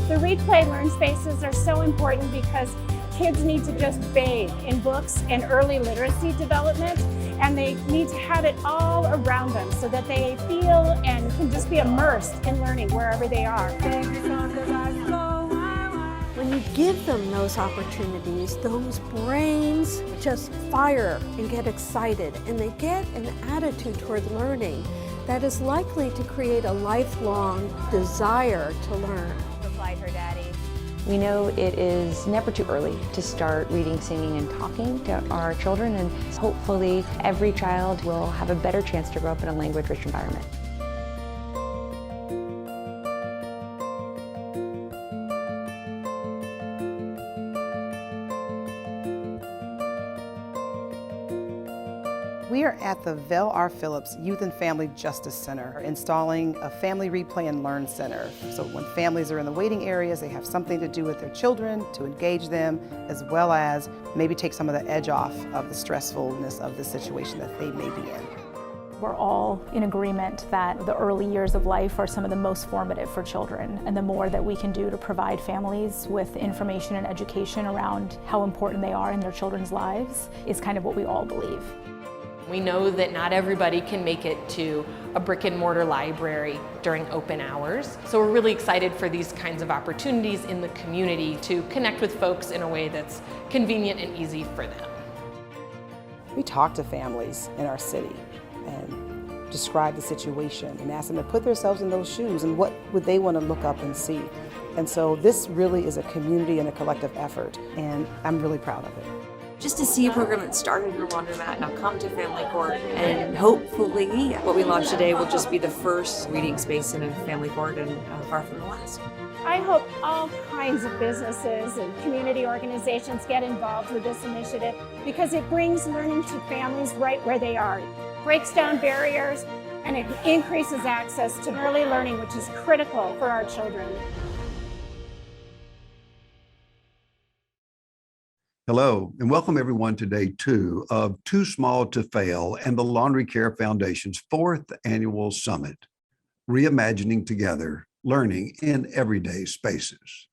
The Read, Play, Learn spaces are so important because kids need to just bathe in books and early literacy development, and they need to have it all around them so that they feel and can just be immersed in learning wherever they are. When you give them those opportunities, those brains just fire and get excited, and they get an attitude toward learning that is likely to create a lifelong desire to learn. Replied her daddy. We know it is never too early to start reading, singing, and talking to our children, and hopefully every child will have a better chance to grow up in a language-rich environment. We are at the Vel R. Phillips Youth and Family Justice Center, installing a Family Read, Play, and Learn center. So when families are in the waiting areas, they have something to do with their children, to engage them, as well as maybe take some of the edge off of the stressfulness of the situation that they may be in. We're all in agreement that the early years of life are some of the most formative for children, and the more that we can do to provide families with information and education around how important they are in their children's lives is kind of what we all believe. We know that not everybody can make it to a brick and mortar library during open hours. So we're really excited for these kinds of opportunities in the community to connect with folks in a way that's convenient and easy for them. We talk to families in our city and describe the situation and ask them to put themselves in those shoes and what would they want to look up and see. And so this really is a community and a collective effort, and I'm really proud of it. Just to see a program that started in a laundromat now come to Family Court, and hopefully what we launched today will just be the first reading space in a family court, and far from the last. I hope all kinds of businesses and community organizations get involved with this initiative because it brings learning to families right where they are. It breaks down barriers and it increases access to early learning, which is critical for our children. Hello, and welcome everyone to day 2 of Too Small to Fail and the Laundry Care Foundation's 4th annual summit, Reimagining Together, Learning in Everyday Spaces.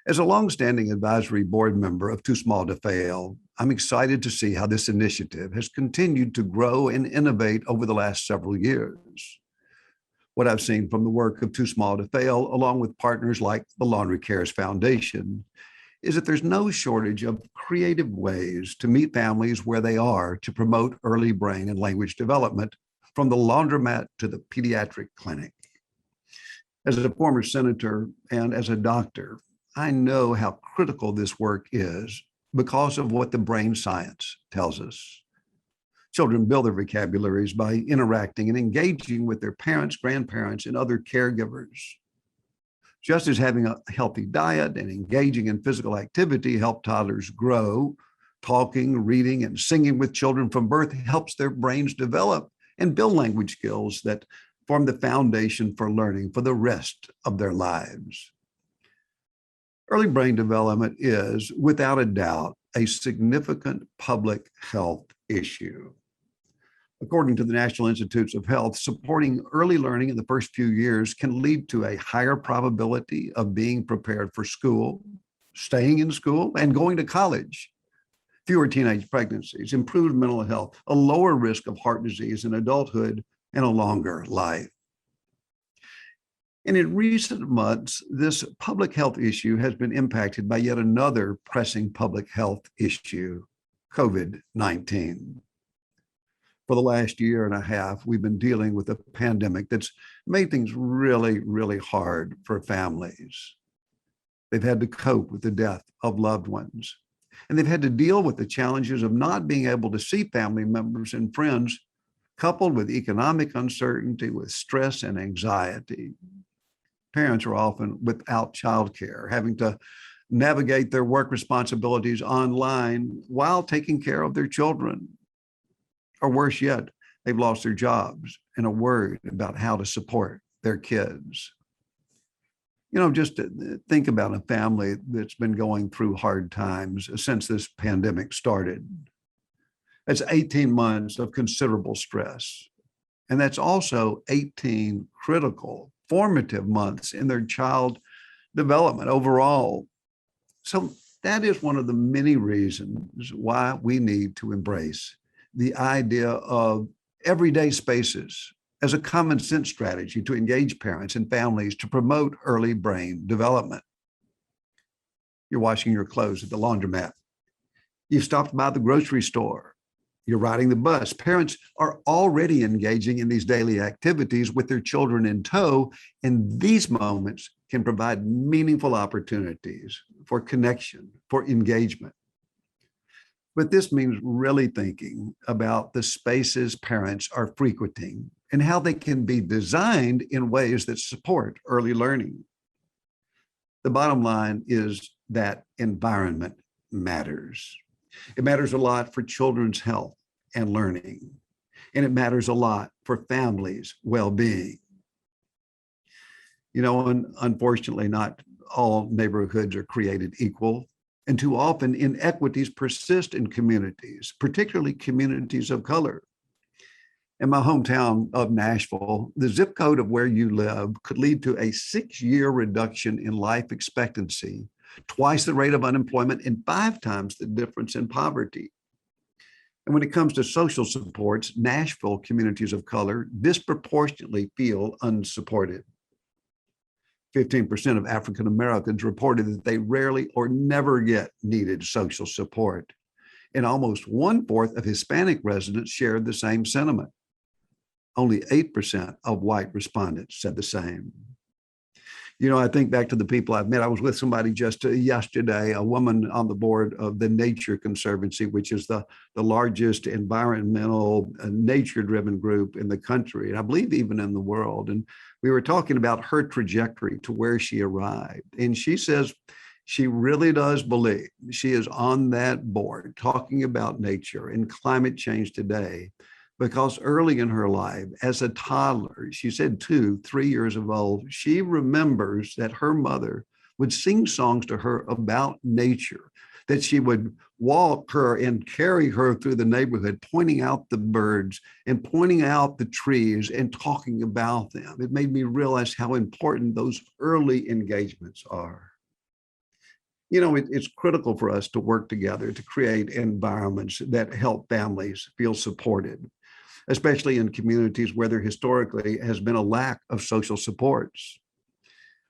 As a longstanding advisory board member of Too Small to Fail, I'm excited to see how this initiative has continued to grow and innovate over the last several years. What I've seen from the work of Too Small to Fail, along with partners like the Laundry Cares Foundation, is that there's no shortage of creative ways to meet families where they are to promote early brain and language development, from the laundromat to the pediatric clinic. As a former senator and as a doctor, I know how critical this work is because of what the brain science tells us. Children build their vocabularies by interacting and engaging with their parents, grandparents, and other caregivers. Just as having a healthy diet and engaging in physical activity help toddlers grow, talking, reading, and singing with children from birth helps their brains develop and build language skills that form the foundation for learning for the rest of their lives. Early brain development is, without a doubt, a significant public health issue. According to the National Institutes of Health, supporting early learning in the first few years can lead to a higher probability of being prepared for school, staying in school, and going to college. Fewer teenage pregnancies, improved mental health, a lower risk of heart disease in adulthood, and a longer life. And in recent months, this public health issue has been impacted by yet another pressing public health issue, COVID-19. For the last year and a half, we've been dealing with a pandemic that's made things really, really hard for families. They've had to cope with the death of loved ones, and they've had to deal with the challenges of not being able to see family members and friends, coupled with economic uncertainty, with stress and anxiety. Parents are often without childcare, having to navigate their work responsibilities online while taking care of their children. Or worse yet, they've lost their jobs and are worried about how to support their kids. You know, just to think about a family that's been going through hard times since this pandemic started. That's 18 months of considerable stress. And that's also 18 critical, formative months in their child development overall. So that is one of the many reasons why we need to embrace the idea of everyday spaces as a common sense strategy to engage parents and families to promote early brain development. You're washing your clothes at the laundromat. You've stopped by the grocery store. You're riding the bus. Parents are already engaging in these daily activities with their children in tow, and these moments can provide meaningful opportunities for connection, for engagement. But this means really thinking about the spaces parents are frequenting and how they can be designed in ways that support early learning. The bottom line is that environment matters. It matters a lot for children's health and learning, and it matters a lot for families' well-being. You know, unfortunately, not all neighborhoods are created equal, and too often inequities persist in communities, particularly communities of color. In my hometown of Nashville, the zip code of where you live could lead to a 6-year reduction in life expectancy, twice the rate of unemployment, and 5 times the difference in poverty. And when it comes to social supports, Nashville communities of color disproportionately feel unsupported. 15% of African Americans reported that they rarely or never get needed social support. And almost 1/4 of Hispanic residents shared the same sentiment. Only 8% of white respondents said the same. You know, I think back to the people I've met. I was with somebody just yesterday, a woman on the board of the Nature Conservancy, which is the largest environmental, nature-driven group in the country, and I believe even in the world. And we were talking about her trajectory to where she arrived. And she says she really does believe she is on that board talking about nature and climate change today, because early in her life, as a toddler, she said 2, 3 years of old, she remembers that her mother would sing songs to her about nature, that she would walk her and carry her through the neighborhood, pointing out the birds and pointing out the trees and talking about them. It made me realize how important those early engagements are. You know, it's critical for us to work together to create environments that help families feel supported, especially in communities where there historically has been a lack of social supports.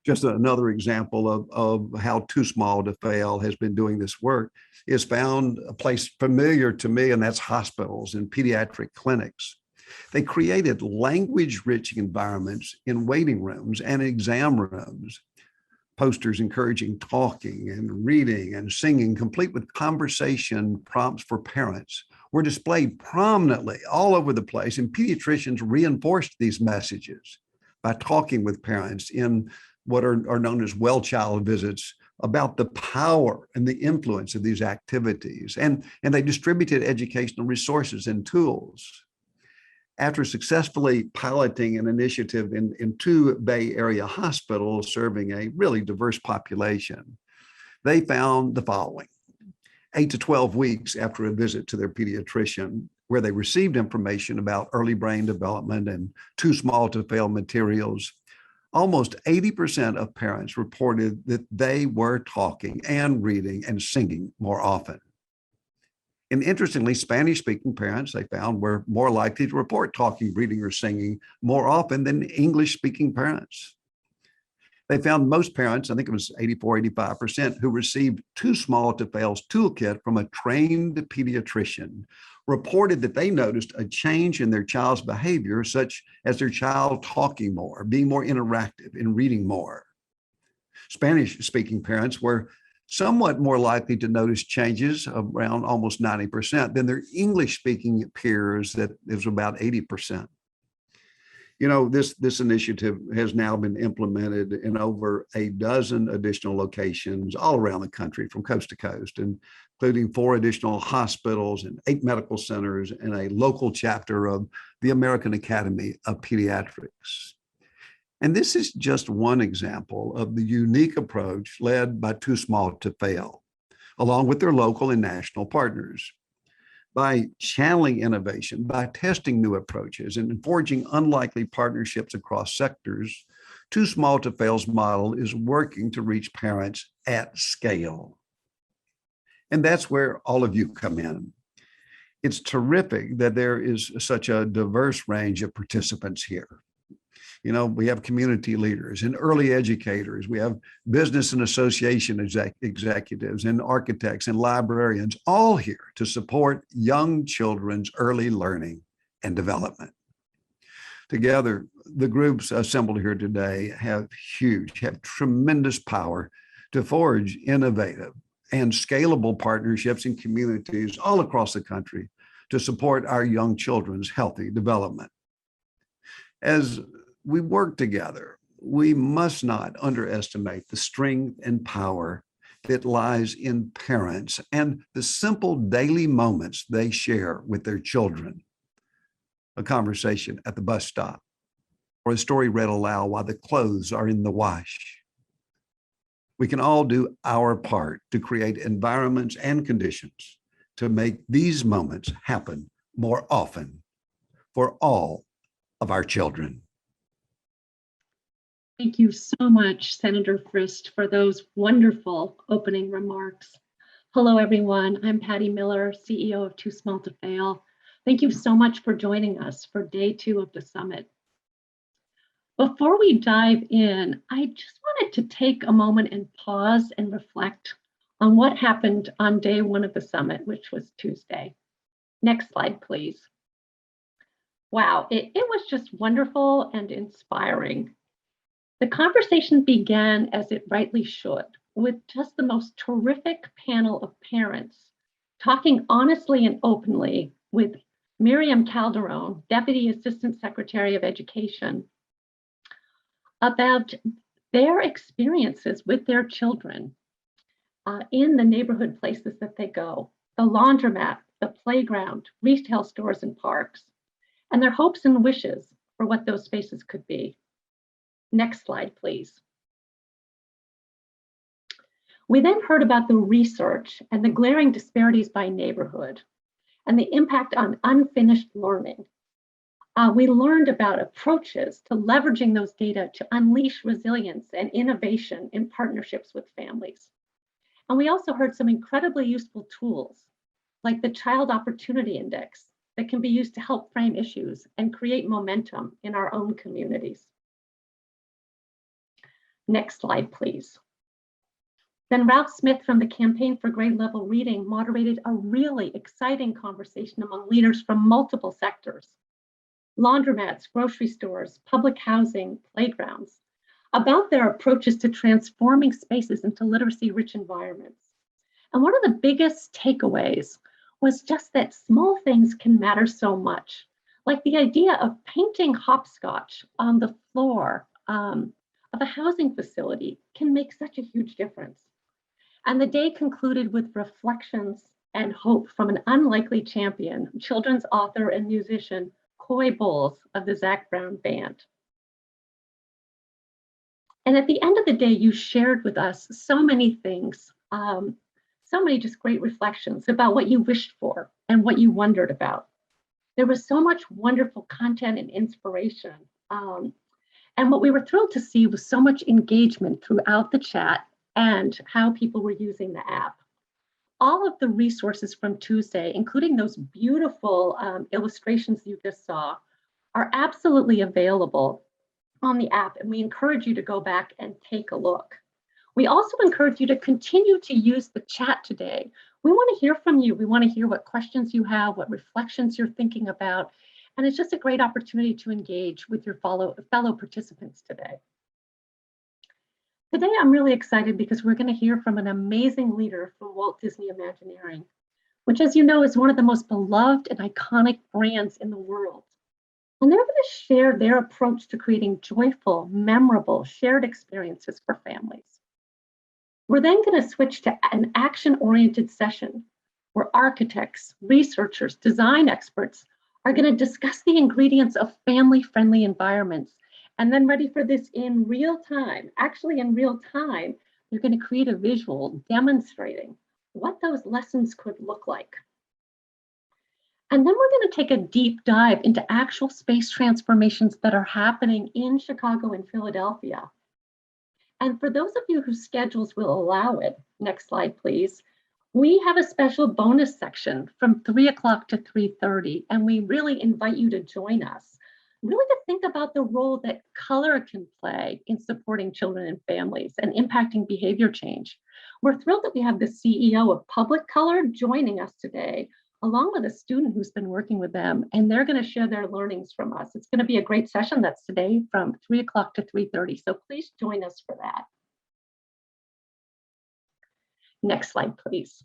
Just another example of how Too Small to Fail has been doing this work is found a place familiar to me, and that's hospitals and pediatric clinics. They created language-rich environments in waiting rooms and exam rooms. Posters encouraging talking and reading and singing, complete with conversation prompts for parents, were displayed prominently all over the place, and pediatricians reinforced these messages by talking with parents in what are known as well child visits about the power and the influence of these activities. And they distributed educational resources and tools. After successfully piloting an initiative in 2 Bay Area hospitals serving a really diverse population, they found the following. 8 to 12 weeks after a visit to their pediatrician, where they received information about early brain development and Too Small to Fail materials, almost 80% of parents reported that they were talking and reading and singing more often. And interestingly, Spanish-speaking parents, they found, were more likely to report talking, reading, or singing more often than English-speaking parents. They found most parents, I think it was 84, 85%, who received Too Small to Fail's toolkit from a trained pediatrician reported that they noticed a change in their child's behavior, such as their child talking more, being more interactive, and reading more. Spanish-speaking parents were somewhat more likely to notice changes, around almost 90%, than their English-speaking peers, that is about 80%. You know, this initiative has now been implemented in over a dozen additional locations all around the country from coast to coast, including 4 additional hospitals and 8 medical centers and a local chapter of the American Academy of Pediatrics. And this is just one example of the unique approach led by Too Small to Fail, along with their local and national partners. By channeling innovation, by testing new approaches and forging unlikely partnerships across sectors, Too Small to Fail's model is working to reach parents at scale. And that's where all of you come in. It's terrific that there is such a diverse range of participants here. You know, we have community leaders and early educators. We have business and association executives and architects and librarians, all here to support young children's early learning and development. Together, the groups assembled here today have tremendous power to forge innovative and scalable partnerships in communities all across the country to support our young children's healthy development. As we work together, we must not underestimate the strength and power that lies in parents and the simple daily moments they share with their children. A conversation at the bus stop, or a story read aloud while the clothes are in the wash. We can all do our part to create environments and conditions to make these moments happen more often for all of our children. Thank you so much, Senator Frist, for those wonderful opening remarks. Hello, everyone. I'm Patty Miller, CEO of Too Small to Fail. Thank you so much for joining us for day 2 of the summit. Before we dive in, I just wanted to take a moment and pause and reflect on what happened on day 1 of the summit, which was Tuesday. Next slide, please. Wow, it was just wonderful and inspiring. The conversation began as it rightly should, with just the most terrific panel of parents talking honestly and openly with Miriam Calderon, Deputy Assistant Secretary of Education, about their experiences with their children in the neighborhood places that they go, the laundromat, the playground, retail stores and parks, and their hopes and wishes for what those spaces could be. Next slide, please. We then heard about the research and the glaring disparities by neighborhood and the impact on unfinished learning. We learned about approaches to leveraging those data to unleash resilience and innovation in partnerships with families. And we also heard some incredibly useful tools like the Child Opportunity Index that can be used to help frame issues and create momentum in our own communities. Next slide, please. Then Ralph Smith from the Campaign for Grade Level Reading moderated a really exciting conversation among leaders from multiple sectors, laundromats, grocery stores, public housing, playgrounds, about their approaches to transforming spaces into literacy-rich environments. And one of the biggest takeaways was just that small things can matter so much, like the idea of painting hopscotch on the floor of a housing facility can make such a huge difference. And the day concluded with reflections and hope from an unlikely champion, children's author and musician, Coy Bowles of the Zac Brown Band. And at the end of the day, you shared with us so many things, so many just great reflections about what you wished for and what you wondered about. There was so much wonderful content and inspiration. And what we were thrilled to see was so much engagement throughout the chat and how people were using the app. All of the resources from Tuesday, including those beautiful illustrations you just saw, are absolutely available on the app, and we encourage you to go back and take a look. We also encourage you to continue to use the chat today. We want to hear from you. We want to hear what questions you have, what reflections you're thinking about, and it's just a great opportunity to engage with your fellow participants today. Today, I'm really excited because we're going to hear from an amazing leader from Walt Disney Imagineering, which, as you know, is one of the most beloved and iconic brands in the world. And they're going to share their approach to creating joyful, memorable, shared experiences for families. We're then going to switch to an action-oriented session where architects, researchers, design experts are going to discuss the ingredients of family-friendly environments. And then ready for this in real time. Actually, in real time, you're going to create a visual demonstrating what those lessons could look like. And then we're going to take a deep dive into actual space transformations that are happening in Chicago and Philadelphia. And for those of you whose schedules will allow it, next slide, please, we have a special bonus section from 3 o'clock to 3:30, and we really invite you to join us, really to think about the role that color can play in supporting children and families and impacting behavior change. We're thrilled that we have the CEO of Public Color joining us today, along with a student who's been working with them, and they're going to share their learnings from us. It's going to be a great session. That's today from 3 o'clock to 3:30. So please join us for that. Next slide, please.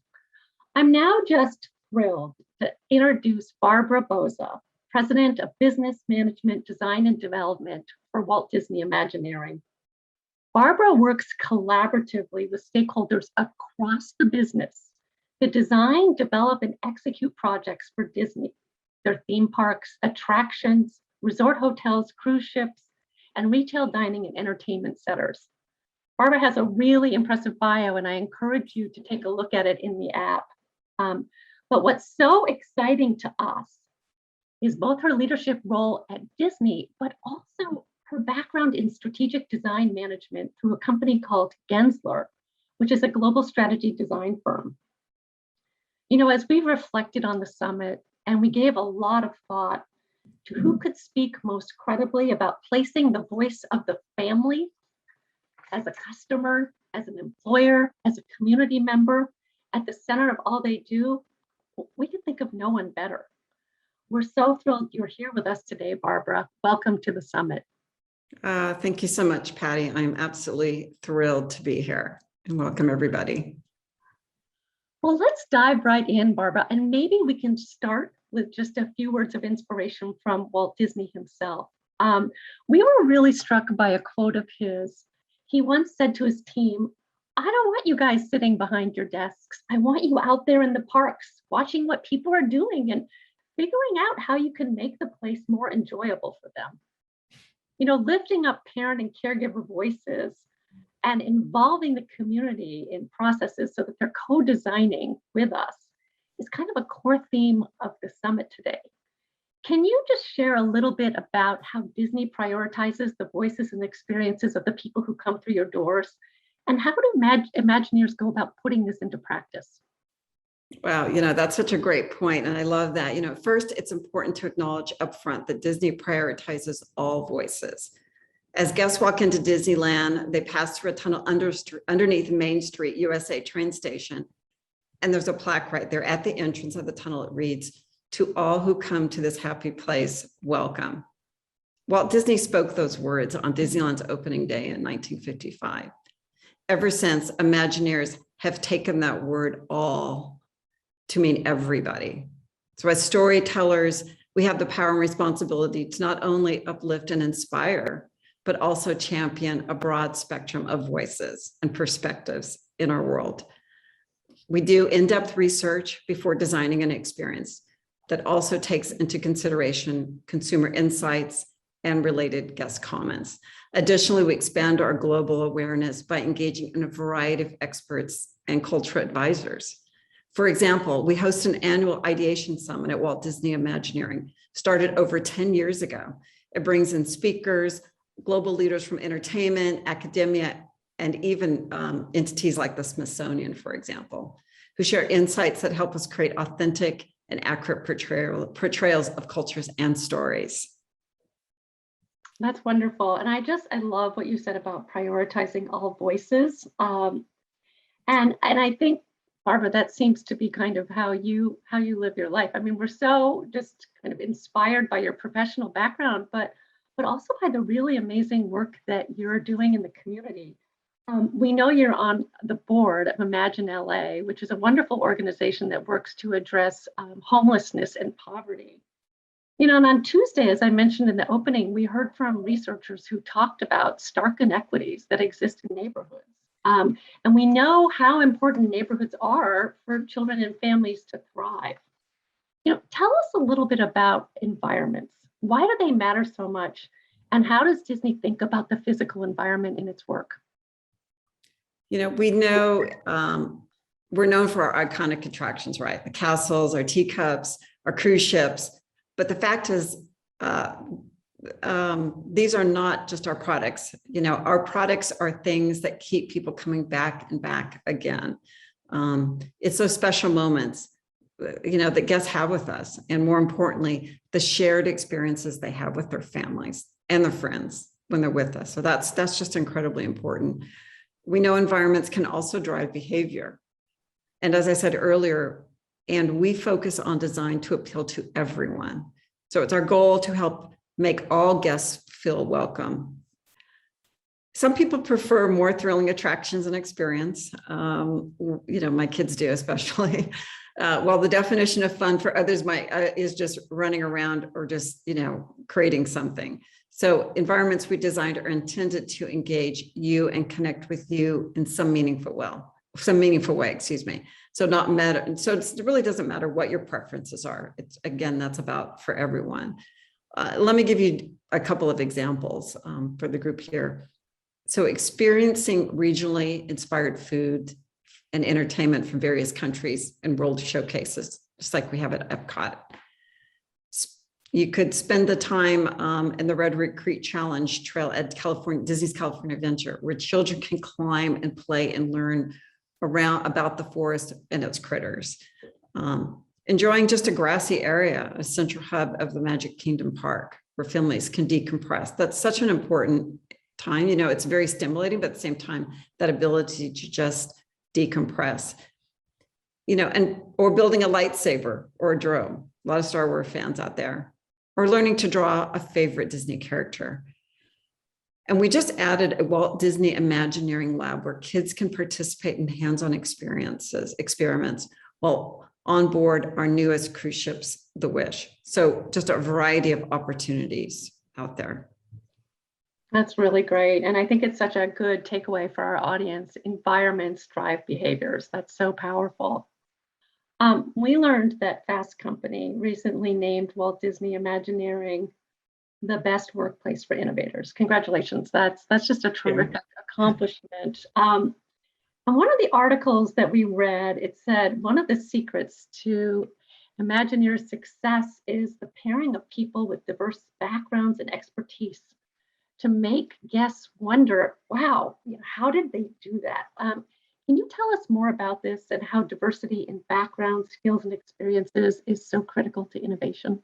I'm now just thrilled to introduce Barbara Boza, President of Business Management, Design and Development for Walt Disney Imagineering. Barbara works collaboratively with stakeholders across the business to design, develop, and execute projects for Disney, their theme parks, attractions, resort hotels, cruise ships, and retail dining and entertainment centers. Barbara has a really impressive bio, and I encourage you to take a look at it in the app. But what's so exciting to us is both her leadership role at Disney, but also her background in strategic design management through a company called Gensler, which is a global strategy design firm. You know, as we reflected on the summit, and we gave a lot of thought to who could speak most credibly about placing the voice of the family as a customer, as an employer, as a community member at the center of all they do, we can think of no one better. We're so thrilled you're here with us today, Barbara. Welcome to the summit. Thank you so much, Patty. I'm absolutely thrilled to be here, and welcome everybody. Well, let's dive right in, Barbara, and maybe we can start with just a few words of inspiration from Walt Disney himself. We were really struck by a quote of his. He once said to his team, "I don't want you guys sitting behind your desks. I want you out there in the parks, watching what people are doing and figuring out how you can make the place more enjoyable for them." You know, lifting up parent and caregiver voices and involving the community in processes so that they're co-designing with us is kind of a core theme of the summit today. Can you just share a little bit about how Disney prioritizes the voices and experiences of the people who come through your doors? And how do Imagineers go about putting this into practice? Wow, you know, that's such a great point, and I love that. You know, first, it's important to acknowledge upfront that Disney prioritizes all voices. As guests walk into Disneyland, they pass through a tunnel underneath Main Street USA train station, and there's a plaque right there at the entrance of the tunnel. It reads, "To all who come to this happy place, welcome." Walt Disney spoke those words on Disneyland's opening day in 1955. Ever since, Imagineers have taken that word "all" to mean everybody. So as storytellers, we have the power and responsibility to not only uplift and inspire, but also champion a broad spectrum of voices and perspectives in our world. We do in-depth research before designing an experience that also takes into consideration consumer insights and related guest comments. Additionally, we expand our global awareness by engaging in a variety of experts and cultural advisors. For example, we host an annual ideation summit at Walt Disney Imagineering, started over 10 years ago. It brings in speakers, global leaders from entertainment, academia, and even entities like the Smithsonian, for example, who share insights that help us create authentic and accurate portrayals of cultures and stories. That's wonderful. And I love what you said about prioritizing all voices. And I think, Barbara, that seems to be kind of how you live your life. I mean, we're so just kind of inspired by your professional background, but also by the really amazing work that you're doing in the community. We know you're on the board of Imagine LA, which is a wonderful organization that works to address homelessness and poverty. You know, and on Tuesday, as I mentioned in the opening, we heard from researchers who talked about stark inequities that exist in neighborhoods. And we know how important neighborhoods are for children and families to thrive. You know, tell us a little bit about environments. Why do they matter so much? And how does Disney think about the physical environment in its work? You know, we know we're known for our iconic attractions, right? The castles, our teacups, our cruise ships. But the fact is, these are not just our products. Our products are things that keep people coming back and back again. It's those special moments, that guests have with us. And more importantly, the shared experiences they have with their families and their friends when they're with us. So that's just incredibly important. We know environments can also drive behavior. And as I said earlier, and we focus on design to appeal to everyone. So it's our goal to help make all guests feel welcome. Some people prefer more thrilling attractions and experience. My kids do especially. While the definition of fun for others is just running around or just, creating something. So environments we designed are intended to engage you and connect with you in some meaningful way, excuse me. So it really doesn't matter what your preferences are. That's about for everyone. Let me give you a couple of examples for the group here. So experiencing regionally inspired food and entertainment from various countries and world showcases, just like we have at Epcot. You could spend the time in the Red Rock Creek Challenge Trail at Disney's California Adventure, where children can climb and play and learn about the forest and its critters. Enjoying just a grassy area, a central hub of the Magic Kingdom Park, where families can decompress. That's such an important time. It's very stimulating, but at the same time, that ability to just decompress, or building a lightsaber or a drone. A lot of Star Wars fans out there, or learning to draw a favorite Disney character. And we just added a Walt Disney Imagineering Lab where kids can participate in hands-on experiments, while on board our newest cruise ships, the Wish. So just a variety of opportunities out there. That's really great. And I think it's such a good takeaway for our audience. Environments drive behaviors. That's so powerful. We learned that Fast Company recently named Walt Disney Imagineering the best workplace for innovators. Congratulations. That's just a terrific accomplishment. And one of the articles that we read, it said one of the secrets to Imagineer's success is the pairing of people with diverse backgrounds and expertise to make guests wonder, wow, how did they do that? Can you tell us more about this and how diversity in backgrounds, skills, and experiences is so critical to innovation?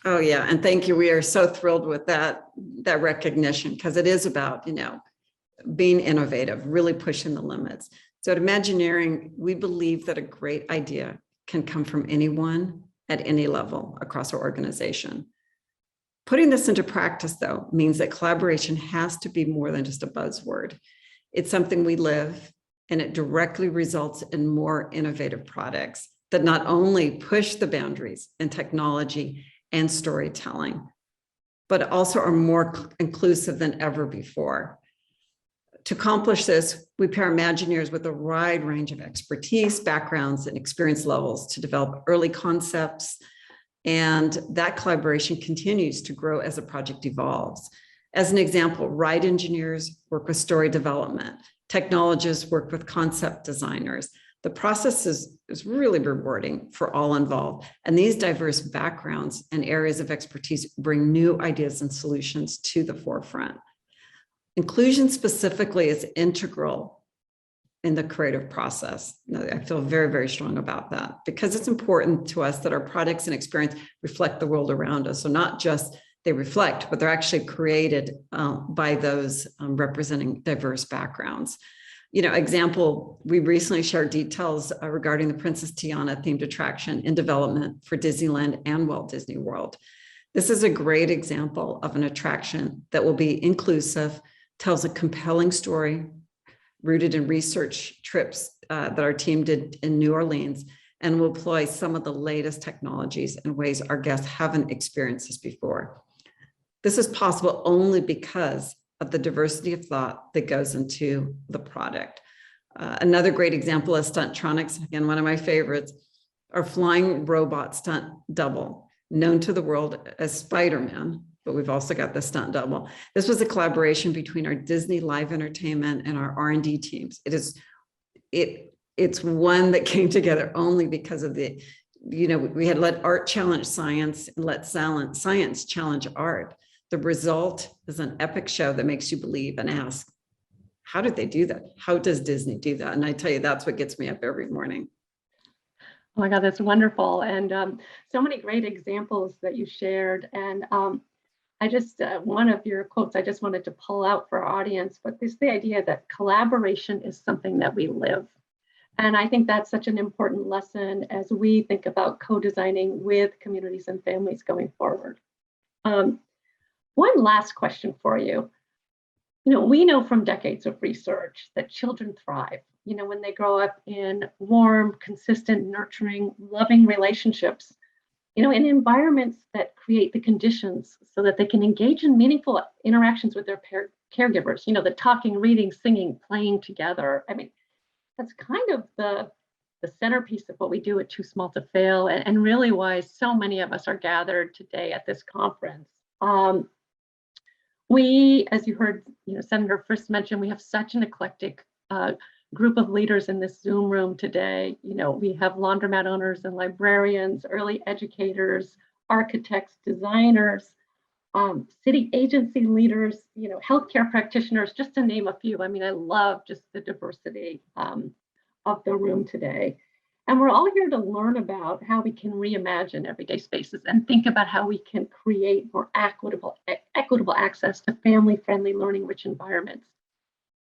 Oh yeah, and thank you. We are so thrilled with that recognition, because it is about, being innovative, really pushing the limits. So at Imagineering, we believe that a great idea can come from anyone at any level across our organization. Putting this into practice, though, means that collaboration has to be more than just a buzzword. It's something we live, and it directly results in more innovative products that not only push the boundaries in technology and storytelling, but also are more inclusive than ever before. To accomplish this, we pair Imagineers with a wide range of expertise, backgrounds, and experience levels to develop early concepts. And that collaboration continues to grow as the project evolves. As an example, ride engineers work with story development. Technologists work with concept designers. The process is really rewarding for all involved. And these diverse backgrounds and areas of expertise bring new ideas and solutions to the forefront. Inclusion specifically is integral in the creative process. I feel very, very strong about that, because it's important to us that our products and experience reflect the world around us. So not just they reflect, but they're actually created by those representing diverse backgrounds. Example, we recently shared details regarding the Princess Tiana themed attraction in development for Disneyland and Walt Disney World. This is a great example of an attraction that will be inclusive, tells a compelling story rooted in research trips that our team did in New Orleans, and will employ some of the latest technologies in ways our guests haven't experienced this before. This is possible only because of the diversity of thought that goes into the product. Another great example is Stuntronics, again, one of my favorites, our flying robot stunt double, known to the world as Spider-Man, but we've also got the stunt double. This was a collaboration between our Disney Live Entertainment and our R&D teams. It's one that came together only because of the We had let art challenge science and let science challenge art. The result is an epic show that makes you believe and ask, how did they do that? How does Disney do that? And I tell you, that's what gets me up every morning. Oh my God, that's wonderful. And so many great examples that you shared. And I just, one of your quotes, I just wanted to pull out for our audience, but this the idea that collaboration is something that we live. And I think that's such an important lesson as we think about co-designing with communities and families going forward. One last question for you. We know from decades of research that children thrive, when they grow up in warm, consistent, nurturing, loving relationships, in environments that create the conditions so that they can engage in meaningful interactions with their caregivers, the talking, reading, singing, playing together. I mean, that's kind of the centerpiece of what we do at Too Small to Fail, and really why so many of us are gathered today at this conference. We, as you heard, Senator Frist mention, we have such an eclectic group of leaders in this Zoom room today. We have laundromat owners and librarians, early educators, architects, designers, city agency leaders, healthcare practitioners, just to name a few. I mean, I love just the diversity of the room today. And we're all here to learn about how we can reimagine everyday spaces and think about how we can create more equitable access to family-friendly, learning-rich environments.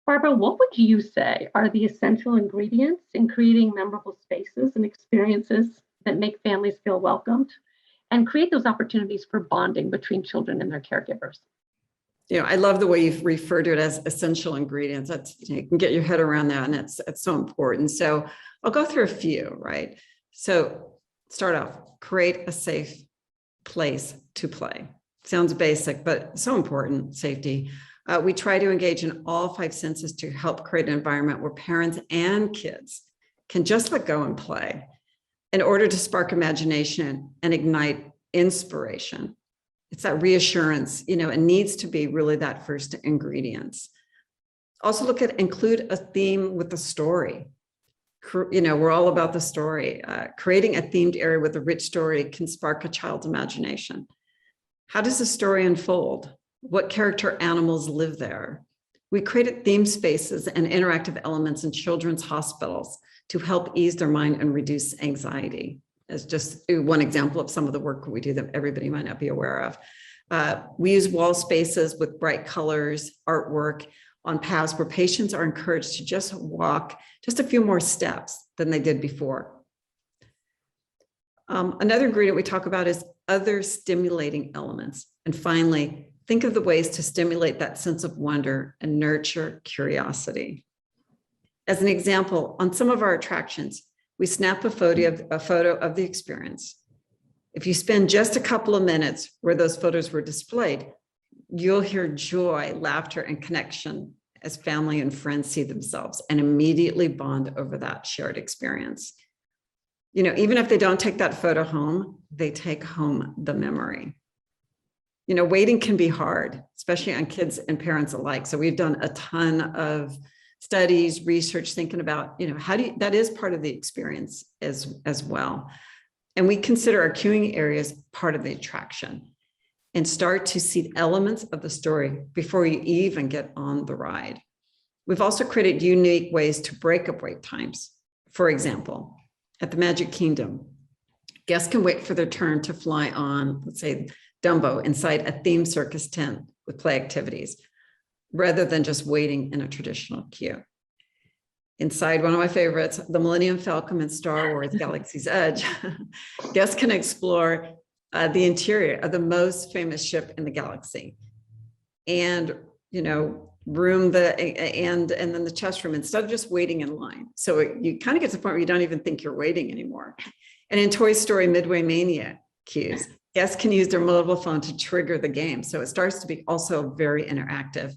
Barbara, what would you say are the essential ingredients in creating memorable spaces and experiences that make families feel welcomed and create those opportunities for bonding between children and their caregivers? I love the way you've referred to it as essential ingredients. That's, you can get your head around that, and it's so important. So I'll go through a few, right? So start off, create a safe place to play. Sounds basic, but so important, safety. We try to engage in all 5 senses to help create an environment where parents and kids can just let go and play in order to spark imagination and ignite inspiration. It's that reassurance, it needs to be really that first ingredients. Also include a theme with the story. We're all about the story. Creating a themed area with a rich story can spark a child's imagination. How does the story unfold? What character animals live there? We created themed spaces and interactive elements in children's hospitals to help ease their mind and reduce anxiety. As just one example of some of the work we do that everybody might not be aware of. We use wall spaces with bright colors, artwork on paths where patients are encouraged to just walk just a few more steps than they did before. Another ingredient we talk about is other stimulating elements. And finally, think of the ways to stimulate that sense of wonder and nurture curiosity. As an example, on some of our attractions, we snap a photo of the experience. If you spend just a couple of minutes where those photos were displayed, you'll hear joy, laughter, and connection as family and friends see themselves and immediately bond over that shared experience. Even if they don't take that photo home, they take home the memory. Waiting can be hard, especially on kids and parents alike. So we've done a ton of studies, research, thinking about, that is part of the experience as well. And we consider our queuing areas part of the attraction and start to see elements of the story before you even get on the ride. We've also created unique ways to break up wait times. For example, at the Magic Kingdom, guests can wait for their turn to fly on, let's say, Dumbo inside a themed circus tent with play activities, rather than just waiting in a traditional queue. Inside one of my favorites, the Millennium Falcon in Star Wars Galaxy's Edge, guests can explore the interior of the most famous ship in the galaxy and, and then the chess room instead of just waiting in line. So you kind of get to the point where you don't even think you're waiting anymore. And in Toy Story Midway Mania queues, guests can use their mobile phone to trigger the game. So it starts to be also very interactive.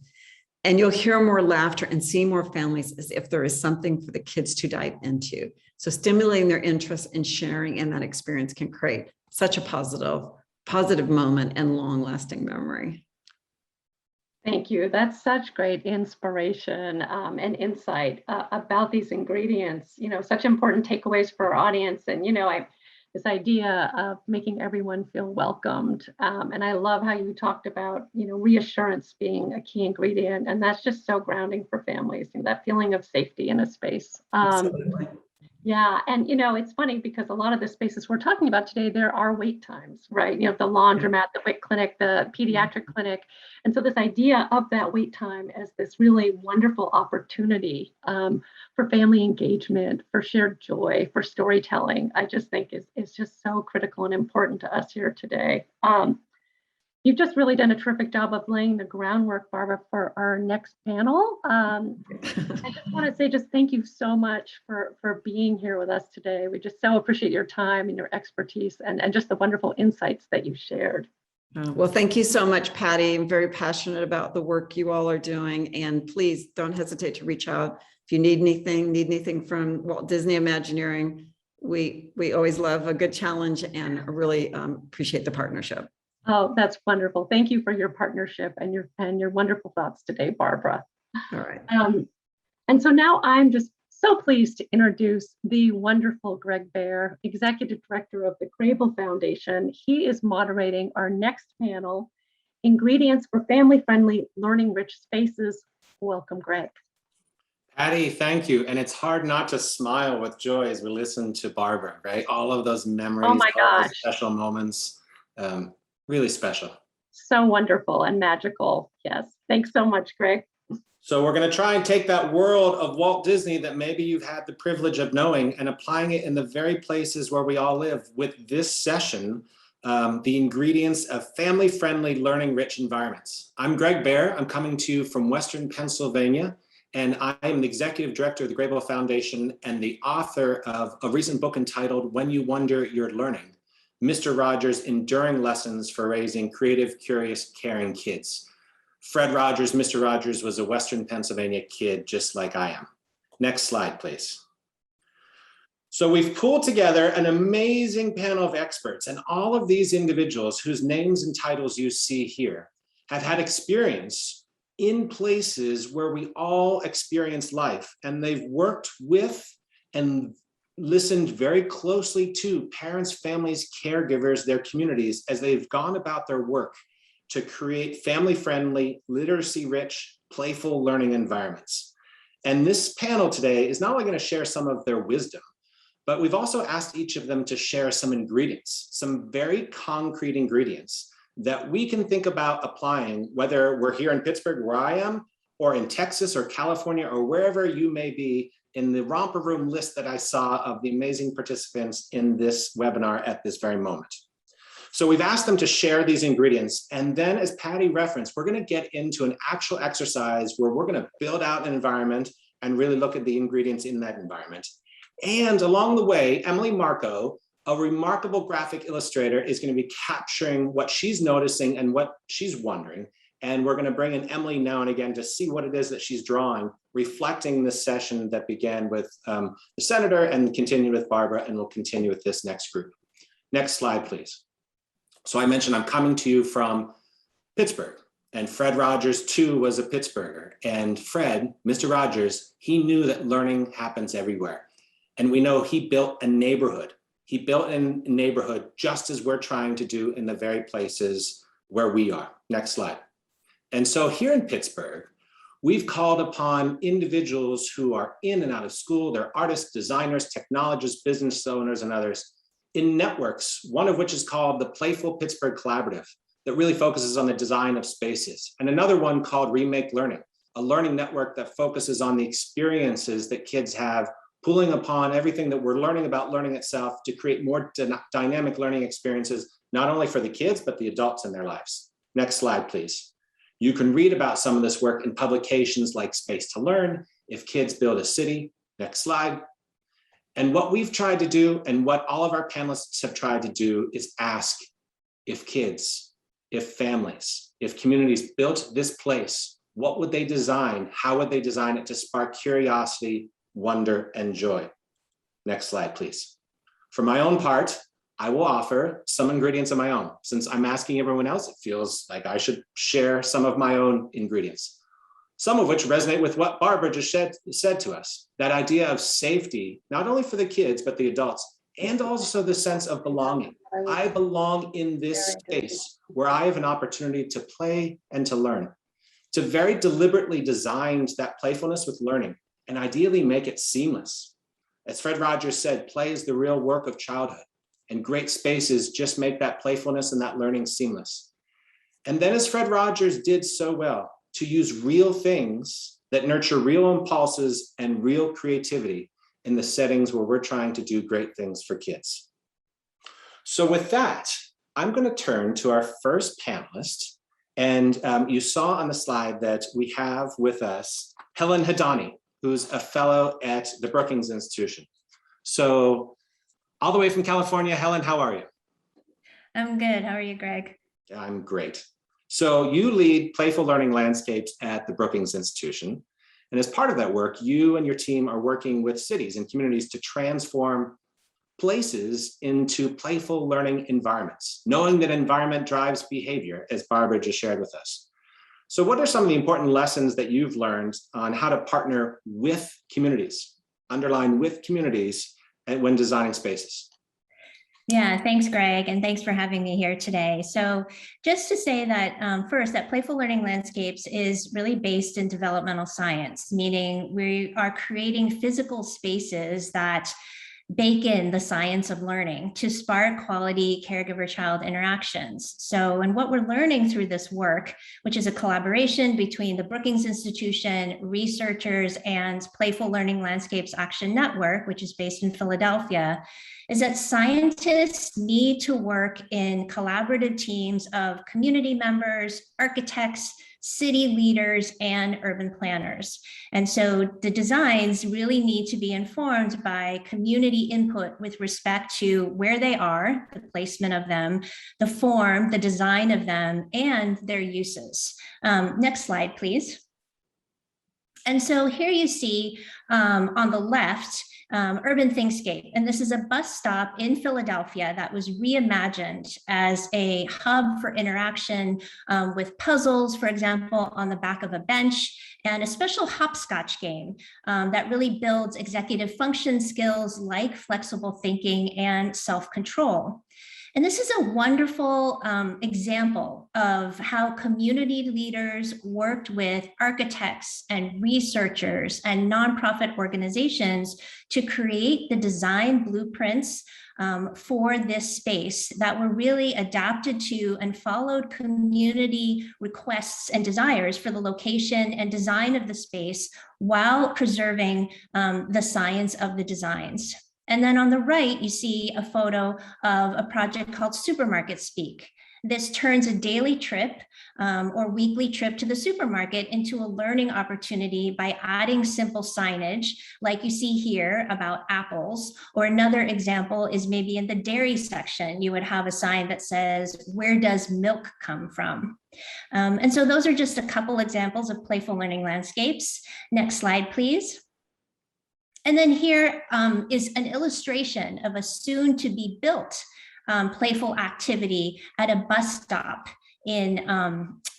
And you'll hear more laughter and see more families as if there is something for the kids to dive into. So stimulating their interest and sharing in that experience can create such a positive moment and long-lasting memory. Thank you. That's such great inspiration and insight about these ingredients, such important takeaways for our audience. And, this idea of making everyone feel welcomed. And I love how you talked about, reassurance being a key ingredient. And that's just so grounding for families, that feeling of safety in a space. Absolutely. Yeah, and it's funny because a lot of the spaces we're talking about today, there are wait times, right? The laundromat, the WIC clinic, the pediatric clinic. And so this idea of that wait time as this really wonderful opportunity for family engagement, for shared joy, for storytelling, I just think is just so critical and important to us here today. You've just really done a terrific job of laying the groundwork, Barbara, for our next panel. I just want to say thank you so much for being here with us today. We just so appreciate your time and your expertise and just the wonderful insights that you've shared. Well, thank you so much, Patty. I'm very passionate about the work you all are doing. And please don't hesitate to reach out. If you need anything from Walt Disney Imagineering, we always love a good challenge and really appreciate the partnership. Oh, that's wonderful. Thank you for your partnership and your wonderful thoughts today, Barbara. All right. And so now I'm just so pleased to introduce the wonderful Greg Baer, Executive Director of the Grable Foundation. He is moderating our next panel, Ingredients for Family-Friendly Learning Rich Spaces. Welcome, Greg. Patty, thank you. And it's hard not to smile with joy as we listen to Barbara, right? All of those memories, oh my all gosh, those special moments. Really special. So wonderful and magical. Yes. Thanks so much, Greg. So we're going to try and take that world of Walt Disney that maybe you've had the privilege of knowing and applying it in the very places where we all live with this session, the ingredients of family-friendly learning rich environments. I'm Greg Baer. I'm coming to you from Western Pennsylvania, and I am the Executive Director of the Grable Foundation and the author of a recent book entitled When You Wonder, You're Learning, Mr. Rogers' Enduring Lessons for Raising Creative, Curious, Caring Kids. Fred Rogers, Mr. Rogers, was a Western Pennsylvania kid just like I am. Next slide, please. So we've pulled together an amazing panel of experts, and all of these individuals whose names and titles you see here have had experience in places where we all experience life, and they've worked with and listened very closely to parents, families, caregivers, their communities as they've gone about their work to create family-friendly, literacy-rich, playful learning environments. And this panel today is not only going to share some of their wisdom, but we've also asked each of them to share some ingredients, some very concrete ingredients that we can think about applying, whether we're here in Pittsburgh, where I am, or in Texas or California, or wherever you may be, in the romper room list that I saw of the amazing participants in this webinar at this very moment. So we've asked them to share these ingredients. And then, as Patty referenced, we're going to get into an actual exercise where we're going to build out an environment and really look at the ingredients in that environment. And along the way, Emily Marco, a remarkable graphic illustrator, is going to be capturing what she's noticing and what she's wondering. And we're going to bring in Emily now and again to see what it is that she's drawing, reflecting this session that began with the senator and continued with Barbara, and will continue with this next group. Next slide, please. So I mentioned I'm coming to you from Pittsburgh, and Fred Rogers too was a Pittsburgher. And Fred, Mr. Rogers, he knew that learning happens everywhere. And we know he built a neighborhood. He built a neighborhood just as we're trying to do in the very places where we are. Next slide. And so here in Pittsburgh, we've called upon individuals who are in and out of school. They're artists, designers, technologists, business owners, and others in networks, one of which is called the Playful Pittsburgh Collaborative, that really focuses on the design of spaces. And another one called Remake Learning, a learning network that focuses on the experiences that kids have, pulling upon everything that we're learning about learning itself to create more dynamic learning experiences, not only for the kids, but the adults in their lives. Next slide, please. You can read about some of this work in publications like Space to Learn, If Kids Build a City. Next slide. And what we've tried to do, and what all of our panelists have tried to do, is ask if kids, if families, if communities built this place, what would they design? How would they design it to spark curiosity, wonder, and joy? Next slide, please. For my own part, I will offer some ingredients of my own. Since I'm asking everyone else, it feels like I should share some of my own ingredients, some of which resonate with what Barbara just said to us. That idea of safety, not only for the kids, but the adults, and also the sense of belonging. I belong in this space where I have an opportunity to play and to learn. To very deliberately design that playfulness with learning and ideally make it seamless. As Fred Rogers said, play is the real work of childhood, and great spaces just make that playfulness and that learning seamless. And then, as Fred Rogers did so well, to use real things that nurture real impulses and real creativity in the settings where we're trying to do great things for kids. So with that, I'm going to turn to our first panelist. And you saw on the slide that we have with us Helen Hadani, who's a fellow at the Brookings Institution. So all the way from California, Helen, how are you? I'm good. How are you, Greg? I'm great. So you lead Playful Learning Landscapes at the Brookings Institution. And as part of that work, you and your team are working with cities and communities to transform places into playful learning environments, knowing that environment drives behavior, as Barbara just shared with us. So what are some of the important lessons that you've learned on how to partner with communities, underline with communities, when designing spaces? Yeah, thanks, Greg, and thanks for having me here today. So just to say that first, that Playful Learning Landscapes is really based in developmental science, meaning we are creating physical spaces that bake in the science of learning to spark quality caregiver-child interactions. So, and what we're learning through this work, which is a collaboration between the Brookings Institution, researchers, and Playful Learning Landscapes Action Network, which is based in Philadelphia, is that scientists need to work in collaborative teams of community members, architects, city leaders, and urban planners. And so the designs really need to be informed by community input with respect to where they are, the placement of them, the form, the design of them, and their uses. Next slide, please. And so here you see on the left, Urban Thingscape. And this is a bus stop in Philadelphia that was reimagined as a hub for interaction with puzzles, for example, on the back of a bench, and a special hopscotch game that really builds executive function skills like flexible thinking and self-control. And this is a wonderful example of how community leaders worked with architects and researchers and nonprofit organizations to create the design blueprints for this space that were really adapted to and followed community requests and desires for the location and design of the space while preserving the science of the designs. And then on the right, you see a photo of a project called Supermarket Speak. This turns a daily trip or weekly trip to the supermarket into a learning opportunity by adding simple signage, like you see here about apples. Or another example is maybe in the dairy section, you would have a sign that says, "Where does milk come from?" And so those are just a couple examples of playful learning landscapes. Next slide, please. And then here is an illustration of a soon to be built playful activity at a bus stop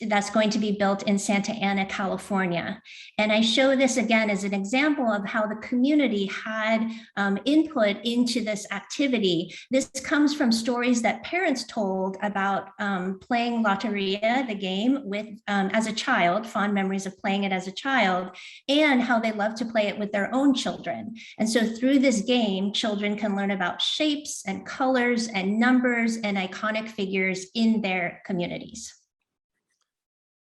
that's going to be built in Santa Ana, California. And I show this again as an example of how the community had input into this activity. This comes from stories that parents told about playing Loteria, the game, with as a child, fond memories of playing it as a child, and how they love to play it with their own children. And so through this game, children can learn about shapes and colors and numbers and iconic figures in their communities.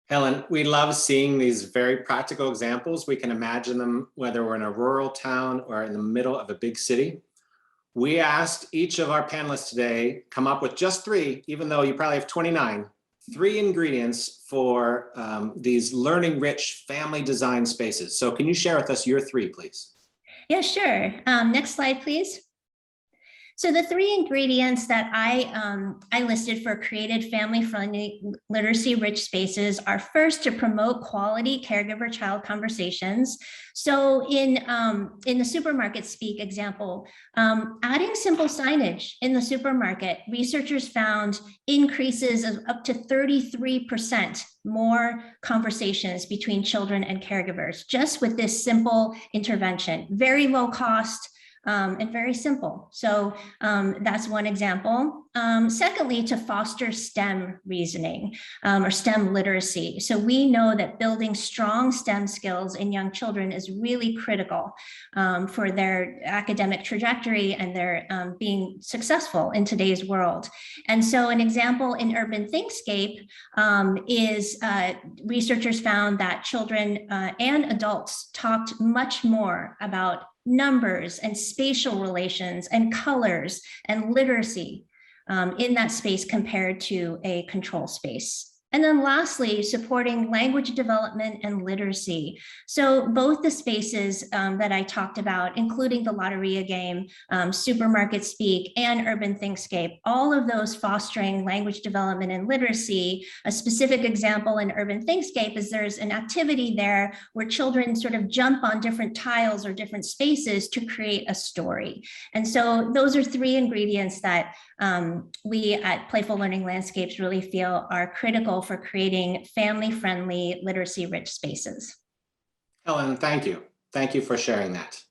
Helen, we love seeing these very practical examples. We can imagine them whether we're in a rural town or in the middle of a big city. We asked each of our panelists today come up with just 3, even though you probably have 29, 3 ingredients for these learning-rich family design spaces. So can you share with us your 3, please? Yeah, sure. Next slide, please. So the 3 ingredients that I listed for created family-friendly literacy-rich spaces are first to promote quality caregiver-child conversations. So in the supermarket speak example, adding simple signage in the supermarket, researchers found increases of up to 33% more conversations between children and caregivers, just with this simple intervention. Very low cost, and very simple. So that's one example. Secondly, to foster STEM reasoning or STEM literacy. So we know that building strong STEM skills in young children is really critical for their academic trajectory and their being successful in today's world. And so an example in Urban Thinkscape is researchers found that children and adults talked much more about numbers and spatial relations and colors and literacy in that space compared to a control space. And then lastly, supporting language development and literacy. So both the spaces that I talked about, including the Lotteria game, Supermarket Speak, and Urban Thinkscape, all of those fostering language development and literacy. A specific example in Urban Thinkscape is there's an activity there where children sort of jump on different tiles or different spaces to create a story. And so those are three ingredients that we at Playful Learning Landscapes really feel are critical for creating family-friendly, literacy-rich spaces. Helen, thank you. Thank you for sharing that.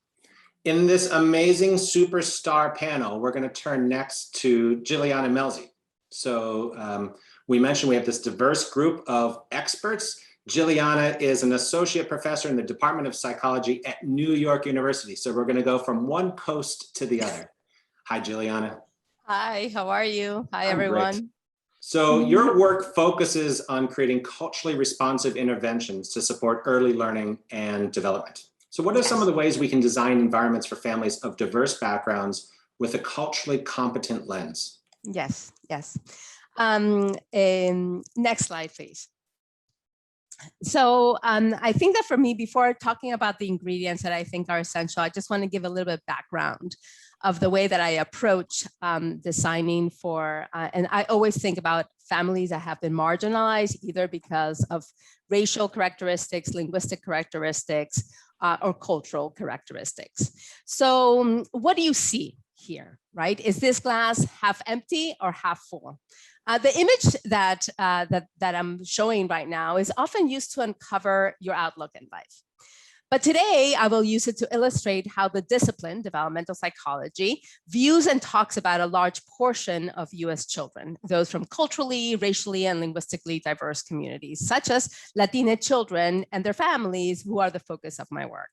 In this amazing superstar panel, we're going to turn next to Jilliana Melzi. So we mentioned we have this diverse group of experts. Jilliana is an associate professor in the Department of Psychology at New York University. So we're going to go from one coast to the other. Hi, Jilliana. Hi, how are you? Hi, I'm everyone. great. So your work focuses on creating culturally responsive interventions to support early learning and development. So what are some of the ways we can design environments for families of diverse backgrounds with a culturally competent lens? Yes. Next slide, please. So I think that for me, before talking about the ingredients that I think are essential, I just want to give a little bit of background of the way that I approach designing for, and I always think about families that have been marginalized, either because of racial characteristics, linguistic characteristics, or cultural characteristics. So what do you see here, right? Is this glass half empty or half full? The image that I'm showing right now is often used to uncover your outlook in life. But today, I will use it to illustrate how the discipline, developmental psychology, views and talks about a large portion of US children, those from culturally, racially, and linguistically diverse communities, such as Latina children and their families, who are the focus of my work.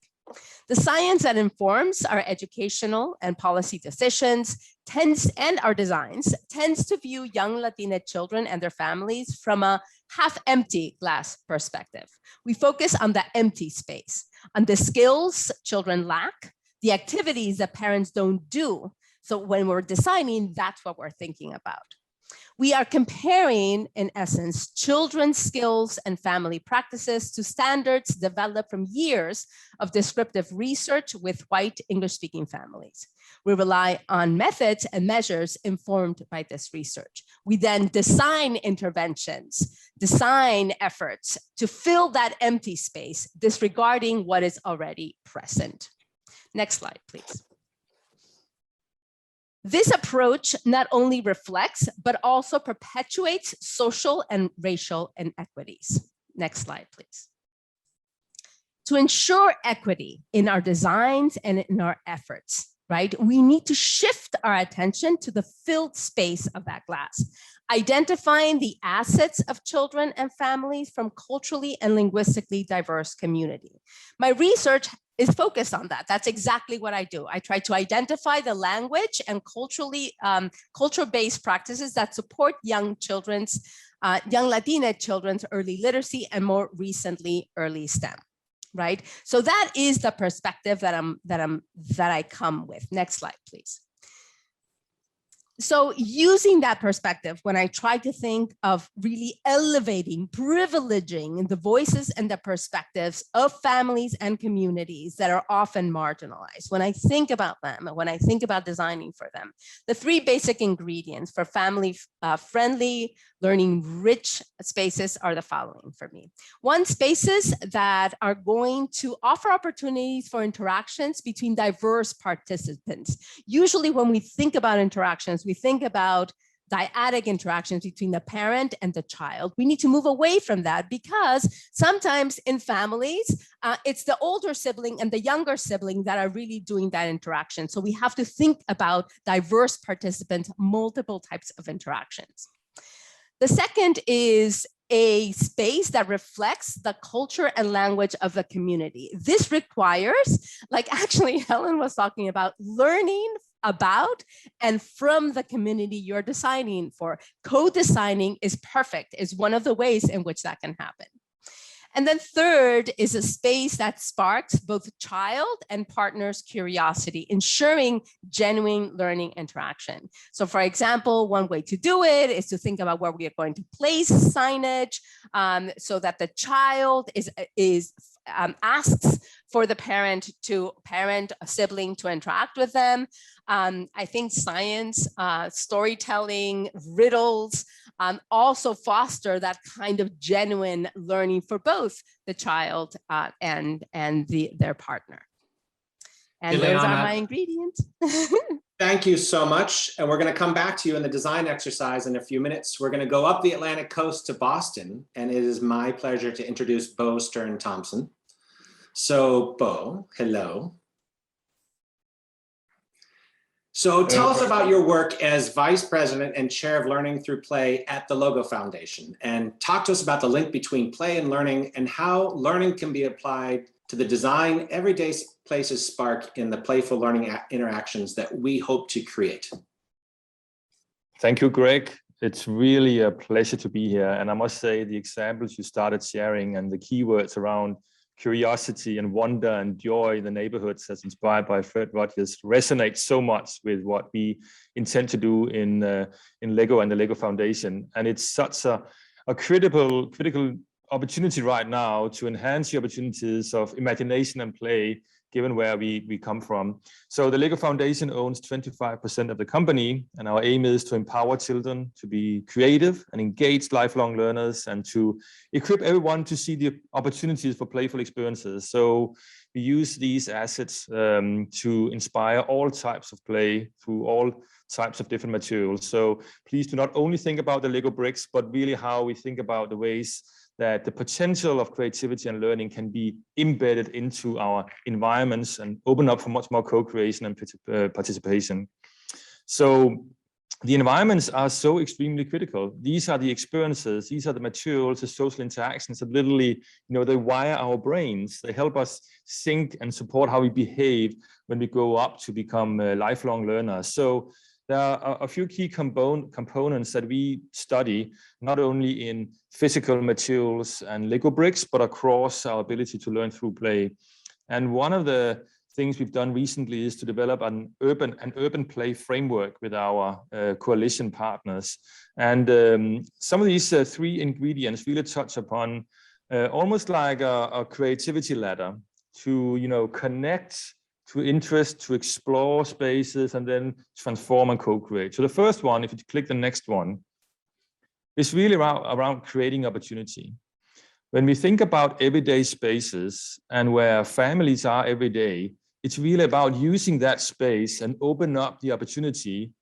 The science that informs our educational and policy decisions and our designs tends to view young Latina children and their families from a half-empty glass perspective. We focus on the empty space, on the skills children lack, the activities that parents don't do. So when we're designing, that's what we're thinking about. We are comparing, in essence, children's skills and family practices to standards developed from years of descriptive research with white English-speaking families. We rely on methods and measures informed by this research. We then design interventions, design efforts to fill that empty space, disregarding what is already present. Next slide, please. This approach not only reflects, but also perpetuates social and racial inequities. Next slide, please. To ensure equity in our designs and in our efforts, right, we need to shift our attention to the filled space of that glass, identifying the assets of children and families from culturally and linguistically diverse community. My research is focused on that. That's exactly what I do. I try to identify the language and culture-based practices that support young Latina children's early literacy and more recently early STEM, right? So that is the perspective that I come with. Next slide, please. So using that perspective, when I try to think of really elevating, privileging the voices and the perspectives of families and communities that are often marginalized, when I think about them, when I think about designing for them, the three basic ingredients for family-friendly, learning-rich spaces are the following for me. One, spaces that are going to offer opportunities for interactions between diverse participants. Usually when we think about interactions, we think about dyadic interactions between the parent and the child. We need to move away from that because sometimes in families, it's the older sibling and the younger sibling that are really doing that interaction. So we have to think about diverse participants, multiple types of interactions. The second is a space that reflects the culture and language of the community. This requires, like actually Helen was talking about, learning about and from the community you're designing for. Co-designing is perfect, is one of the ways in which that can happen. And then third is a space that sparks both child and partner's curiosity, ensuring genuine learning interaction. So for example, one way to do it is to think about where we are going to place signage so that the child asks for the parent a sibling to interact with them. I think science, storytelling, riddles also foster that kind of genuine learning for both the child and their partner. And those are my ingredients. Thank you so much. And we're going to come back to you in the design exercise in a few minutes. We're going to go up the Atlantic coast to Boston, and it is my pleasure to introduce Bo Stern-Thompson. So Bo, hello. So tell us about your work as Vice President and Chair of Learning Through Play at the Logo Foundation, and talk to us about the link between play and learning and how learning can be applied to the design everyday places spark in the playful learning interactions that we hope to create. Thank you, Greg. It's really a pleasure to be here. And I must say the examples you started sharing and the keywords around curiosity and wonder and joy in the neighborhoods as inspired by Fred Rogers resonates so much with what we intend to do in Lego and the Lego Foundation. And it's such a critical opportunity right now to enhance the opportunities of imagination and play, given where we come from. So the Lego Foundation owns 25% of the company, and our aim is to empower children to be creative and engaged lifelong learners and to equip everyone to see the opportunities for playful experiences. So we use these assets to inspire all types of play through all types of different materials. So please do not only think about the Lego bricks, but really how we think about the ways that the potential of creativity and learning can be embedded into our environments and open up for much more co-creation and participation. So the environments are so extremely critical. These are the experiences, these are the materials, the social interactions that literally, they wire our brains. They help us think and support how we behave when we grow up to become lifelong learners. So there are a few key components that we study, not only in physical materials and Lego bricks, but across our ability to learn through play. And one of the things we've done recently is to develop an urban play framework with our coalition partners. And some of these three ingredients really touch upon almost like a creativity ladder to, connect, to interest, to explore spaces, and then transform and co-create. So the first one, if you click the next one, is really around creating opportunity. When we think about everyday spaces and where families are every day, it's really about using that space and open up the opportunity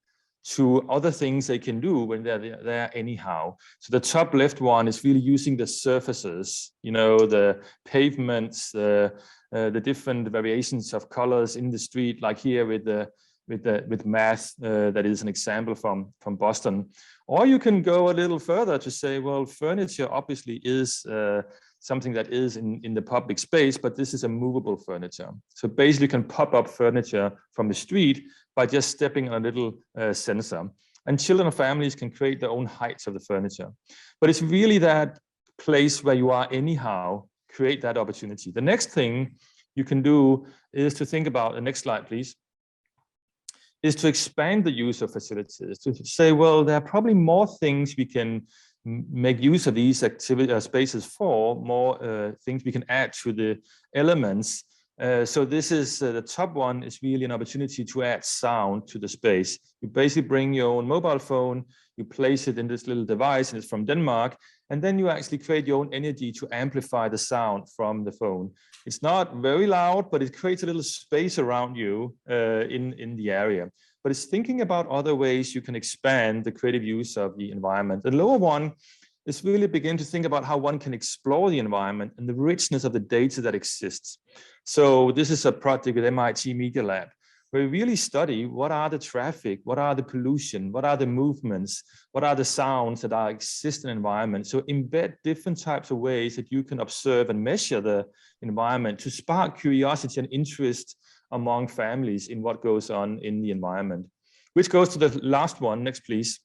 to other things they can do when they're there anyhow. So the top left one is really using the surfaces, the pavements, the different variations of colors in the street, like here with math, that is an example from Boston. Or you can go a little further to say, well, furniture obviously is something that is in the public space, but this is a movable furniture. So basically you can pop up furniture from the street by just stepping on a little sensor. And children and families can create their own heights of the furniture. But it's really that place where you are anyhow, create that opportunity. The next thing you can do is to think about, the next slide, please, is to expand the use of facilities, to say, well, there are probably more things we can make use of these spaces for, more things we can add to the elements. So this is the top one is really an opportunity to add sound to the space. You basically bring your own mobile phone, you place it in this little device, and it's from Denmark, and then you actually create your own energy to amplify the sound from the phone. It's not very loud, but it creates a little space around you in the area. but it's thinking about other ways you can expand the creative use of the environment. The lower one is really begin to think about how one can explore the environment and the richness of the data that exists. So this is a project with MIT Media Lab, where we really study what are the traffic, what are the pollution, what are the movements, what are the sounds that are exist in the environment. So embed different types of ways that you can observe and measure the environment to spark curiosity and interest among families in what goes on in the environment. Which goes to the last one, next please,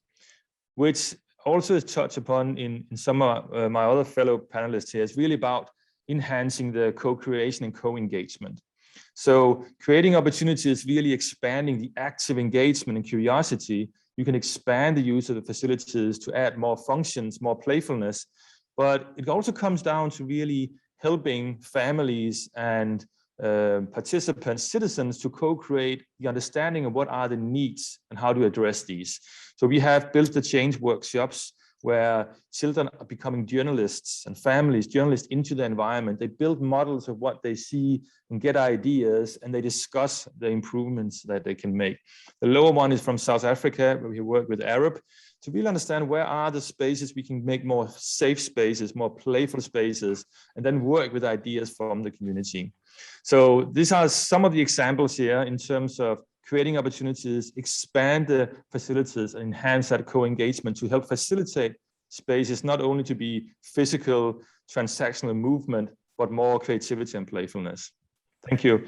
which also is touched upon in some of my other fellow panelists here. Is really about enhancing the co-creation and co-engagement. So creating opportunities, really expanding the active engagement and curiosity. You can expand the use of the facilities to add more functions, more playfulness, but it also comes down to really helping families and participants, citizens to co-create the understanding of what are the needs and how to address these. So we have built the change workshops where children are becoming journalists and families, journalists into the environment. They build models of what they see and get ideas, and they discuss the improvements that they can make. The lower one is from South Africa, where we work with Arab to really understand where are the spaces we can make more safe spaces, more playful spaces, and then work with ideas from the community. So these are some of the examples here in terms of creating opportunities, expand the facilities, and enhance that co-engagement to help facilitate spaces not only to be physical, transactional movement, but more creativity and playfulness. Thank you.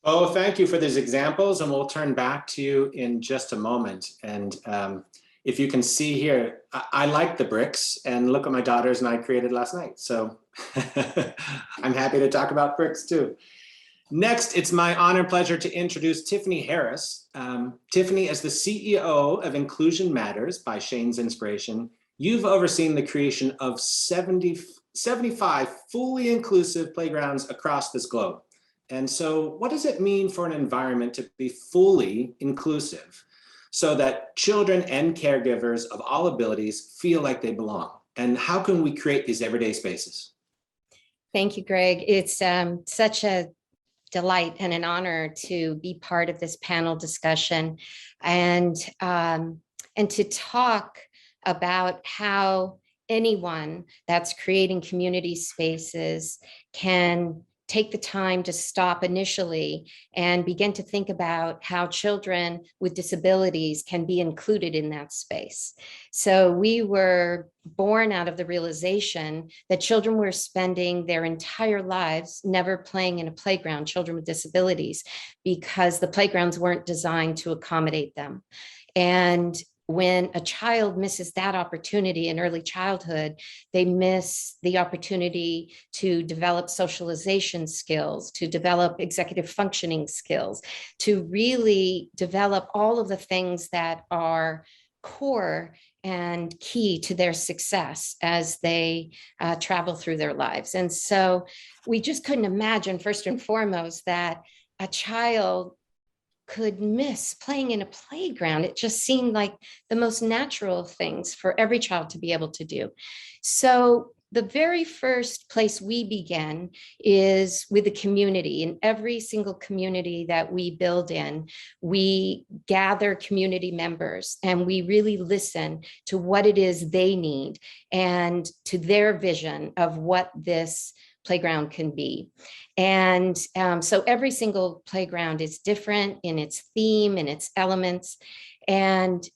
Oh, thank you for these examples, and we'll turn back to you in just a moment. And if you can see here, I like the bricks, and look what my daughters and I created last night. So I'm happy to talk about bricks too. Next, it's my honor and pleasure to introduce Tiffany Harris. Tiffany, as the CEO of Inclusion Matters by Shane's Inspiration, you've overseen the creation of 75 fully inclusive playgrounds across this globe. And so what does it mean for an environment to be fully inclusive so that children and caregivers of all abilities feel like they belong? And how can we create these everyday spaces? Thank you, Greg. It's such a delight and an honor to be part of this panel discussion and to talk about how anyone that's creating community spaces can take the time to stop initially and begin to think about how children with disabilities can be included in that space. So we were born out of the realization that children were spending their entire lives never playing in a playground, children with disabilities, because the playgrounds weren't designed to accommodate them. And when a child misses that opportunity in early childhood, they miss the opportunity to develop socialization skills, to develop executive functioning skills, to really develop all of the things that are core and key to their success as they travel through their lives. And so we just couldn't imagine, first and foremost, that a child could miss playing in a playground. It just seemed like the most natural things for every child to be able to do. So the very first place we began is with the community. In every single community that we build in, we gather community members and we really listen to what it is they need and to their vision of what this playground can be. And so every single playground is different in its theme and its elements. And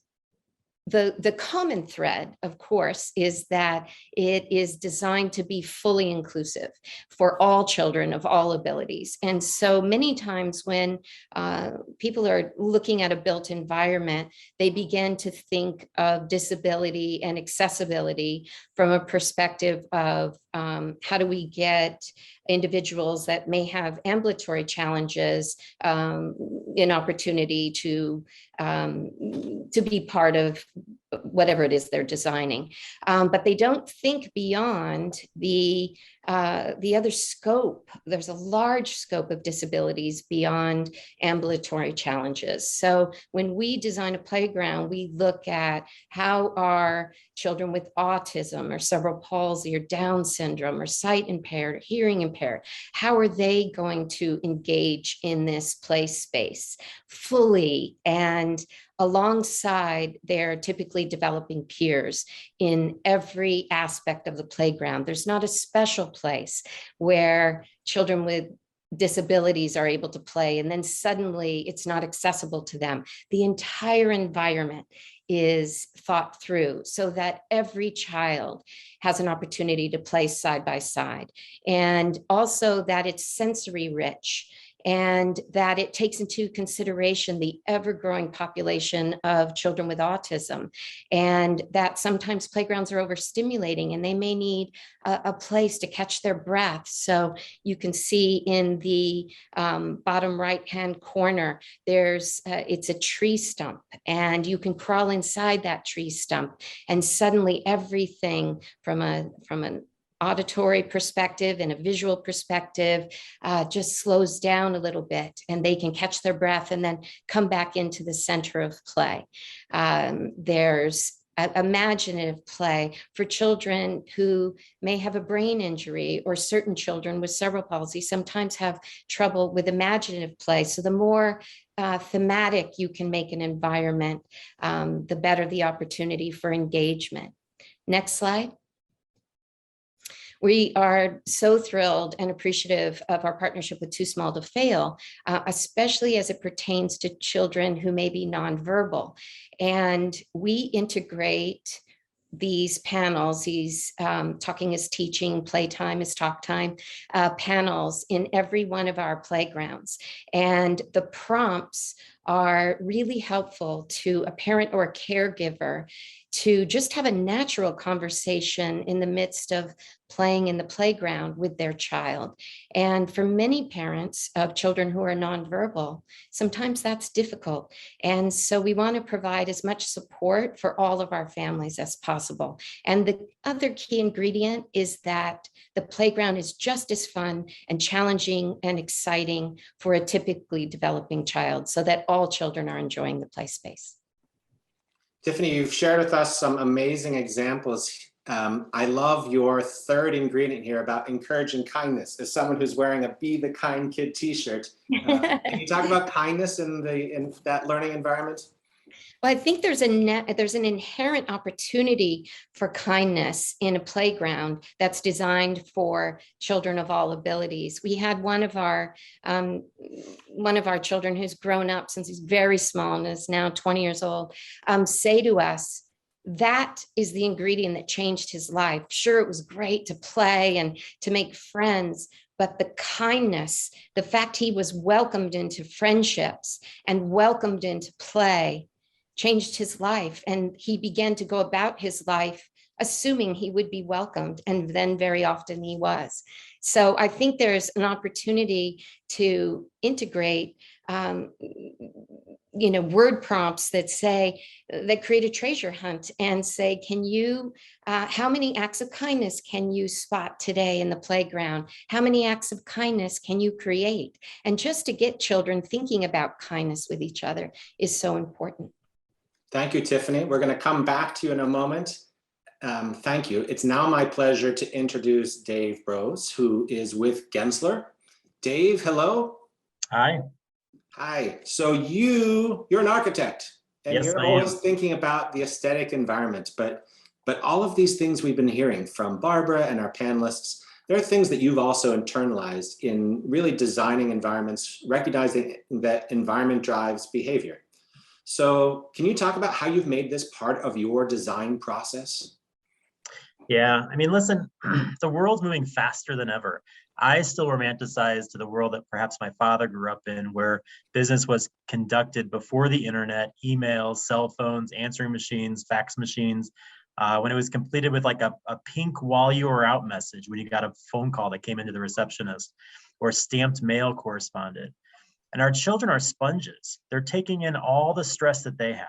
the common thread, of course, is that it is designed to be fully inclusive for all children of all abilities. And so many times when people are looking at a built environment, they begin to think of disability and accessibility from a perspective of how do we get individuals that may have ambulatory challenges an opportunity to be part of whatever it is they're designing. But they don't think beyond the other scope. There's a large scope of disabilities beyond ambulatory challenges. So when we design a playground, we look at how are children with autism or cerebral palsy or Down syndrome or sight impaired or hearing impaired, how are they going to engage in this play space fully and alongside their typically developing peers in every aspect of the playground. There's not a special place where children with disabilities are able to play and then suddenly it's not accessible to them. The entire environment is thought through so that every child has an opportunity to play side by side, and also that it's sensory rich, and that it takes into consideration the ever-growing population of children with autism, and that sometimes playgrounds are overstimulating and they may need a place to catch their breath. So you can see in the bottom right-hand corner, it's a tree stump, and you can crawl inside that tree stump, and suddenly everything from an auditory perspective and a visual perspective just slows down a little bit, and they can catch their breath and then come back into the center of play. There's imaginative play for children who may have a brain injury, or certain children with cerebral palsy sometimes have trouble with imaginative play. So the more thematic you can make an environment, the better the opportunity for engagement. Next slide. We are so thrilled and appreciative of our partnership with Too Small to Fail, especially as it pertains to children who may be nonverbal. And we integrate these panels, these talking is teaching, playtime is talk time panels in every one of our playgrounds. And the prompts are really helpful to a parent or a caregiver to just have a natural conversation in the midst of playing in the playground with their child. And for many parents of children who are nonverbal, sometimes that's difficult. And so we want to provide as much support for all of our families as possible. And the other key ingredient is that the playground is just as fun and challenging and exciting for a typically developing child, so that all children are enjoying the play space. Tiffany, you've shared with us some amazing examples. I love your third ingredient here about encouraging kindness. As someone who's wearing a Be the Kind Kid t-shirt, can you talk about kindness in that learning environment? Well, I think there's an inherent opportunity for kindness in a playground that's designed for children of all abilities. We had one of our children who's grown up since he's very small and is now 20 years old, say to us, that is the ingredient that changed his life. Sure, it was great to play and to make friends, but the kindness, the fact he was welcomed into friendships and welcomed into play, changed his life. And he began to go about his life assuming he would be welcomed, and then very often he was. So I think there's an opportunity to integrate word prompts that create a treasure hunt and say, can you, how many acts of kindness can you spot today in the playground? How many acts of kindness can you create? And just to get children thinking about kindness with each other is so important. Thank you, Tiffany. We're going to come back to you in a moment. Thank you. It's now my pleasure to introduce Dave Brose, who is with Gensler. Dave, hello. Hi. Hi. So you're an architect, and yes, you're always thinking about the aesthetic environment, but all of these things we've been hearing from Barbara and our panelists, there are things that you've also internalized in really designing environments, recognizing that environment drives behavior. So can you talk about how you've made this part of your design process? Yeah, I mean, listen, the world's moving faster than ever. I still romanticize to the world that perhaps my father grew up in, where business was conducted before the internet, emails, cell phones, answering machines, fax machines, when it was completed with like a pink while you were out message when you got a phone call that came into the receptionist, or stamped mail corresponded. And our children are sponges. They're taking in all the stress that they have.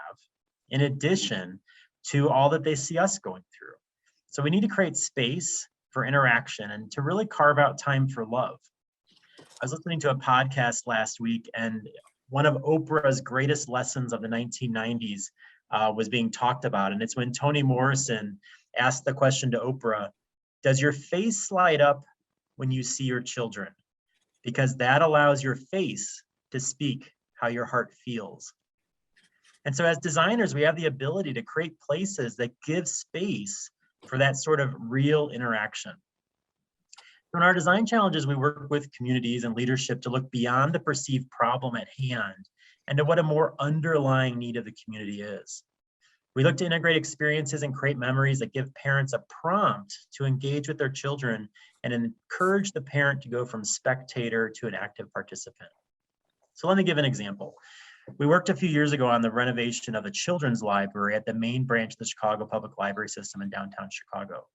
In addition, to all that they see us going through. So we need to create space for interaction and to really carve out time for love. I was listening to a podcast last week, and one of Oprah's greatest lessons of the 1990s was being talked about. And it's when Toni Morrison asked the question to Oprah, does your face light up when you see your children? Because that allows your face to speak how your heart feels. And so as designers, we have the ability to create places that give space for that sort of real interaction. In our design challenges, we work with communities and leadership to look beyond the perceived problem at hand and to what a more underlying need of the community is. We look to integrate experiences and create memories that give parents a prompt to engage with their children and encourage the parent to go from spectator to an active participant. So let me give an example. We worked a few years ago on the renovation of a children's library at the main branch of the Chicago Public Library System in downtown Chicago.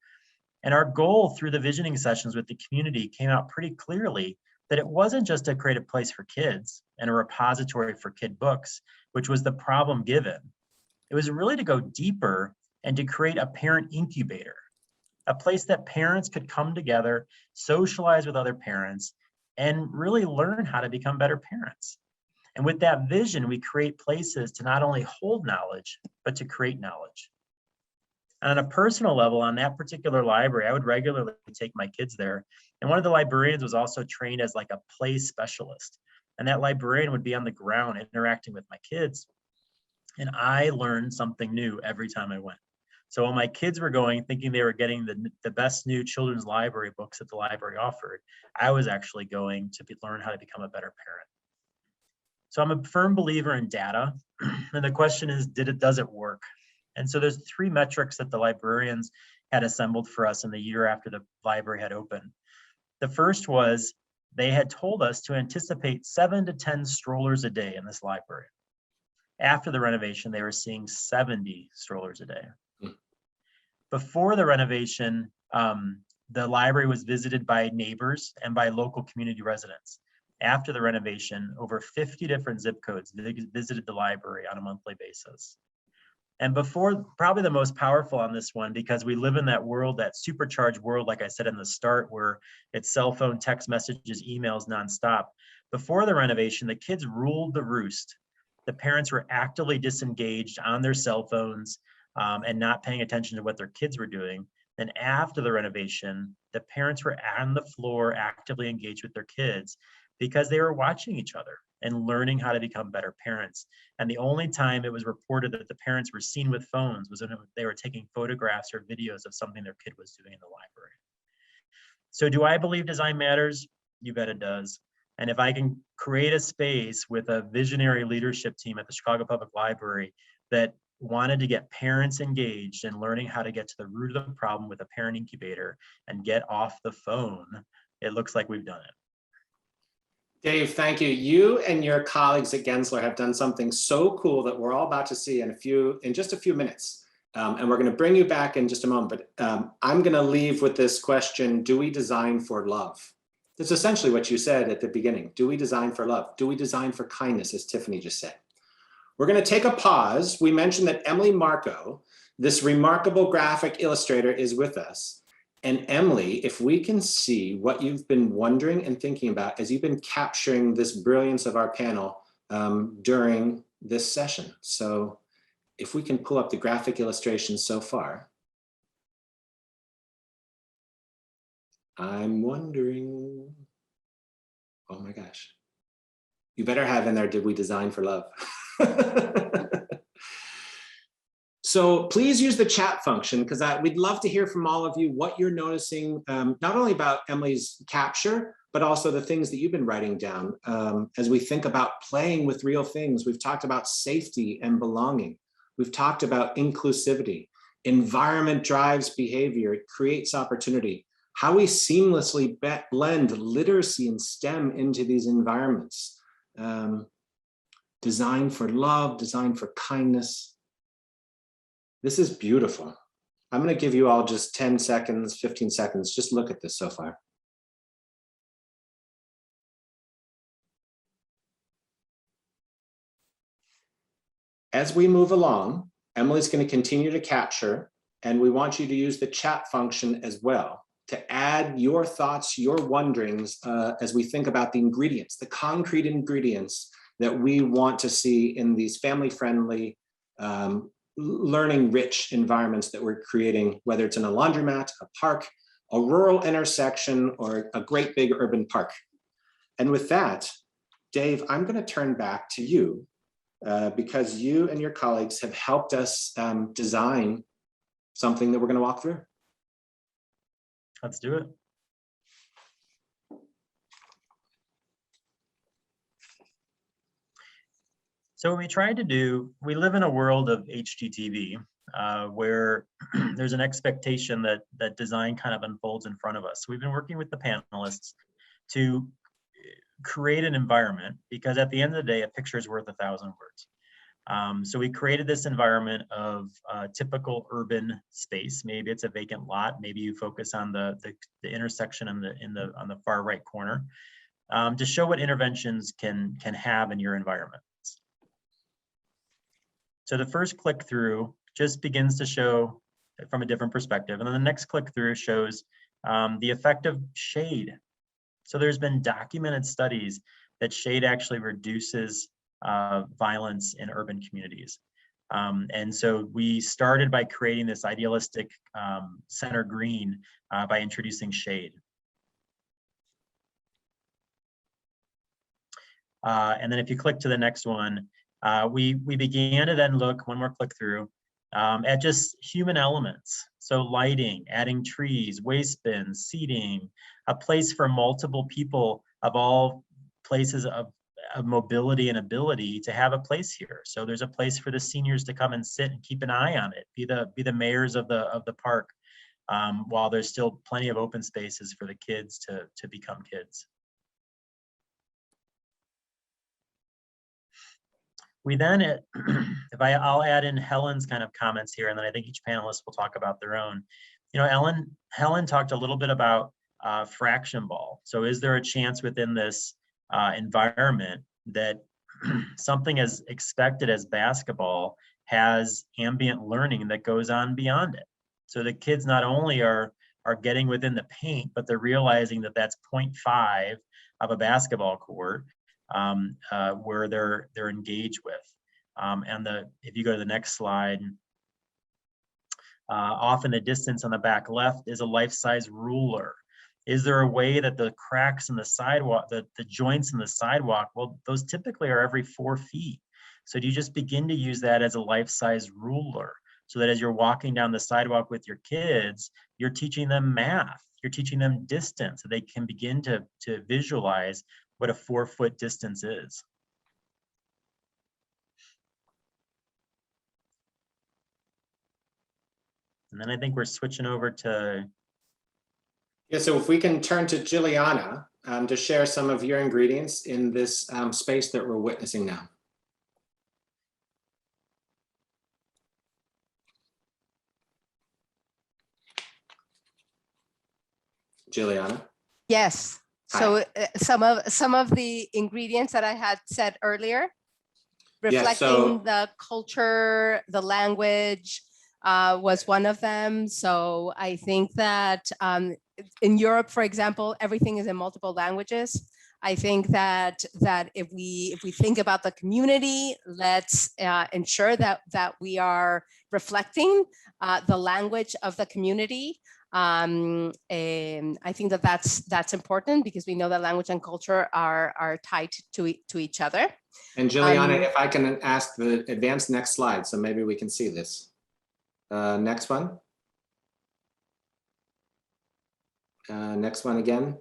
And our goal through the visioning sessions with the community came out pretty clearly that it wasn't just to create a place for kids and a repository for kid books, which was the problem given. It was really to go deeper and to create a parent incubator, a place that parents could come together, socialize with other parents, and really learn how to become better parents. And with that vision, we create places to not only hold knowledge, but to create knowledge. On a personal level, on that particular library, I would regularly take my kids there. And one of the librarians was also trained as like a play specialist. And that librarian would be on the ground interacting with my kids. And I learned something new every time I went. So while my kids were going thinking they were getting the best new children's library books that the library offered, I was actually going to learn how to become a better parent. So I'm a firm believer in data. And the question is, does it work? And so there's 3 metrics that the librarians had assembled for us in the year after the library had opened. The first was they had told us to anticipate 7 to 10 strollers a day in this library. After the renovation, they were seeing 70 strollers a day. Before the renovation, the library was visited by neighbors and by local community residents. After the renovation, over 50 different zip codes visited the library on a monthly basis. And before, probably the most powerful on this one, because we live in that world, that supercharged world, like I said in the start, where it's cell phone, text messages, emails nonstop. Before the renovation, the kids ruled the roost. The parents were actively disengaged on their cell phones and not paying attention to what their kids were doing. Then after the renovation, the parents were on the floor actively engaged with their kids because they were watching each other and learning how to become better parents. And the only time it was reported that the parents were seen with phones was when they were taking photographs or videos of something their kid was doing in the library. So do I believe design matters? You bet it does. And if I can create a space with a visionary leadership team at the Chicago Public Library that wanted to get parents engaged in learning how to get to the root of the problem with a parent incubator and get off the phone, it looks like we've done it. Dave, thank you. You and your colleagues at Gensler have done something so cool that we're all about to see in just a few minutes. And we're going to bring you back in just a moment. But I'm going to leave with this question: do we design for love? That's essentially what you said at the beginning. Do we design for love? Do we design for kindness, as Tiffany just said? We're going to take a pause. We mentioned that Emily Marco, this remarkable graphic illustrator, is with us. And Emily, if we can see what you've been wondering and thinking about as you've been capturing this brilliance of our panel during this session. So if we can pull up the graphic illustrations so far. I'm wondering, oh my gosh. You better have in there, did we design for love? So please use the chat function, because we'd love to hear from all of you what you're noticing, not only about Emily's capture, but also the things that you've been writing down as we think about playing with real things. We've talked about safety and belonging. We've talked about inclusivity. Environment drives behavior. It creates opportunity. How we seamlessly blend literacy and STEM into these environments. Design for love, design for kindness. This is beautiful. I'm going to give you all just 10 seconds, 15 seconds. Just look at this so far. As we move along, Emily's going to continue to capture, and we want you to use the chat function as well to add your thoughts, your wonderings as we think about the ingredients, the concrete ingredients that we want to see in these family-friendly, learning-rich environments that we're creating, whether it's in a laundromat, a park, a rural intersection, or a great big urban park. And with that, Dave, I'm going to turn back to you because you and your colleagues have helped us design something that we're going to walk through. Let's do it. So what we tried to do, we live in a world of HGTV where there's an expectation that design kind of unfolds in front of us. So we've been working with the panelists to create an environment, because at the end of the day, a picture is worth 1,000 words. So we created this environment of typical urban space. Maybe it's a vacant lot. Maybe you focus on the intersection on the far right corner to show what interventions can have in your environment. So the first click through just begins to show from a different perspective. And then the next click through shows the effect of shade. So there's been documented studies that shade actually reduces violence in urban communities. And so we started by creating this idealistic center green by introducing shade. And then if you click to the next one, we began to then look, one more click through, at just human elements. So lighting, adding trees, waste bins, seating, a place for multiple people of all places of mobility and ability to have a place here. So there's a place for the seniors to come and sit and keep an eye on it, be the mayors of the park, while there's still plenty of open spaces for the kids to become kids. We then, I'll add in Helen's kind of comments here, and then I think each panelist will talk about their own. You know, Helen talked a little bit about fraction ball. So is there a chance within this environment that something as expected as basketball has ambient learning that goes on beyond it? So the kids not only are getting within the paint, but they're realizing that that's 0.5 of a basketball court. Where they're engaged with. And if you go to the next slide, often the distance on the back left is a life-size ruler. Is there a way that the cracks in the sidewalk, the joints in the sidewalk, well, those typically are every 4 feet. So do you just begin to use that as a life-size ruler so that as you're walking down the sidewalk with your kids, you're teaching them math, you're teaching them distance, so they can begin to visualize what a 4-foot distance is. And then I think we're switching over to. Yeah, so if we can turn to Juliana to share some of your ingredients in this space that we're witnessing now. Juliana? Yes. So some of the ingredients that I had said earlier, reflecting the culture, the language was one of them. So I think that in Europe, for example, everything is in multiple languages. I think that if we think about the community, let's ensure that we are reflecting the language of the community. And I think that's important because we know that language and culture are tied to each other. And Juliana, if I can ask the advanced next slide, so maybe we can see this. Next one. Next one again.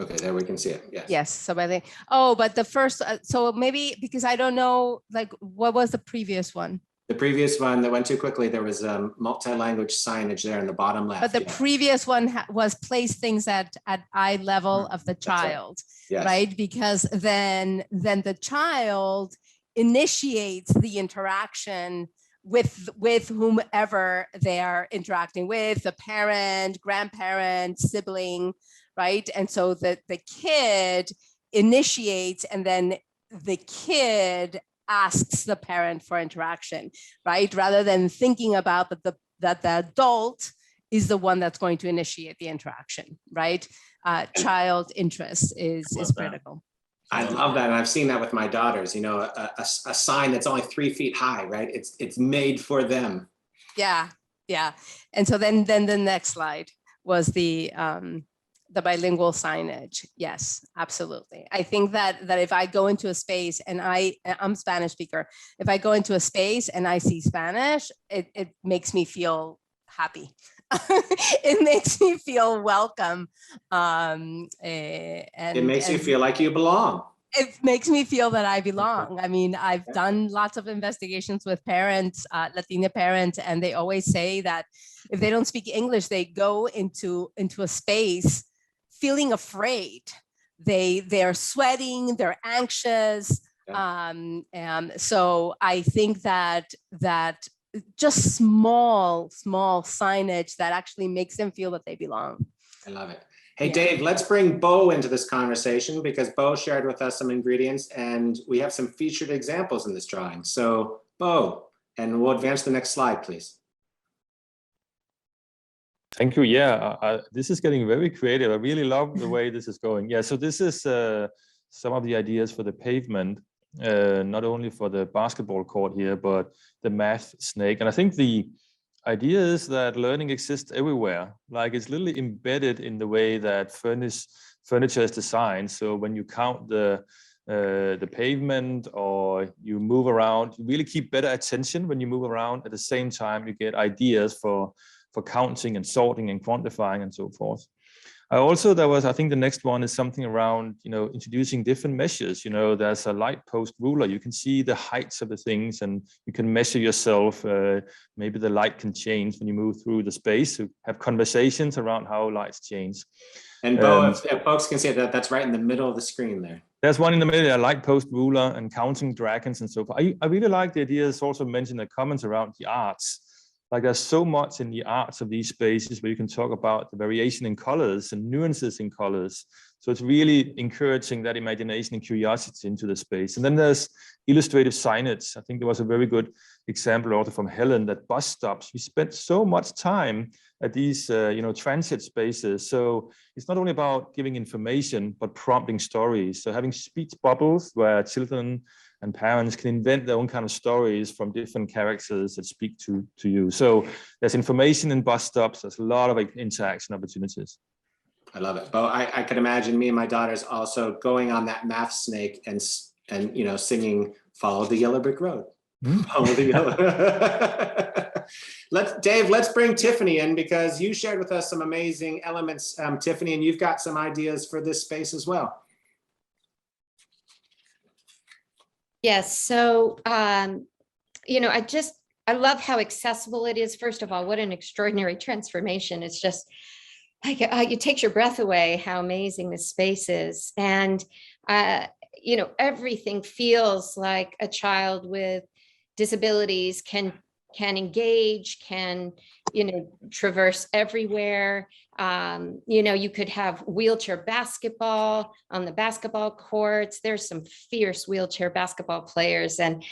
Okay, there we can see it. Yes. Yes. So I think. Oh, but the first. So maybe because I don't know, like, what was the previous one? The previous one that went too quickly, there was multi-language signage there in the bottom left. But the previous one was place things at eye level of the child, right. Yes. Right? Because then the child initiates the interaction with whomever they are interacting with, the parent, grandparent, sibling, right? And so the kid initiates, and then the kid asks the parent for interaction, right? Rather than thinking about that the adult is the one that's going to initiate the interaction, right? Child interest is critical. I love that. And I've seen that with my daughters, you know, a sign that's only 3 feet high, right? It's made for them. Yeah, yeah. And so then the next slide was the bilingual signage. Yes, absolutely. I think that if I go into a space and I'm Spanish speaker, if I go into a space and I see Spanish, it makes me feel happy. It makes me feel welcome. And it makes you feel like you belong. It makes me feel that I belong. I mean, I've done lots of investigations with parents, Latina parents, and they always say that if they don't speak English, they go into a space feeling afraid. They're sweating, they're anxious. So I think that just small signage that actually makes them feel that they belong. I love it. Hey, Dave, let's bring Bo into this conversation because Bo shared with us some ingredients and we have some featured examples in this drawing. So Bo, and we'll advance to the next slide, please. Thank you. Yeah, this is getting very creative. I really love the way this is going. Yeah, so this is some of the ideas for the pavement, not only for the basketball court here, but the math snake. And I think the idea is that learning exists everywhere. Like it's literally embedded in the way that furniture is designed. So when you count the pavement or you move around, you really keep better attention when you move around. At the same time, you get ideas for counting and sorting and quantifying and so forth. I think the next one is something around, you know, introducing different measures. You know, there's a light post ruler. You can see the heights of the things and you can measure yourself. Maybe the light can change when you move through the space. So have conversations around how lights change. And Bo, if folks can see that, that's right in the middle of the screen there. There's one in the middle, a light post ruler and counting dragons and so forth. I really like the ideas also mentioned the comments around the arts. Like there's so much in the arts of these spaces where you can talk about the variation in colors and nuances in colors. So it's really encouraging that imagination and curiosity into the space. And then there's illustrative signage. I think there was a very good example also from Helen that bus stops. We spent so much time at these transit spaces. So it's not only about giving information, but prompting stories. So having speech bubbles where children and parents can invent their own kind of stories from different characters that speak to you. So there's information in bus stops. There's a lot of interaction opportunities. I love it. Bo, I could imagine me and my daughters also going on that math snake and you know, singing "Follow the Yellow Brick Road." Follow the yellow. Dave, let's bring Tiffany in because you shared with us some amazing elements, Tiffany, and you've got some ideas for this space as well. Yes. So, you know, I love how accessible it is. First of all, what an extraordinary transformation. It's just like it takes your breath away how amazing this space is. And, you know, everything feels like a child with disabilities can engage, can, you know, traverse everywhere. You know, you could have wheelchair basketball on the basketball courts. There's some fierce wheelchair basketball players. And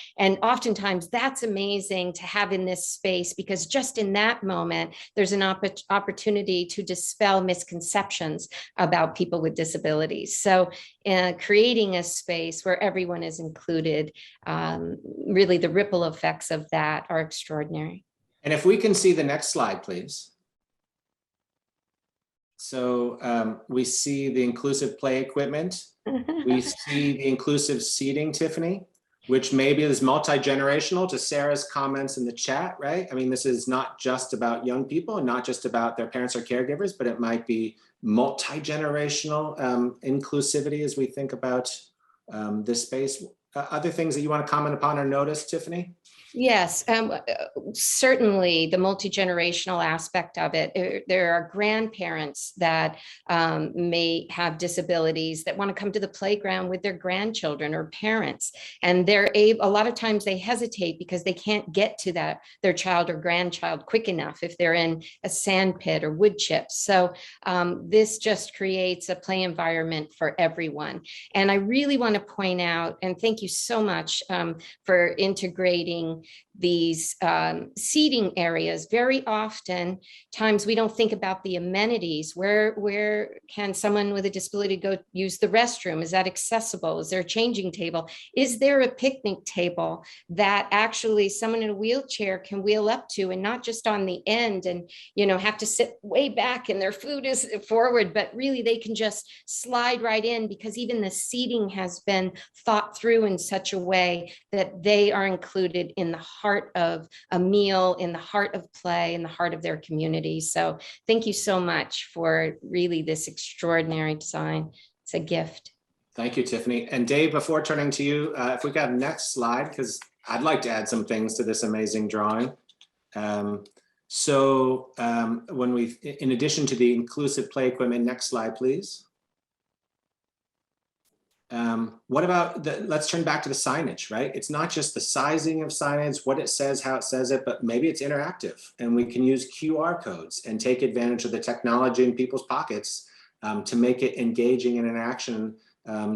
oftentimes that's amazing to have in this space because just in that moment, there's an opportunity to dispel misconceptions about people with disabilities. So creating a space where everyone is included, really the ripple effects of that are extraordinary. And if we can see the next slide, please. So we see the inclusive play equipment. We see the inclusive seating, Tiffany, which maybe is multi-generational to Sarah's comments in the chat, right? I mean, this is not just about young people and not just about their parents or caregivers, but it might be multi-generational inclusivity as we think about this space. Other things that you want to comment upon or notice, Tiffany? Yes, certainly the multi-generational aspect of it. There are grandparents that may have disabilities that want to come to the playground with their grandchildren or parents, and a lot of times they hesitate because they can't get to their child or grandchild quick enough if they're in a sand pit or wood chips. So this just creates a play environment for everyone. And I really want to point out, and thank you you so much for integrating these seating areas. Very often times we don't think about the amenities. Where can someone with a disability go use the restroom? Is that accessible? Is there a changing table? Is there a picnic table that actually someone in a wheelchair can wheel up to, and not just on the end and, you know, have to sit way back and their food is forward, but really they can just slide right in, because even the seating has been thought through in such a way that they are included in the heart of a meal, in the heart of play, in the heart of their community. So thank you so much for really this extraordinary design. It's a gift. Thank you, Tiffany. And Dave, before turning to you, if we got next slide, because I'd like to add some things to this amazing drawing. When we, in addition to the inclusive play equipment, next slide, please. What about let's turn back to the signage, right? It's not just the sizing of signage, what it says, how it says it, but maybe it's interactive, and we can use QR codes and take advantage of the technology in people's pockets to make it engaging and interaction,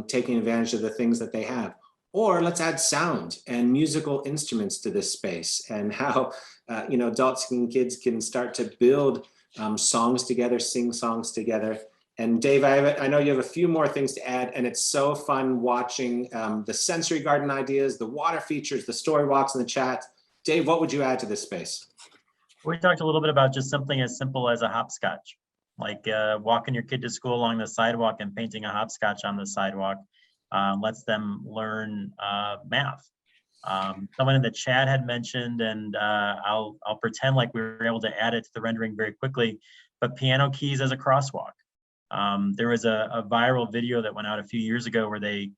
taking advantage of the things that they have. Or let's add sound and musical instruments to this space, and how you know, adults and kids can start to build songs together, sing songs together. And Dave, I know you have a few more things to add, and it's so fun watching the sensory garden ideas, the water features, the story walks in the chat. Dave, what would you add to this space? We talked a little bit about just something as simple as a hopscotch, like walking your kid to school along the sidewalk and painting a hopscotch on the sidewalk lets them learn math. Someone in the chat had mentioned, and I'll pretend like we were able to add it to the rendering very quickly, but piano keys as a crosswalk. There was a viral video that went out a few years ago where they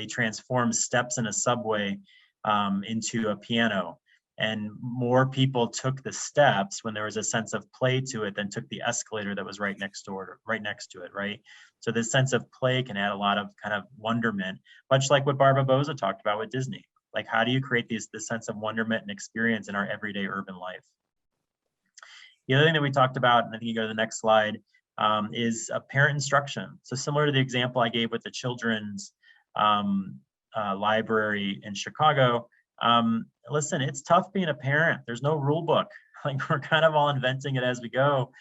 transformed steps in a subway into a piano, and more people took the steps when there was a sense of play to it than took the escalator that was right next to it, right? So this sense of play can add a lot of kind of wonderment, much like what Barbara Boza talked about with Disney. Like, how do you create this sense of wonderment and experience in our everyday urban life? The other thing that we talked about, and I think you go to the next slide, is parent instruction. So similar to the example I gave with the children's library in Chicago, listen, it's tough being a parent. There's no rule book. Like, we're kind of all inventing it as we go.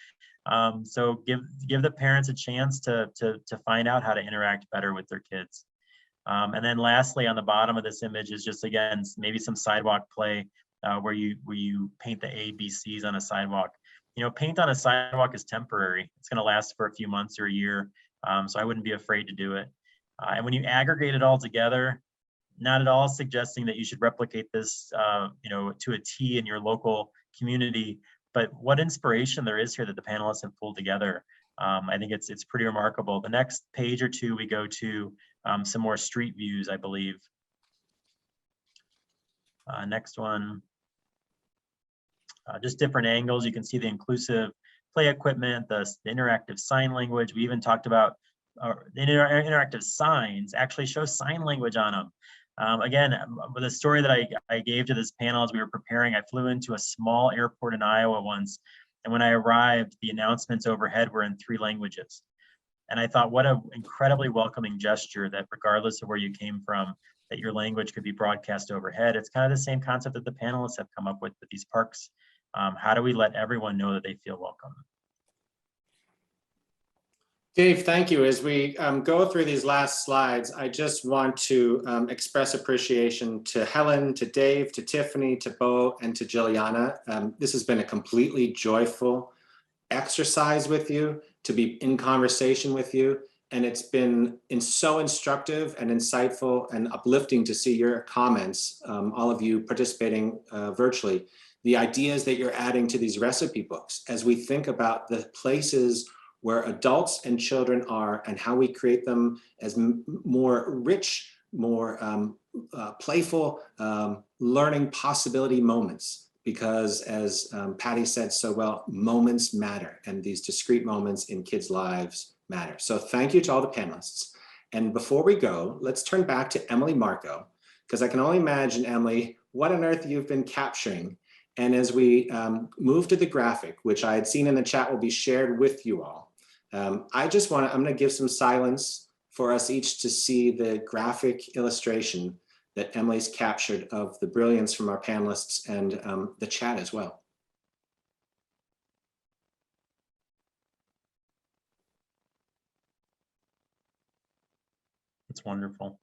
So give the parents a chance to find out how to interact better with their kids. And then lastly, on the bottom of this image is just, again, maybe some sidewalk play where you paint the ABCs on a sidewalk. You know, paint on a sidewalk is temporary. It's going to last for a few months or a year. So I wouldn't be afraid to do it. And when you aggregate it all together, not at all suggesting that you should replicate this, you know, to a T in your local community, but what inspiration there is here that the panelists have pulled together. I think it's pretty remarkable. The next page or two, we go to some more street views, I believe. Next one. Just different angles. You can see the inclusive play equipment, the interactive sign language. We even talked about the interactive signs actually show sign language on them. Again, the story that I gave to this panel as we were preparing, I flew into a small airport in Iowa once, and when I arrived, the announcements overhead were in 3 languages. And I thought, what an incredibly welcoming gesture that regardless of where you came from, that your language could be broadcast overhead. It's kind of the same concept that the panelists have come up with these parks. How do we let everyone know that they feel welcome? Dave, thank you. As we go through these last slides, I just want to express appreciation to Helen, to Dave, to Tiffany, to Bo, and to Juliana. This has been a completely joyful exercise with you, to be in conversation with you. And it's been so instructive and insightful and uplifting to see your comments, all of you participating virtually. The ideas that you're adding to these recipe books as we think about the places where adults and children are and how we create them as more rich, more playful learning possibility moments. Because as Patty said so well, moments matter, and these discrete moments in kids' lives matter. So thank you to all the panelists. And before we go, let's turn back to Emily Marco, because I can only imagine, Emily, what on earth you've been capturing. And as we move to the graphic, which I had seen in the chat will be shared with you all, I'm gonna give some silence for us each to see the graphic illustration that Emily's captured of the brilliance from our panelists and the chat as well. It's wonderful.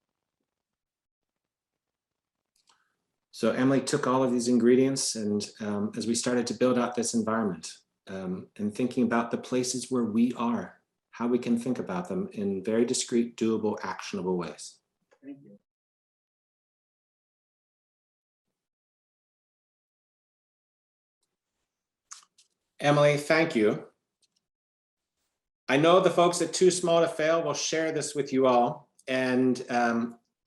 So Emily took all of these ingredients and as we started to build out this environment and thinking about the places where we are, how we can think about them in very discrete, doable, actionable ways. Thank you. Emily, thank you. I know the folks at Too Small to Fail will share this with you all. And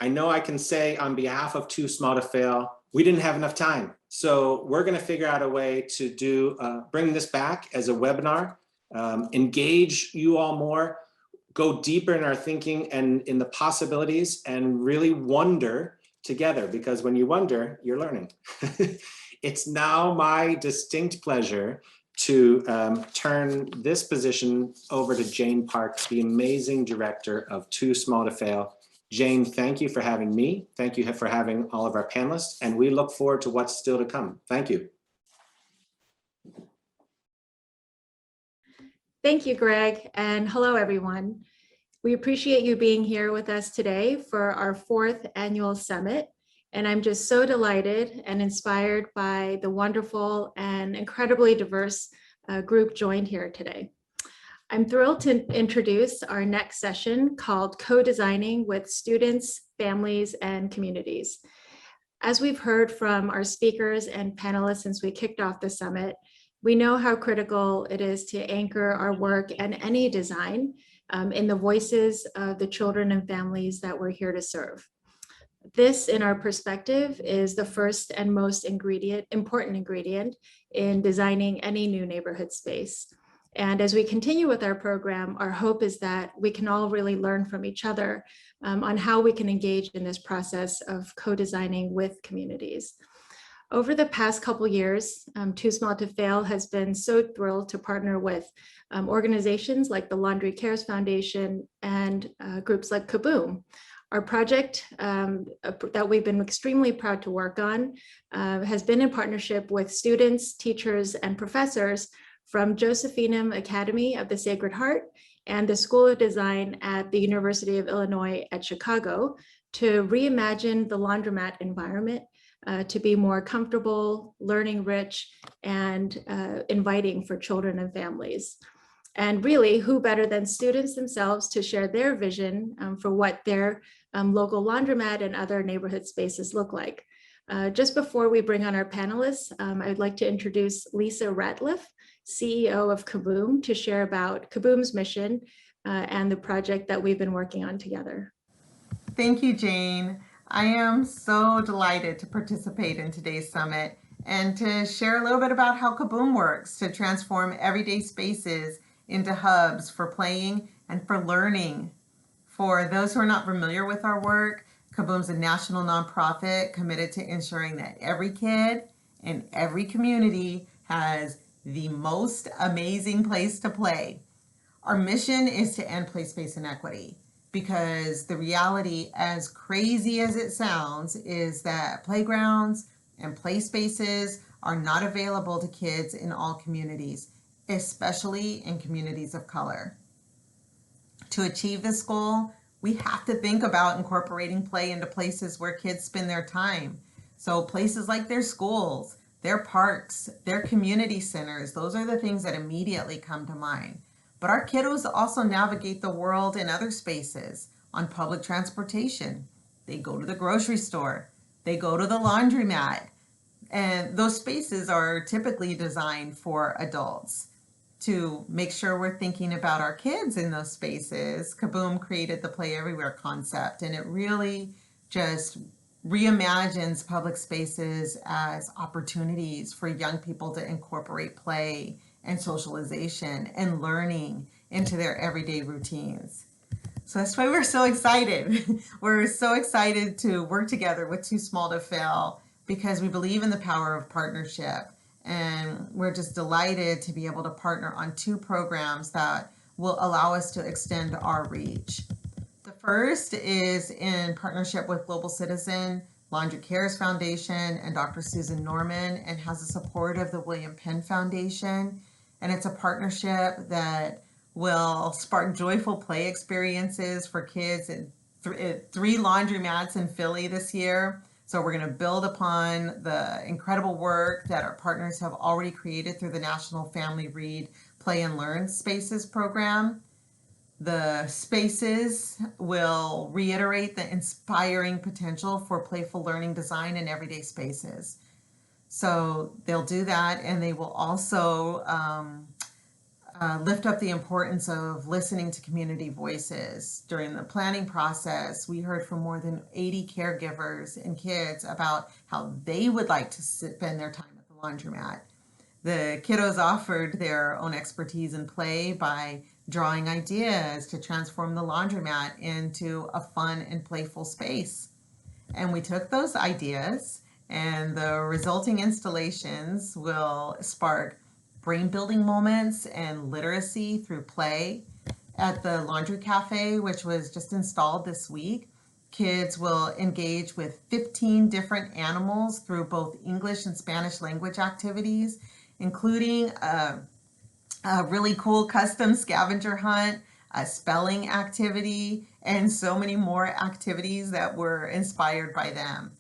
I know I can say on behalf of Too Small to Fail, we didn't have enough time. So we're gonna figure out a way to bring this back as a webinar, engage you all more, go deeper in our thinking and in the possibilities and really wonder together, because when you wonder, you're learning. It's now my distinct pleasure to turn this position over to Jane Park, the amazing director of Too Small to Fail. Jane, thank you for having me. Thank you for having all of our panelists, and we look forward to what's still to come. Thank you. Thank you, Greg, and hello, everyone. We appreciate you being here with us today for our 4th annual summit. And I'm just so delighted and inspired by the wonderful and incredibly diverse group joined here today. I'm thrilled to introduce our next session called Co-Designing with Students, Families, and Communities. As we've heard from our speakers and panelists since we kicked off the summit, we know how critical it is to anchor our work and any design in the voices of the children and families that we're here to serve. This, in our perspective, is the first and most important ingredient in designing any new neighborhood space. And as we continue with our program, our hope is that we can all really learn from each other on how we can engage in this process of co-designing with communities. Over the past couple years, Too Small to Fail has been so thrilled to partner with organizations like the Laundry Cares Foundation and groups like Kaboom. Our project that we've been extremely proud to work on has been in partnership with students, teachers, and professors from Josephinum Academy of the Sacred Heart and the School of Design at the University of Illinois at Chicago to reimagine the laundromat environment to be more comfortable, learning rich, and inviting for children and families. And really, who better than students themselves to share their vision for what their local laundromat and other neighborhood spaces look like. Just before we bring on our panelists, I'd like to introduce Lisa Ratliff, CEO of Kaboom, to share about Kaboom's mission and the project that we've been working on together. Thank you, Jane. I am so delighted to participate in today's summit and to share a little bit about how Kaboom works to transform everyday spaces into hubs for playing and for learning. For those who are not familiar with our work, Kaboom's a national nonprofit committed to ensuring that every kid in every community has the most amazing place to play. Our mission is to end play space inequity, because the reality, as crazy as it sounds, is that playgrounds and play spaces are not available to kids in all communities, especially in communities of color. To achieve this goal, we have to think about incorporating play into places where kids spend their time. So places like their schools, their parks, their community centers, those are the things that immediately come to mind. But our kiddos also navigate the world in other spaces, on public transportation. They go to the grocery store, they go to the laundromat, and those spaces are typically designed for adults. To make sure we're thinking about our kids in those spaces, Kaboom created the Play Everywhere concept, and it really just reimagines public spaces as opportunities for young people to incorporate play and socialization and learning into their everyday routines. So that's why we're so excited. We're so excited to work together with Too Small to Fail, because we believe in the power of partnership. And we're just delighted to be able to partner on 2 programs that will allow us to extend our reach. The first is in partnership with Global Citizen, Laundry Cares Foundation, and Dr. Susan Norman, and has the support of the William Penn Foundation. And it's a partnership that will spark joyful play experiences for kids at three laundromats in Philly this year. So we're going to build upon the incredible work that our partners have already created through the National Family Read, Play and Learn Spaces program. The spaces will reiterate the inspiring potential for playful learning design in everyday spaces. So they'll do that, and they will also lift up the importance of listening to community voices. During the planning process, we heard from more than 80 caregivers and kids about how they would like to spend their time at the laundromat. The kiddos offered their own expertise in play by drawing ideas to transform the laundromat into a fun and playful space. And we took those ideas, and the resulting installations will spark brain building moments and literacy through play. At the Laundry Cafe, which was just installed this week, kids will engage with 15 different animals through both English and Spanish language activities, including a really cool custom scavenger hunt, a spelling activity, and so many more activities that were inspired by them.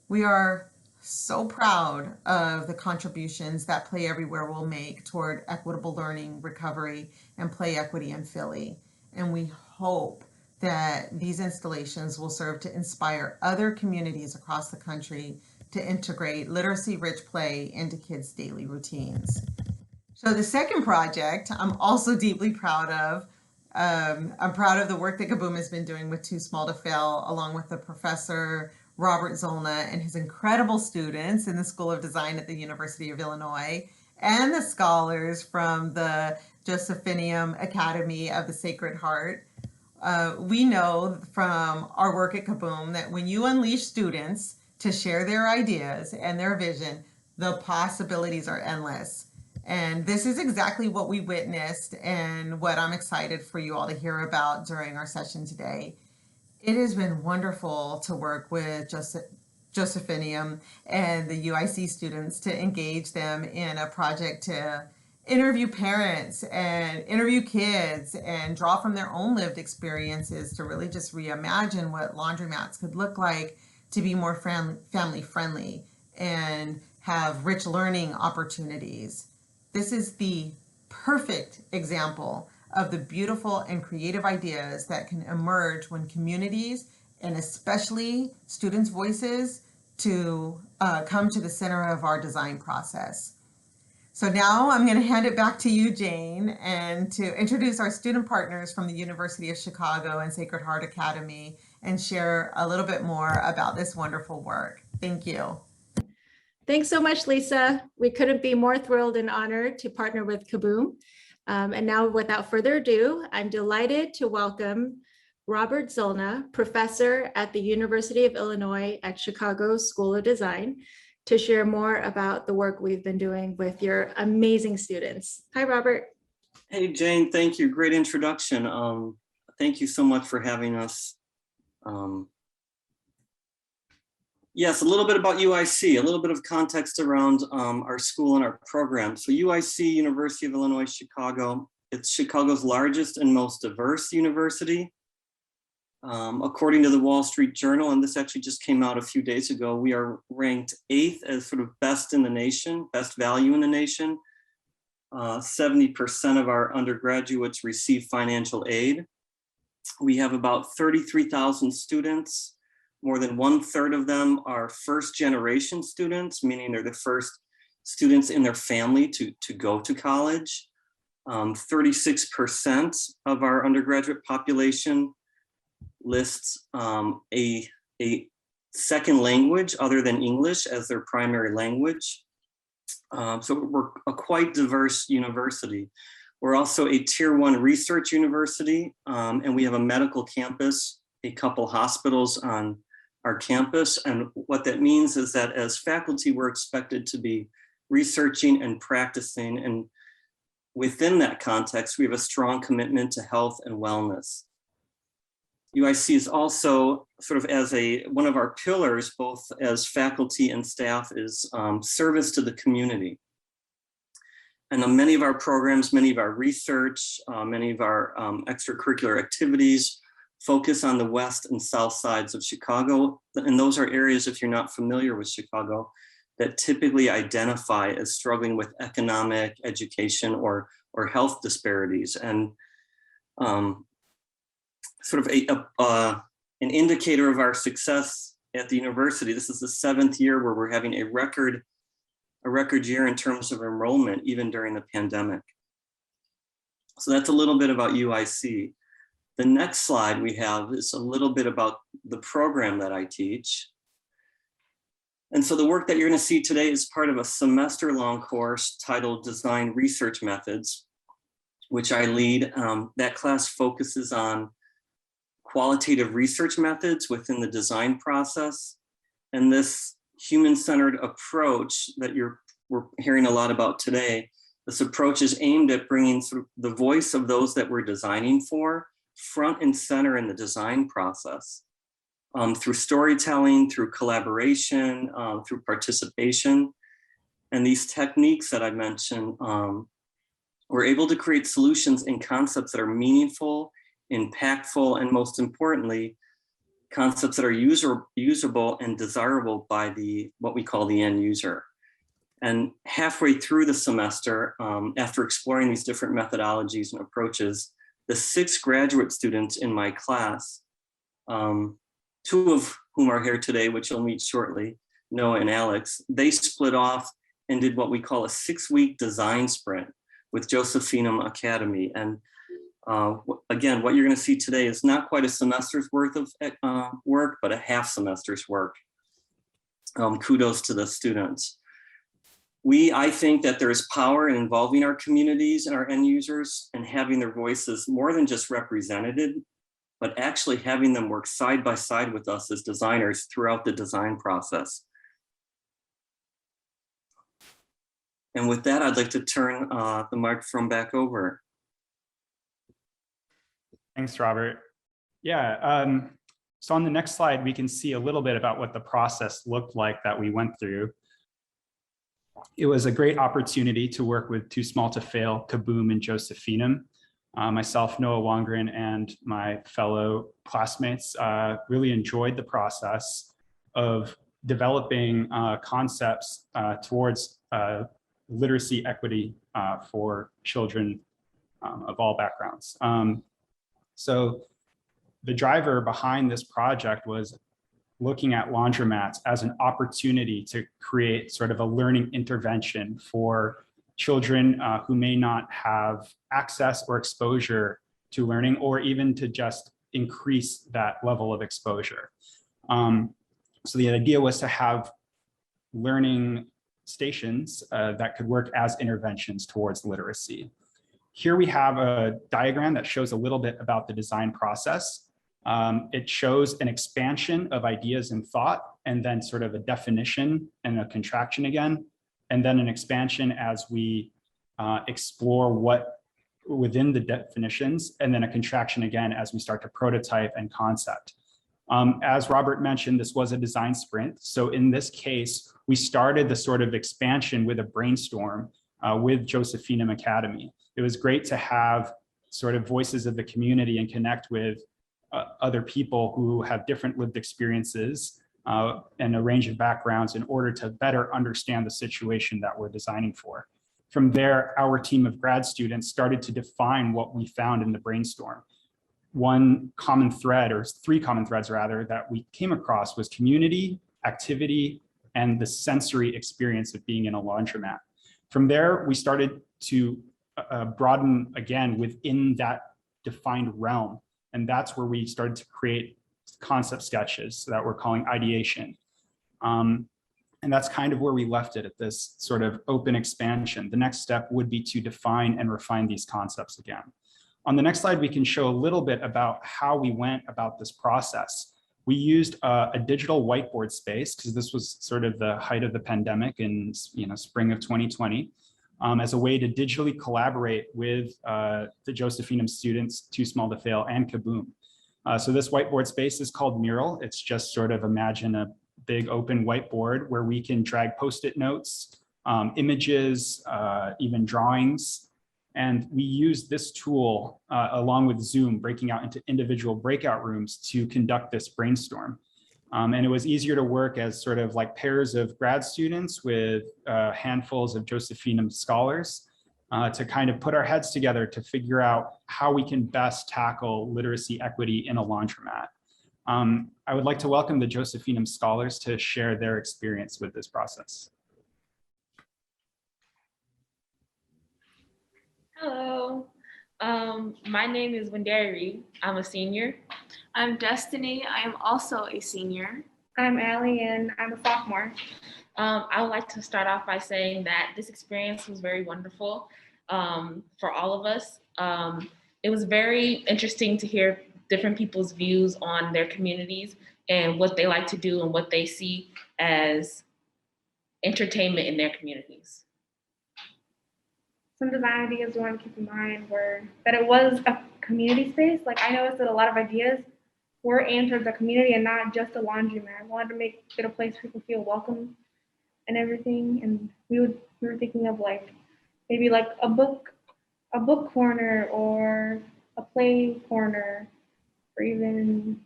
We are so proud of the contributions that Play Everywhere will make toward equitable learning, recovery, and play equity in Philly. And we hope that these installations will serve to inspire other communities across the country to integrate literacy-rich play into kids' daily routines. So the second project I'm also deeply proud of. I'm proud of the work that Kaboom has been doing with Too Small to Fail, along with the professor Robert Zollner and his incredible students in the School of Design at the University of Illinois, and the scholars from the Josephinium Academy of the Sacred Heart. We know from our work at Kaboom that when you unleash students to share their ideas and their vision, the possibilities are endless. And this is exactly what we witnessed and what I'm excited for you all to hear about during our session today. It has been wonderful to work with Josephinium and the UIC students to engage them in a project to interview parents and interview kids and draw from their own lived experiences to really just reimagine what laundromats could look like to be more family friendly and have rich learning opportunities. This is the perfect example of the beautiful and creative ideas that can emerge when communities, and especially students' voices, to come to the center of our design process. So now I'm going to hand it back to you, Jane, and to introduce our student partners from the University of Chicago and Sacred Heart Academy and share a little bit more about this wonderful work. Thank you. Thanks so much, Lisa. We couldn't be more thrilled and honored to partner with Kaboom. And now, without further ado, I'm delighted to welcome Robert Zollner, professor at the University of Illinois at Chicago School of Design, to share more about the work we've been doing with your amazing students. Hi, Robert. Hey, Jane, thank you. Great introduction. Thank you so much for having us. Yes, a little bit about UIC, a little bit of context around our school and our program. So UIC, University of Illinois, Chicago, it's Chicago's largest and most diverse university. According to the Wall Street Journal, and this actually just came out a few days ago, we are ranked 8th as sort of best in the nation, best value in the nation. 70% of our undergraduates receive financial aid. We have about 33,000 students. More than 1/3 of them are first generation students, meaning they're the first students in their family to go to college. 36% of our undergraduate population lists a second language other than English as their primary language. So we're a quite diverse university. We're also a Tier 1 research university, and we have a medical campus, a couple hospitals on our campus. And what that means is that as faculty, we're expected to be researching and practicing. And within that context, we have a strong commitment to health and wellness. UIC is also sort of as one of our pillars, both as faculty and staff, is service to the community. And many of our programs, many of our research, many of our extracurricular activities focus on the west and south sides of Chicago. And those are areas, if you're not familiar with Chicago, that typically identify as struggling with economic, education, or health disparities. And sort of an indicator of our success at the university, this is the 7th year where we're having a record year in terms of enrollment, even during the pandemic. So that's a little bit about UIC. The next slide we have is a little bit about the program that I teach. And so the work that you're going to see today is part of a semester-long course titled Design Research Methods, which I lead. That class focuses on qualitative research methods within the design process. And this human-centered approach that we're hearing a lot about today, this approach is aimed at bringing sort of the voice of those that we're designing for front and center in the design process, through storytelling, through collaboration, through participation. And these techniques that I mentioned, we're able to create solutions and concepts that are meaningful, impactful, and most importantly, concepts that are usable and desirable by what we call the end user. And halfway through the semester, after exploring these different methodologies and approaches, the 6 graduate students in my class, 2 of whom are here today, which you'll meet shortly, Noah and Alex, they split off and did what we call a 6-week design sprint with Josephinum Academy. And again, what you're going to see today is not quite a semester's worth of work, but a half semester's work. Kudos to the students. I think that there is power in involving our communities and our end users and having their voices more than just represented, but actually having them work side by side with us as designers throughout the design process. And with that, I'd like to turn the microphone back over. Thanks, Robert. Yeah, so on the next slide, we can see a little bit about what the process looked like that we went through. It was a great opportunity to work with Too Small to Fail, Kaboom, and Josephinum. Myself, Noah Wongren, and my fellow classmates really enjoyed the process of developing concepts towards literacy equity for children of all backgrounds. So the driver behind this project was looking at laundromats as an opportunity to create sort of a learning intervention for children who may not have access or exposure to learning, or even to just increase that level of exposure. So the idea was to have learning stations that could work as interventions towards literacy. Here we have a diagram that shows a little bit about the design process. It shows an expansion of ideas and thought, and then sort of a definition and a contraction again, and then an expansion as we explore what within the definitions, and then a contraction again as we start to prototype and concept. As Robert mentioned, this was a design sprint. So in this case, we started the sort of expansion with a brainstorm with Josephinum Academy. It was great to have sort of voices of the community and connect with other people who have different lived experiences and a range of backgrounds in order to better understand the situation that we're designing for. From there, our team of grad students started to define what we found in the brainstorm. One common thread, or 3 common threads rather, that we came across was community, activity, and the sensory experience of being in a laundromat. From there, we started to broaden again within that defined realm. And that's where we started to create concept sketches that we're calling ideation. And that's kind of where we left it at this sort of open expansion. The next step would be to define and refine these concepts again. On the next slide, we can show a little bit about how we went about this process. We used a digital whiteboard space because this was sort of the height of the pandemic in spring of 2020. As a way to digitally collaborate with the Josephinum students, Too Small to Fail, and Kaboom. So this whiteboard space is called Mural. It's just sort of imagine a big open whiteboard where we can drag Post-it notes, images, even drawings. And we use this tool along with Zoom, breaking out into individual breakout rooms to conduct this brainstorm. And it was easier to work as sort of like pairs of grad students with handfuls of Josephinum scholars to kind of put our heads together to figure out how we can best tackle literacy equity in a laundromat. I would like to welcome the Josephinum scholars to share their experience with this process. Hello, my name is Wenderi. I'm a senior. I'm Destiny. I am also a senior. I'm Allie and I'm a sophomore. I would like to start off by saying that this experience was very wonderful for all of us. It was very interesting to hear different people's views on their communities and what they like to do and what they see as entertainment in their communities. Some design ideas we want to keep in mind were that it was a community space. Like I noticed that a lot of ideas were aimed towards the community and not just a laundromat. We wanted to make it a place people feel welcome and everything. And we were thinking of like maybe like a book corner or a play corner or even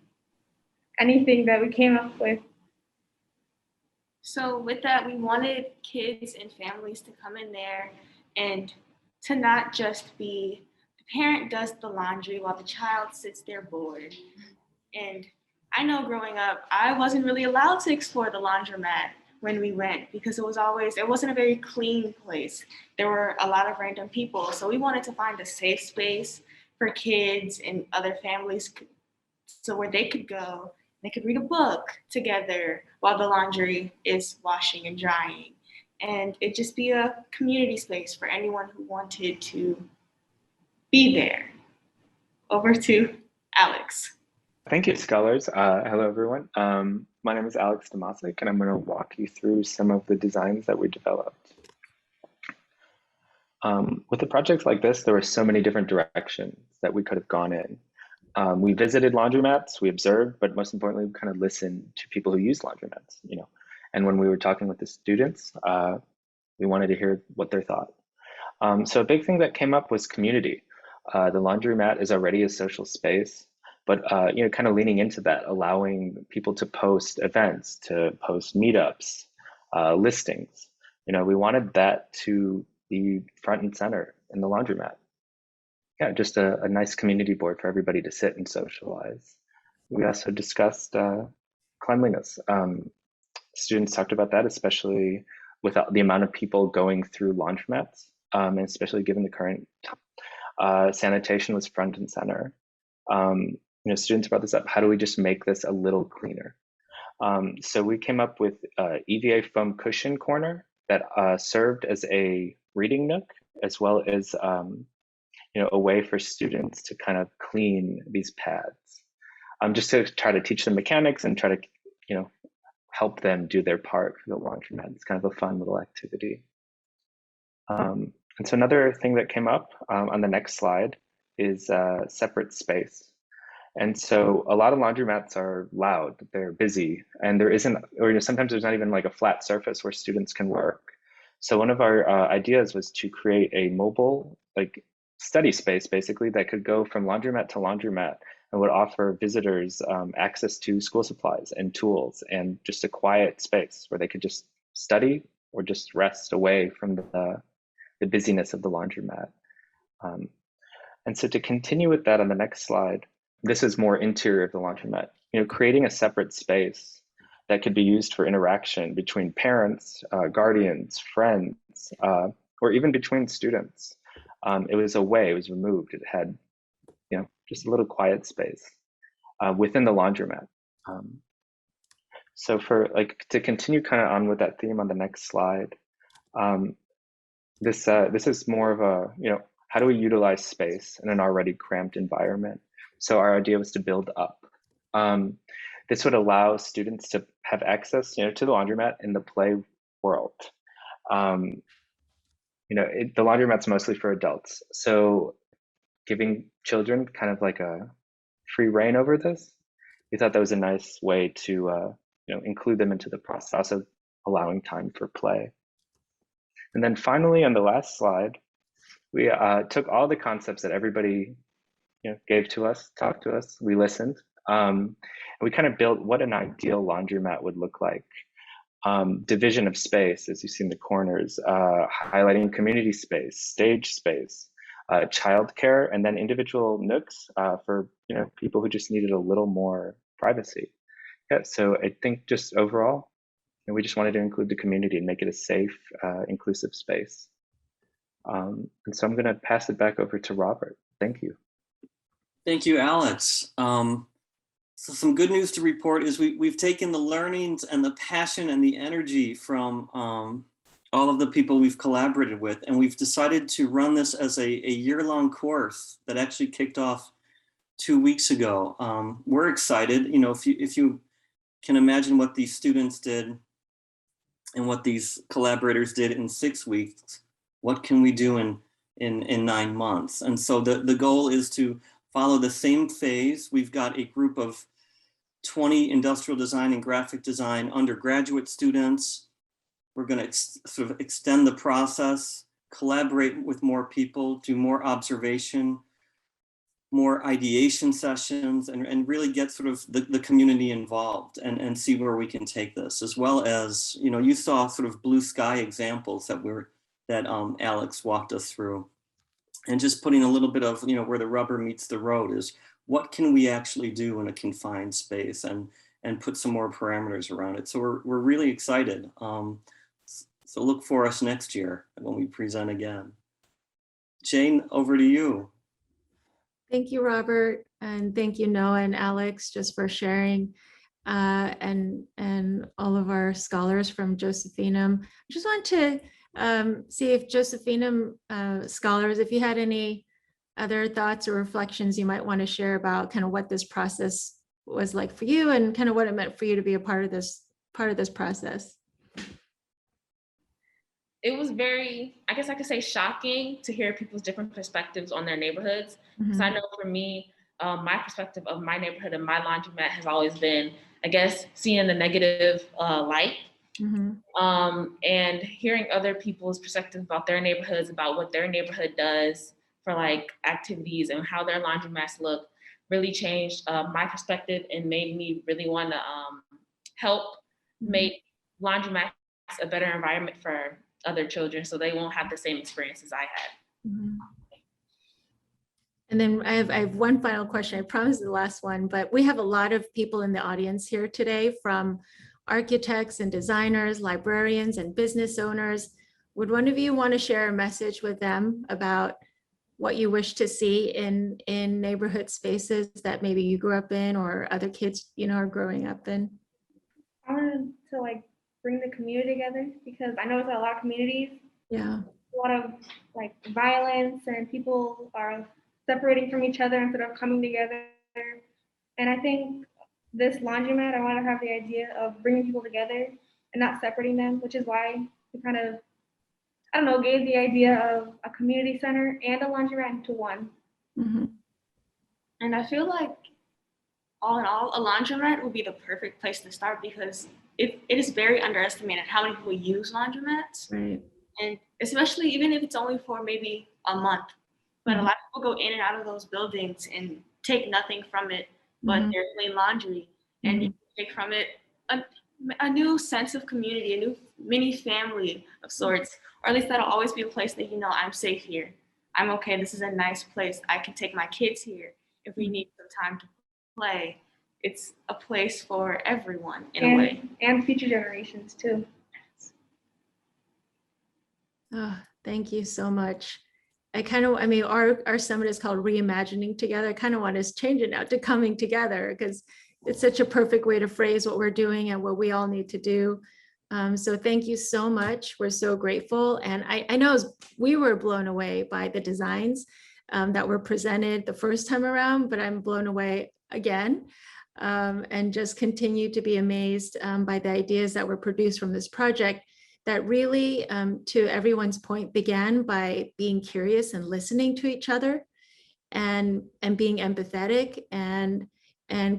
anything that we came up with. So with that, we wanted kids and families to come in there and to not just be the parent does the laundry while the child sits there bored. And I know growing up, I wasn't really allowed to explore the laundromat when we went because it wasn't a very clean place. There were a lot of random people. So we wanted to find a safe space for kids and other families so where they could go, they could read a book together while the laundry is washing and drying. And it'd just be a community space for anyone who wanted to be there. Over to Alex. Thank you, scholars. Hello, everyone. My name is Alex Tomasic, and I'm going to walk you through some of the designs that we developed. With a project like this, there were so many different directions that we could have gone in. We visited laundromats, we observed, but most importantly, we kind of listened to people who use laundromats, And when we were talking with the students, we wanted to hear what they thought. So a big thing that came up was community. The laundromat is already a social space, but kind of leaning into that, allowing people to post events, to post meetups, listings. We wanted that to be front and center in the laundromat. Yeah, just a nice community board for everybody to sit and socialize. We also discussed cleanliness. Students talked about that, especially with the amount of people going through laundromats, and especially given the current sanitation was front and center. Students brought this up. How do we just make this a little cleaner? So we came up with EVA foam cushion corner that served as a reading nook, as well as a way for students to kind of clean these pads, just to try to teach them mechanics and try to help them do their part for the laundromat. It's kind of a fun little activity. And so another thing that came up on the next slide is separate space. And so a lot of laundromats are loud, they're busy, and there isn't, or sometimes there's not even like a flat surface where students can work. So one of our ideas was to create a mobile study space, basically, that could go from laundromat to laundromat and would offer visitors access to school supplies and tools and just a quiet space where they could just study or just rest away from the busyness of the laundromat. And so to continue with that on the next slide, this is more interior of the laundromat, creating a separate space that could be used for interaction between parents, guardians, friends, or even between students. It was removed. It had, just a little quiet space within the laundromat. So to continue kind of on with that theme on the next slide, this is more of a, how do we utilize space in an already cramped environment? So our idea was to build up. This would allow students to have access, to the laundromat in the play world. The laundromat's mostly for adults. So giving children kind of like a free reign over this. We thought that was a nice way to include them into the process, also allowing time for play. And then finally, on the last slide, we took all the concepts that everybody gave to us, talked to us, we listened, and we kind of built what an ideal laundromat would look like. Division of space, as you see in the corners, highlighting community space, stage space, childcare, and then individual nooks for people who just needed a little more privacy. Yeah, so I think just overall, we just wanted to include the community and make it a safe, inclusive space. And so I'm going to pass it back over to Robert. Thank you. Thank you, Alex. So some good news to report is we've taken the learnings and the passion and the energy from all of the people we've collaborated with, and we've decided to run this as a year-long course that actually kicked off 2 weeks ago. We're excited. If you can imagine what these students did and what these collaborators did in 6 weeks, what can we do in 9 months? And so the goal is to follow the same phase. We've got a group of 20 industrial design and graphic design undergraduate students. We're going to sort of extend the process, collaborate with more people, do more observation, more ideation sessions, and really get sort of the community involved and see where we can take this, as well as, you saw sort of blue sky examples that Alex walked us through. And just putting a little bit of, where the rubber meets the road is what can we actually do in a confined space and put some more parameters around it. So we're really excited. So look for us next year when we present again. Jane, over to you. Thank you, Robert, and thank you, Noah and Alex, just for sharing, and all of our scholars from Josephinum. I just want to see if Josephinum scholars, if you had any other thoughts or reflections you might want to share about kind of what this process was like for you and kind of what it meant for you to be a part of this process. It was very, I guess I could say, shocking to hear people's different perspectives on their neighborhoods. Because I know for me, my perspective of my neighborhood and my laundromat has always been, I guess, seeing the negative light. And hearing other people's perspective about their neighborhoods, about what their neighborhood does for like activities and how their laundromats look, really changed my perspective and made me really want to help make laundromats a better environment for other children so they won't have the same experiences I had. And then I have one final question. I promise the last one, but we have a lot of people in the audience here today, from architects and designers, librarians and business owners. Would one of you want to share a message with them about what you wish to see in neighborhood spaces that maybe you grew up in or other kids, are growing up in? I wanted to bring the community together, because I know it's a lot of communities. Yeah. A lot of violence, and people are separating from each other instead of coming together. And I think this laundromat, I want to have the idea of bringing people together and not separating them, which is why we kind of, gave the idea of a community center and a laundromat into one. And I feel like, all in all, a laundromat would be the perfect place to start, because it is very underestimated how many people use laundromats. Right. And especially even if it's only for maybe a month. But a lot of people go in and out of those buildings and take nothing from it but their clean laundry. And you can take from it a new sense of community, a new mini family of sorts. Or at least that'll always be a place that I'm safe here. I'm okay, this is a nice place. I can take my kids here if we need some time to play. It's a place for everyone in a way. And future generations too. Oh, thank you so much. Our summit is called Reimagining Together. I kind of want to change it now to Coming Together, because it's such a perfect way to phrase what we're doing and what we all need to do. So thank you so much. We're so grateful. And I know we were blown away by the designs that were presented the first time around, but I'm blown away again, and just continue to be amazed by the ideas that were produced from this project that really, to everyone's point, began by being curious and listening to each other, and being empathetic and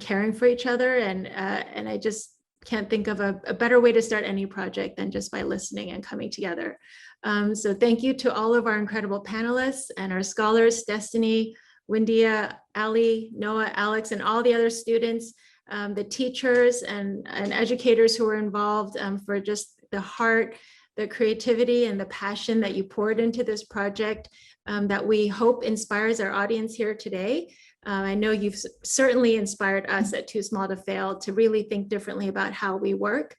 caring for each other. And I just can't think of a better way to start any project than just by listening and coming together. So thank you to all of our incredible panelists and our scholars, Destiny, Windia, Ali, Noah, Alex, and all the other students, the teachers and educators who were involved, for just the heart, the creativity, and the passion that you poured into this project, that we hope inspires our audience here today. I know you've certainly inspired us at Too Small to Fail to really think differently about how we work.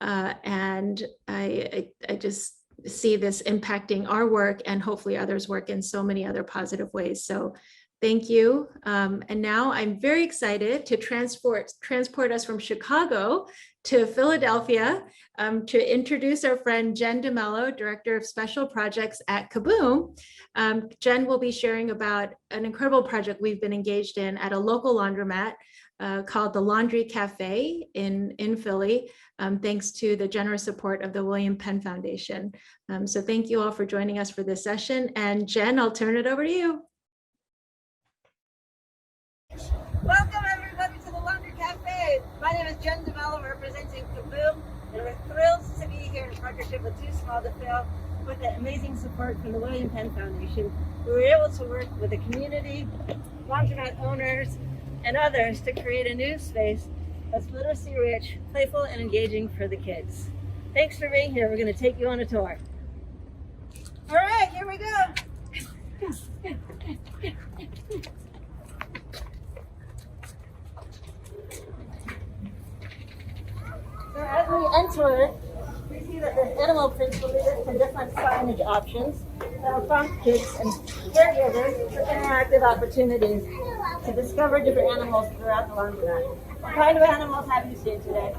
And I just see this impacting our work and hopefully others' work in so many other positive ways. So thank you. And now I'm very excited to transport us from Chicago to Philadelphia to introduce our friend Jen DeMello, Director of Special Projects at Kaboom. Jen will be sharing about an incredible project we've been engaged in at a local laundromat called the Laundry Cafe in Philly, thanks to the generous support of the William Penn Foundation. So thank you all for joining us for this session. And Jen, I'll turn it over to you. Welcome everybody to the Laundry Cafe. My name is Jen DeMello, representing Kaboom, and we're thrilled to be here in partnership with Too Small to Fail with the amazing support from the William Penn Foundation. We were able to work with the community, laundromat owners, and others to create a new space that's literacy rich, playful, and engaging for the kids. Thanks for being here. We're going to take you on a tour. All right, here we go. So as we enter, we see that there's animal prints will be listed different signage options that will prompt kids and caregivers for interactive opportunities to discover different animals throughout the laundromat. What kind of animals have you seen today?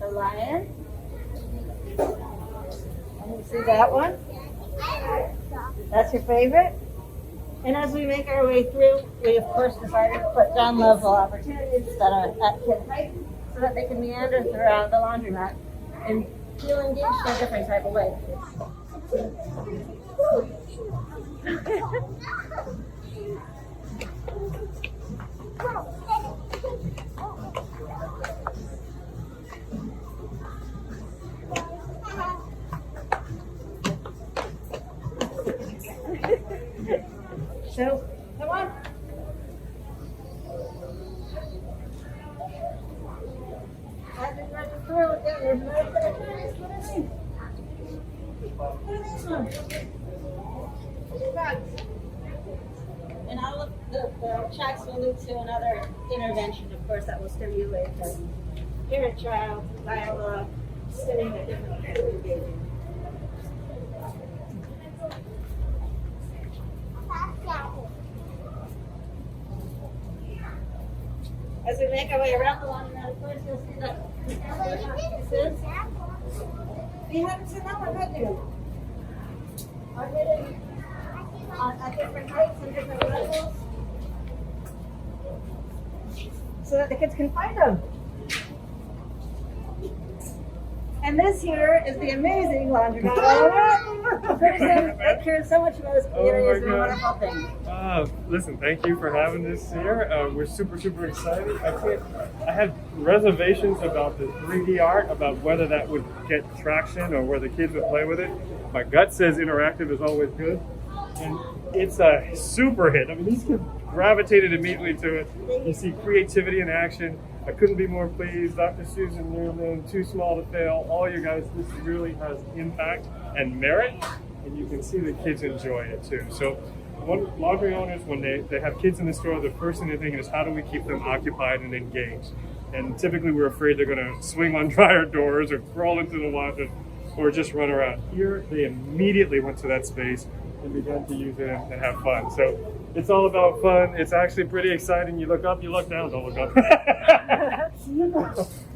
The lion. And you see that one? That's your favorite? And as we make our way through, we of course decided to put down level opportunities that are at kid height so that they can meander throughout the laundromat and feel engaged in a different type of way. So, come on. As we run through again, there's another set of toys. What are these? What is this one? Bugs. And all of the tracks will lead to another intervention, of course, that will stimulate the inner child dialogue, sitting at different kinds of engagement. As we make our way around the laundromat, of course, you'll see that you haven't seen that one, have you? Are they at different heights and different levels so that the kids can find them. And this here is the amazing laundromat. The person that cares so much about this community is doing a wonderful thing. Listen, thank you for having us here. We're super excited. I had reservations about the 3D art, about whether that would get traction or whether kids would play with it. My gut says interactive is always good. And it's a super hit. I mean, these kids gravitated immediately to it. You see creativity in action. I couldn't be more pleased. Dr. Susan Newman, Too Small to Fail, all you guys, this really has impact and merit, and you can see the kids enjoy it too. So laundry owners, when they have kids in the store, the first thing they're thinking is how do we keep them occupied and engaged? And typically we're afraid they're gonna swing on dryer doors or crawl into the washer or just run around. Here, they immediately went to that space and began to use it and have fun. So it's all about fun. It's actually pretty exciting. You look up, you look down, don't look up.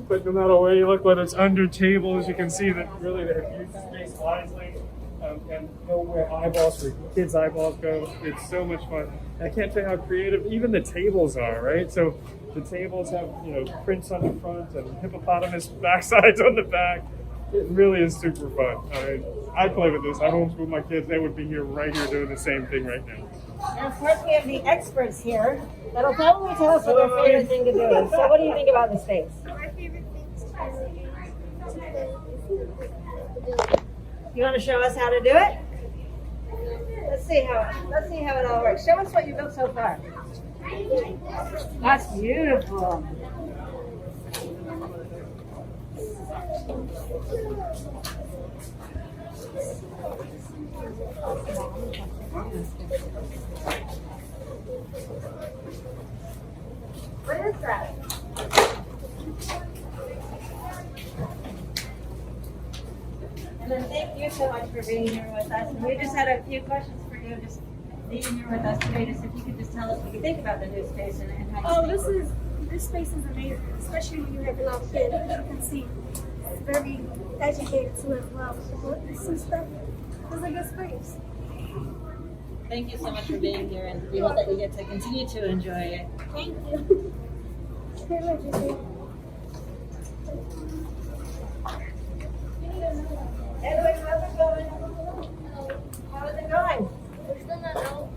But no matter where you look, whether it's under tables, you can see that really they have used the space wisely and know where kids' eyeballs go. It's so much fun. And I can't tell you how creative even the tables are, right? So the tables have, prints on the front and hippopotamus backsides on the back. It really is super fun. I mean, I play with this. I homeschool my kids. They would be here right here doing the same thing right now. And of course, we have the experts here that'll probably tell us what their favorite thing to do is. So what do you think about the space? My favorite thing to You want to show us how to do it? Let's see how it all works. Show us what you built so far. That's beautiful. What is that? And then thank you so much for being here with us. And we just had a few questions for you, just being here with us today. Just if you could just tell us what you think about the new space and how you this space is amazing, especially when you have a lot of kids. As you can see, it's very educated too as well. So this is a good space. Thank you so much for being here, and we hope that you get to continue to enjoy it. Thank you. It's very educated. Edwin, how's it going? How is it going? We're still not know.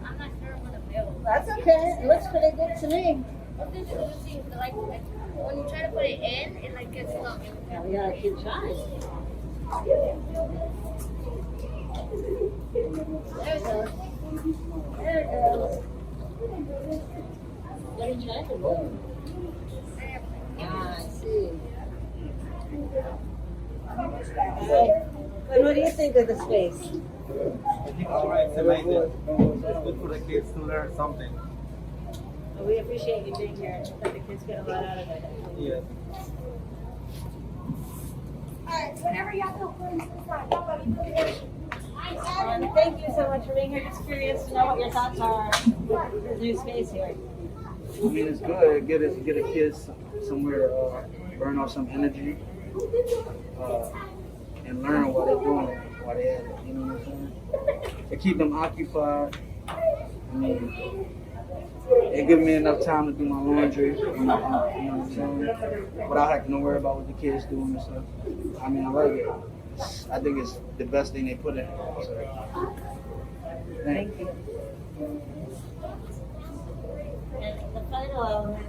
I'm not sure what to build. That's okay. It looks pretty good to me. What did you see? Like when you try to put it in, it like gets stuck. Yeah, we gotta keep trying. There it goes. There it goes. What are you trying to do? Ah, I see. And what do you think of the space? I think it's amazing. It's good for the kids to learn something. Well, we appreciate you being here and that the kids get a lot out of it. Yeah. Alright, whenever y'all feel free to start, And thank you so much for being here. Just curious to know what your thoughts are with the new space here. I mean, it's good. Get the kids somewhere to burn off some energy and learn what they're doing while they're at it. You know what I'm saying? To keep them occupied. I mean, it gives me enough time to do my laundry. You know what I'm saying? Without having to worry about what the kids doing and stuff. I mean, I like it. I think it's the best thing they put in. So, thank you. And the final element,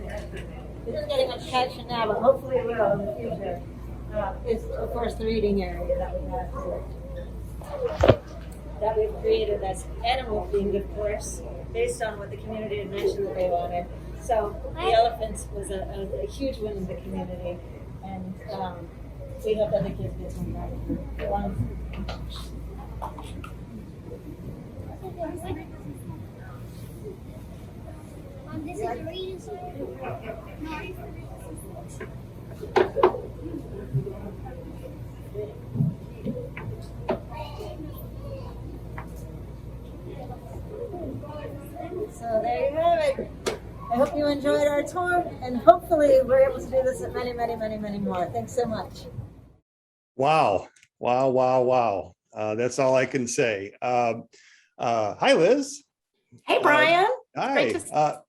it isn't getting much traction now, but hopefully it will in the future, is of course the reading area that we have here. That we've created that's animal themed, of course, based on what the community had mentioned that they wanted. So the elephants was a huge win in the community, and we hope that the kids get some back. This is the reading side. So there you have it. I hope you enjoyed our tour, and hopefully we're able to do this at many, many, many, many more. Thanks so much. Wow. Wow, wow, wow. That's all I can say. Hi, Liz. Hey, Brian. Hi. Great to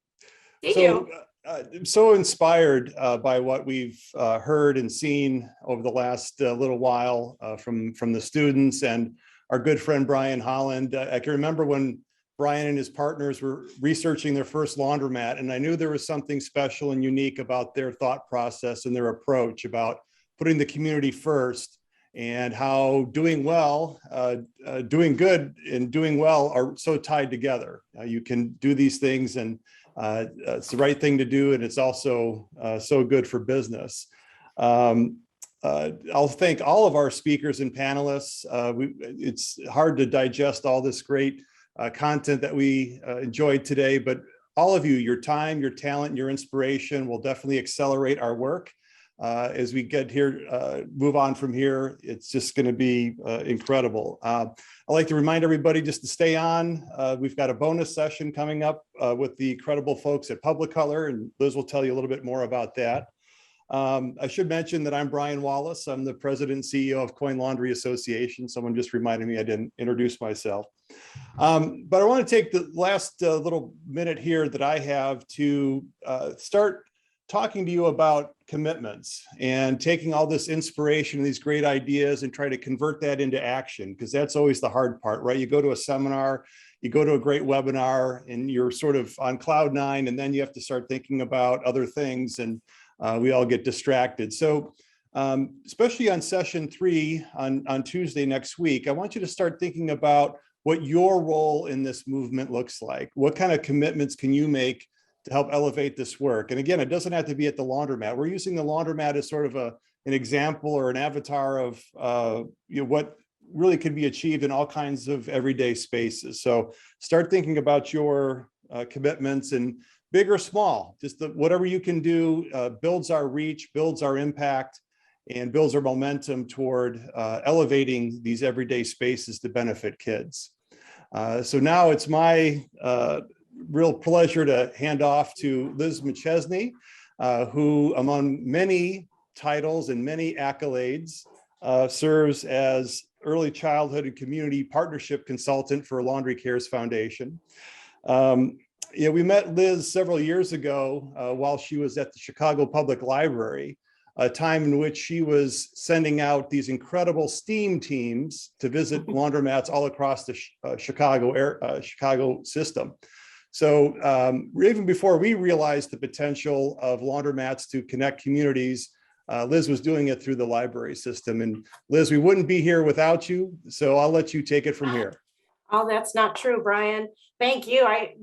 see So you. I'm so inspired by what we've heard and seen over the last little while from the students and our good friend Brian Holland. I can remember when Brian and his partners were researching their first laundromat, and I knew there was something special and unique about their thought process and their approach about putting the community first, and how doing well, doing good and doing well are so tied together. You can do these things and it's the right thing to do, and it's also so good for business. I'll thank all of our speakers and panelists. It's hard to digest all this great content that we enjoyed today, but all of you, your time, your talent, your inspiration will definitely accelerate our work. As we get here, move on from here, it's just going to be incredible. I'd like to remind everybody just to stay on. We've got a bonus session coming up with the incredible folks at Public Color, and Liz will tell you a little bit more about that. I should mention that I'm Brian Wallace. I'm the president and CEO of Coin Laundry Association. Someone just reminded me I didn't introduce myself. But I want to take the last little minute here that I have to start talking to you about commitments and taking all this inspiration and these great ideas and try to convert that into action, because that's always the hard part, right? You go to a seminar, you go to a great webinar, and you're sort of on cloud nine, and then you have to start thinking about other things, and we all get distracted. So especially on session 3 on Tuesday next week, I want you to start thinking about what your role in this movement looks like. What kind of commitments can you make to help elevate this work? And again, it doesn't have to be at the laundromat. We're using the laundromat as sort of an example or an avatar of what really can be achieved in all kinds of everyday spaces. So start thinking about your commitments, and big or small, just whatever you can do builds our reach, builds our impact, and builds our momentum toward elevating these everyday spaces to benefit kids. So now it's my real pleasure to hand off to Liz McChesney, who among many titles and many accolades serves as Early Childhood and Community Partnership Consultant for Laundry Cares Foundation. We met Liz several years ago while she was at the Chicago Public Library, a time in which she was sending out these incredible STEAM teams to visit laundromats all across the Chicago system. So even before we realized the potential of laundromats to connect communities, Liz was doing it through the library system. And Liz, we wouldn't be here without you, so I'll let you take it from here. Oh, that's not true, Brian. Thank you. I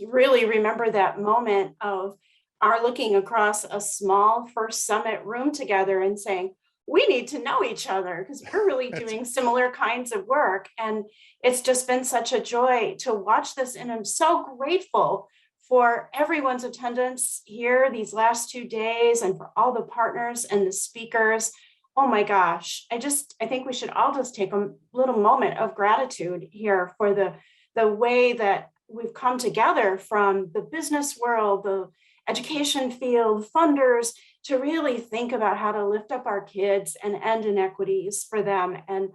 really remember that moment of our looking across a small First Summit room together and saying, we need to know each other because we're really doing similar kinds of work. And it's just been such a joy to watch this. And I'm so grateful for everyone's attendance here these last 2 days, and for all the partners and the speakers. Oh my gosh, I think we should all just take a little moment of gratitude here for the way that we've come together from the business world, the education field, funders, to really think about how to lift up our kids and end inequities for them. And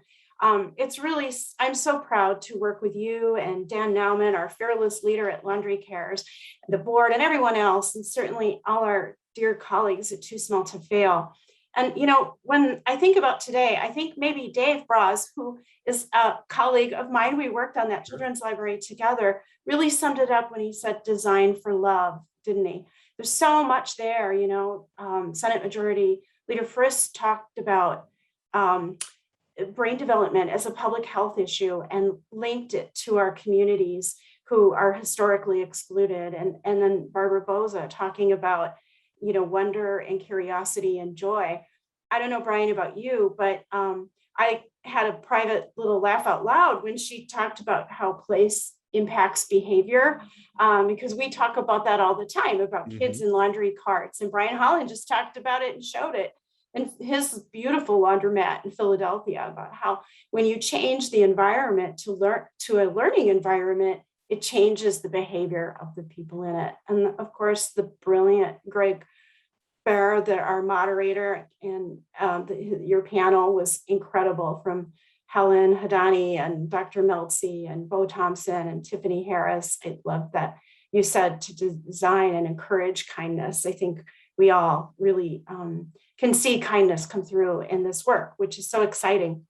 it's really, I'm so proud to work with you and Dan Nauman, our fearless leader at Laundry Cares, the board, and everyone else, and certainly all our dear colleagues at Too Small to Fail. And, when I think about today, I think maybe Dave Braz, who is a colleague of mine, we worked on that children's library together, really summed it up when he said design for love, didn't he? There's so much there, Senate Majority Leader Frist talked about brain development as a public health issue and linked it to our communities who are historically excluded. And then Barbara Boza talking about, wonder and curiosity and joy. I don't know, Brian, about you, but I had a private little laugh out loud when she talked about how place impacts behavior, because we talk about that all the time, about kids in laundry carts. And Brian Holland just talked about it and showed it in his beautiful laundromat in Philadelphia, about how when you change the environment to a learning environment, it changes the behavior of the people in it. And of course, the brilliant Greg Bear, our moderator, and your panel was incredible, from Helen Hadani and Dr. Meltzy and Bo Thompson and Tiffany Harris. I love that you said to design and encourage kindness. I think we all really can see kindness come through in this work, which is so exciting.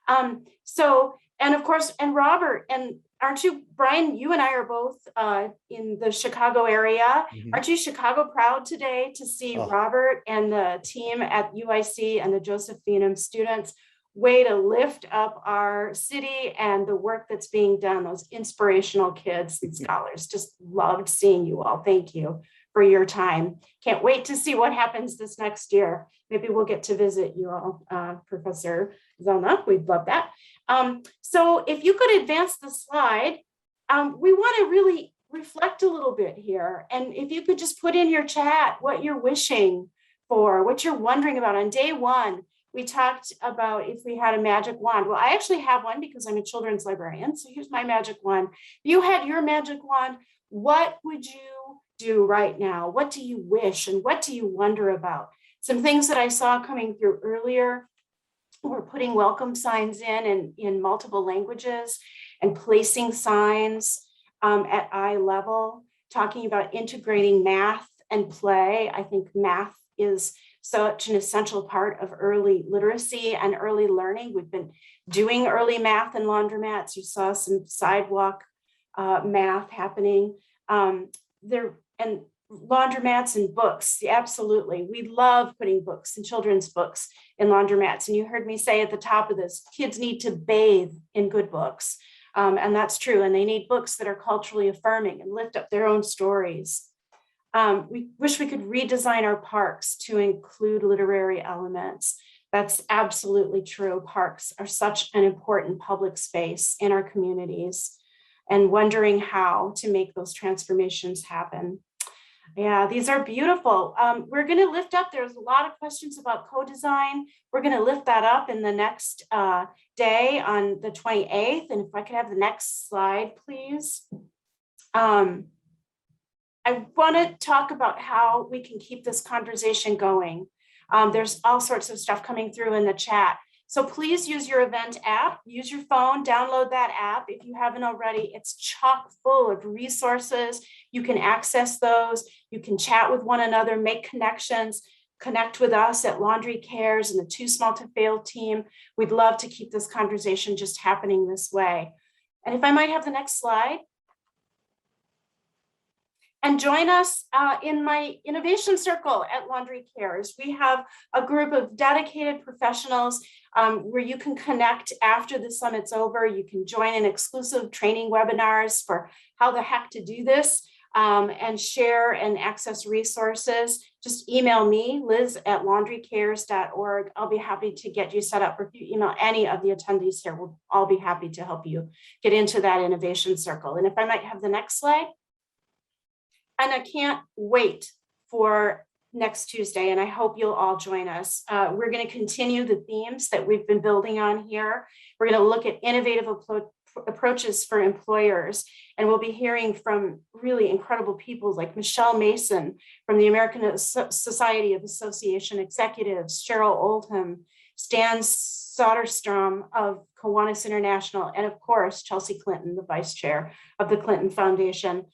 And of course, and Robert, and aren't you, Brian, you and I are both in the Chicago area. Aren't you Chicago proud today to see Robert and the team at UIC and the Joseph Phenom students way to lift up our city and the work that's being done, those inspirational kids and scholars. Just loved seeing you all. Thank you for your time. Can't wait to see what happens this next year. Maybe we'll get to visit you all, Professor Zelna. We'd love that. So if you could advance the slide, we want to really reflect a little bit here. And if you could just put in your chat what you're wishing for, what you're wondering about. On day one, we talked about if we had a magic wand. Well, I actually have one because I'm a children's librarian. So here's my magic wand. If you had your magic wand, what would you do right now? What do you wish and what do you wonder about? Some things that I saw coming through earlier, we're putting welcome signs in multiple languages and placing signs at eye level, talking about integrating math and play. I think math is such an essential part of early literacy and early learning. We've been doing early math in laundromats. You saw some sidewalk math happening there, and laundromats and books. Yeah, absolutely. We love putting books and children's books in laundromats. And you heard me say at the top of this, kids need to bathe in good books. And that's true. And they need books that are culturally affirming and lift up their own stories. We wish we could redesign our parks to include literary elements. That's absolutely true. Parks are such an important public space in our communities, and wondering how to make those transformations happen. Yeah, these are beautiful. We're going to lift up, there's a lot of questions about co-design. We're going to lift that up in the next day on the 28th. And if I could have the next slide, please. I want to talk about how we can keep this conversation going. There's all sorts of stuff coming through in the chat. So please use your event app, use your phone, download that app if you haven't already. It's chock full of resources. You can access those. You can chat with one another, make connections, connect with us at Laundry Cares and the Too Small to Fail team. We'd love to keep this conversation just happening this way. And if I might have the next slide. And join us in my innovation circle at Laundry Cares. We have a group of dedicated professionals where you can connect after the summit's over. You can join in exclusive training webinars for how the heck to do this and share and access resources. Just email me, liz@laundrycares.org. I'll be happy to get you set up, or if you email any of the attendees here, we'll all be happy to help you get into that innovation circle. And if I might have the next slide. And I can't wait for next Tuesday, and I hope you'll all join us. We're going to continue the themes that we've been building on here. We're going to look at innovative approaches for employers, and we'll be hearing from really incredible people like Michelle Mason from the American Society of Association Executives, Cheryl Oldham, Stan Soderstrom of Kiwanis International, and of course, Chelsea Clinton, the vice chair of the Clinton Foundation.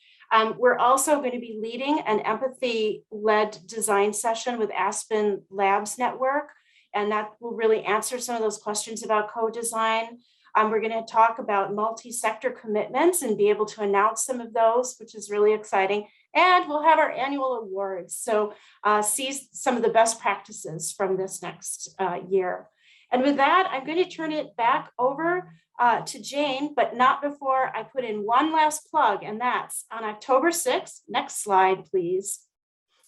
We're also going to be leading an empathy-led design session with Aspen Labs Network, and that will really answer some of those questions about co-design. We're going to talk about multi-sector commitments and be able to announce some of those, which is really exciting. And we'll have our annual awards. So see some of the best practices from this next year. And with that, I'm going to turn it back over to Jane, but not before I put in one last plug, and that's on October 6th. Next slide, please.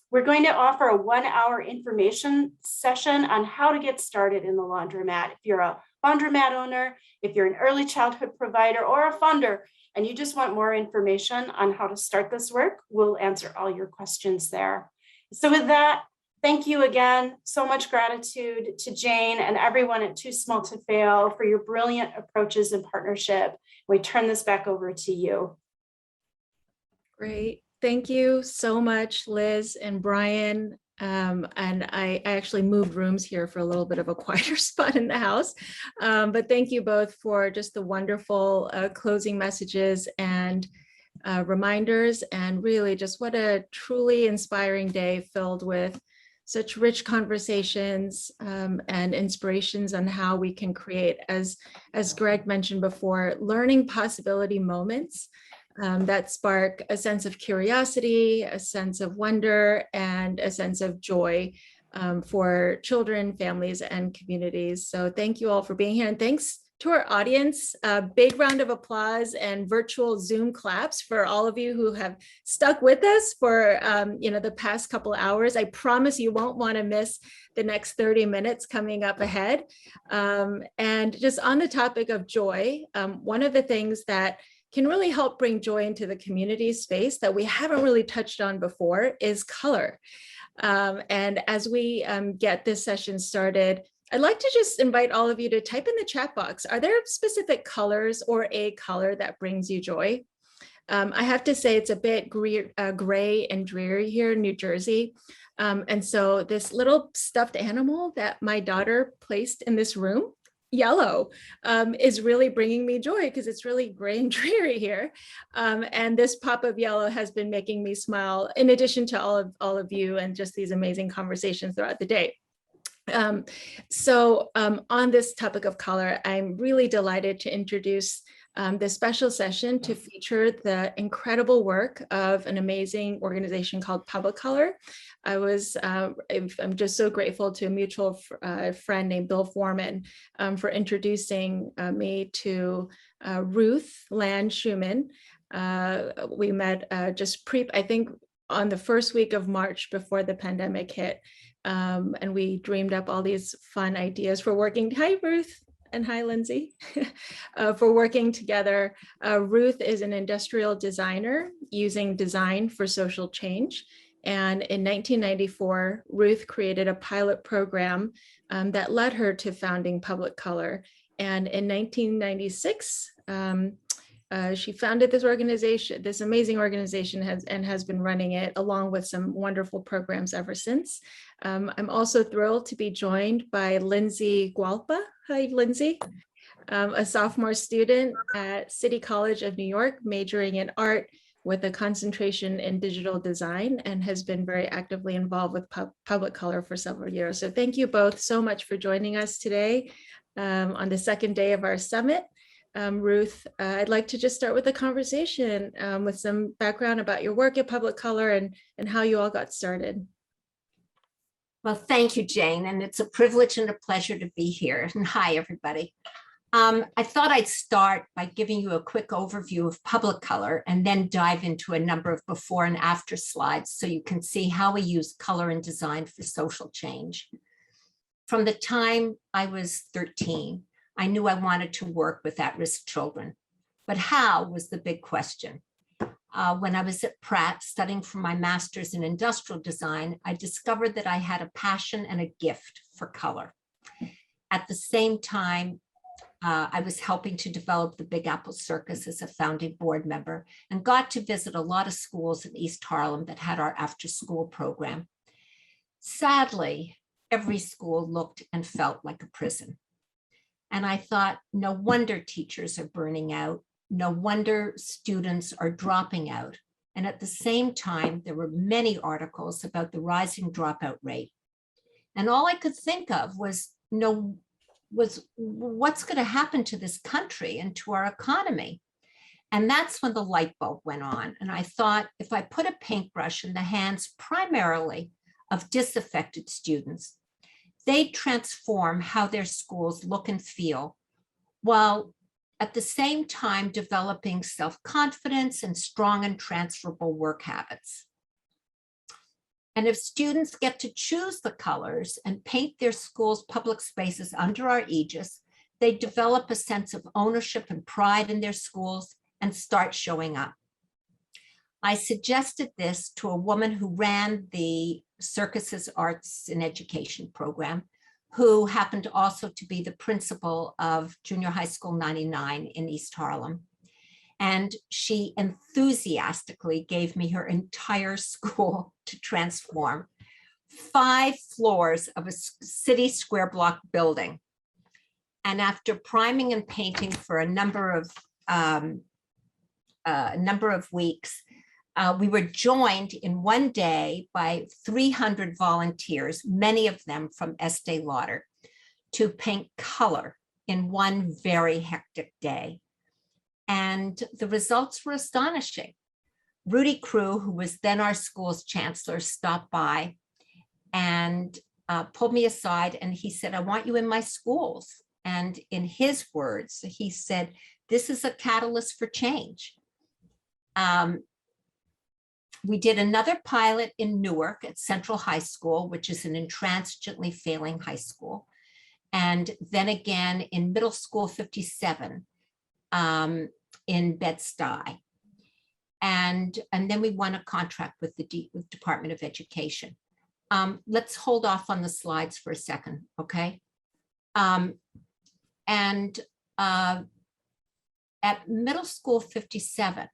We're going to offer a 1-hour information session on how to get started in the laundromat. If you're a laundromat owner, if you're an early childhood provider or a funder, and you just want more information on how to start this work, we'll answer all your questions there. So with that, thank you again. So much gratitude to Jane and everyone at Too Small to Fail for your brilliant approaches and partnership. We turn this back over to you. Great. Thank you so much, Liz and Brian. And I actually moved rooms here for a little bit of a quieter spot in the house. But thank you both for just the wonderful closing messages and reminders, and really just what a truly inspiring day filled with such rich conversations and inspirations on how we can create, as Greg mentioned before, learning possibility moments that spark a sense of curiosity, a sense of wonder, and a sense of joy for children, families, and communities. So thank you all for being here, and thanks to our audience. A big round of applause and virtual Zoom claps for all of you who have stuck with us for the past couple hours. I promise you won't want to miss the next 30 minutes coming up ahead. And just on the topic of joy, one of the things that can really help bring joy into the community space that we haven't really touched on before is color. And as we get this session started, I'd like to just invite all of you to type in the chat box. Are there specific colors or a color that brings you joy? I have to say it's a bit gray and dreary here in New Jersey. And so this little stuffed animal that my daughter placed in this room yellow is really bringing me joy because it's really gray and dreary here. And this pop of yellow has been making me smile, in addition to all of you and just these amazing conversations throughout the day. On this topic of color, I'm really delighted to introduce this special session to feature the incredible work of an amazing organization called Public Color. I'm just so grateful to a mutual friend named Bill Foreman for introducing me to Ruth Land Schumann. We met I think on the first week of March before the pandemic hit. And we dreamed up all these fun ideas for working. Hi, Ruth. And hi, Lindsay, for working together. Ruth is an industrial designer using design for social change. And in 1994, Ruth created a pilot program that led her to founding Public Color. And in 1996, she founded this organization, this amazing organization, has been running it along with some wonderful programs ever since. I'm also thrilled to be joined by Lindsay Gualpa. Hi, Lindsay. A sophomore student at City College of New York, majoring in art with a concentration in digital design, and has been very actively involved with Public Color for several years. So thank you both so much for joining us today on the second day of our summit. Ruth, I'd like to just start with the conversation with some background about your work at Public Color and how you all got started. Well, thank you, Jane, and it's a privilege and a pleasure to be here. And hi, everybody. I thought I'd start by giving you a quick overview of Public Color and then dive into a number of before and after slides so you can see how we use color and design for social change. From the time I was 13, I knew I wanted to work with at-risk children, but how was the big question. When I was at Pratt studying for my master's in industrial design, I discovered that I had a passion and a gift for color. At the same time, I was helping to develop the Big Apple Circus as a founding board member and got to visit a lot of schools in East Harlem that had our after-school program. Sadly, every school looked and felt like a prison. And I thought, no wonder teachers are burning out. No wonder students are dropping out. And at the same time, there were many articles about the rising dropout rate. And all I could think of was what's going to happen to this country and to our economy? And that's when the light bulb went on. And I thought, if I put a paintbrush in the hands primarily of disaffected students, they transform how their schools look and feel, while at the same time developing self-confidence and strong and transferable work habits. And if students get to choose the colors and paint their school's public spaces under our aegis, they develop a sense of ownership and pride in their schools and start showing up. I suggested this to a woman who ran the Circus's Arts and Education program, who happened also to be the principal of Junior High School 99 in East Harlem. And she enthusiastically gave me her entire school to transform. 5 floors of a city square block building. And after priming and painting for a number of weeks, we were joined in one day by 300 volunteers, many of them from Estee Lauder, to paint color in one very hectic day. And the results were astonishing. Rudy Crew, who was then our school's chancellor, stopped by and pulled me aside and he said, I want you in my schools. And in his words, he said, this is a catalyst for change. We did another pilot in Newark at Central High School, which is an intransigently failing high school. And then again in Middle School 57 in Bed-Stuy. And then we won a contract with the Department of Education. Let's hold off on the slides for a second, okay? At Middle School 57,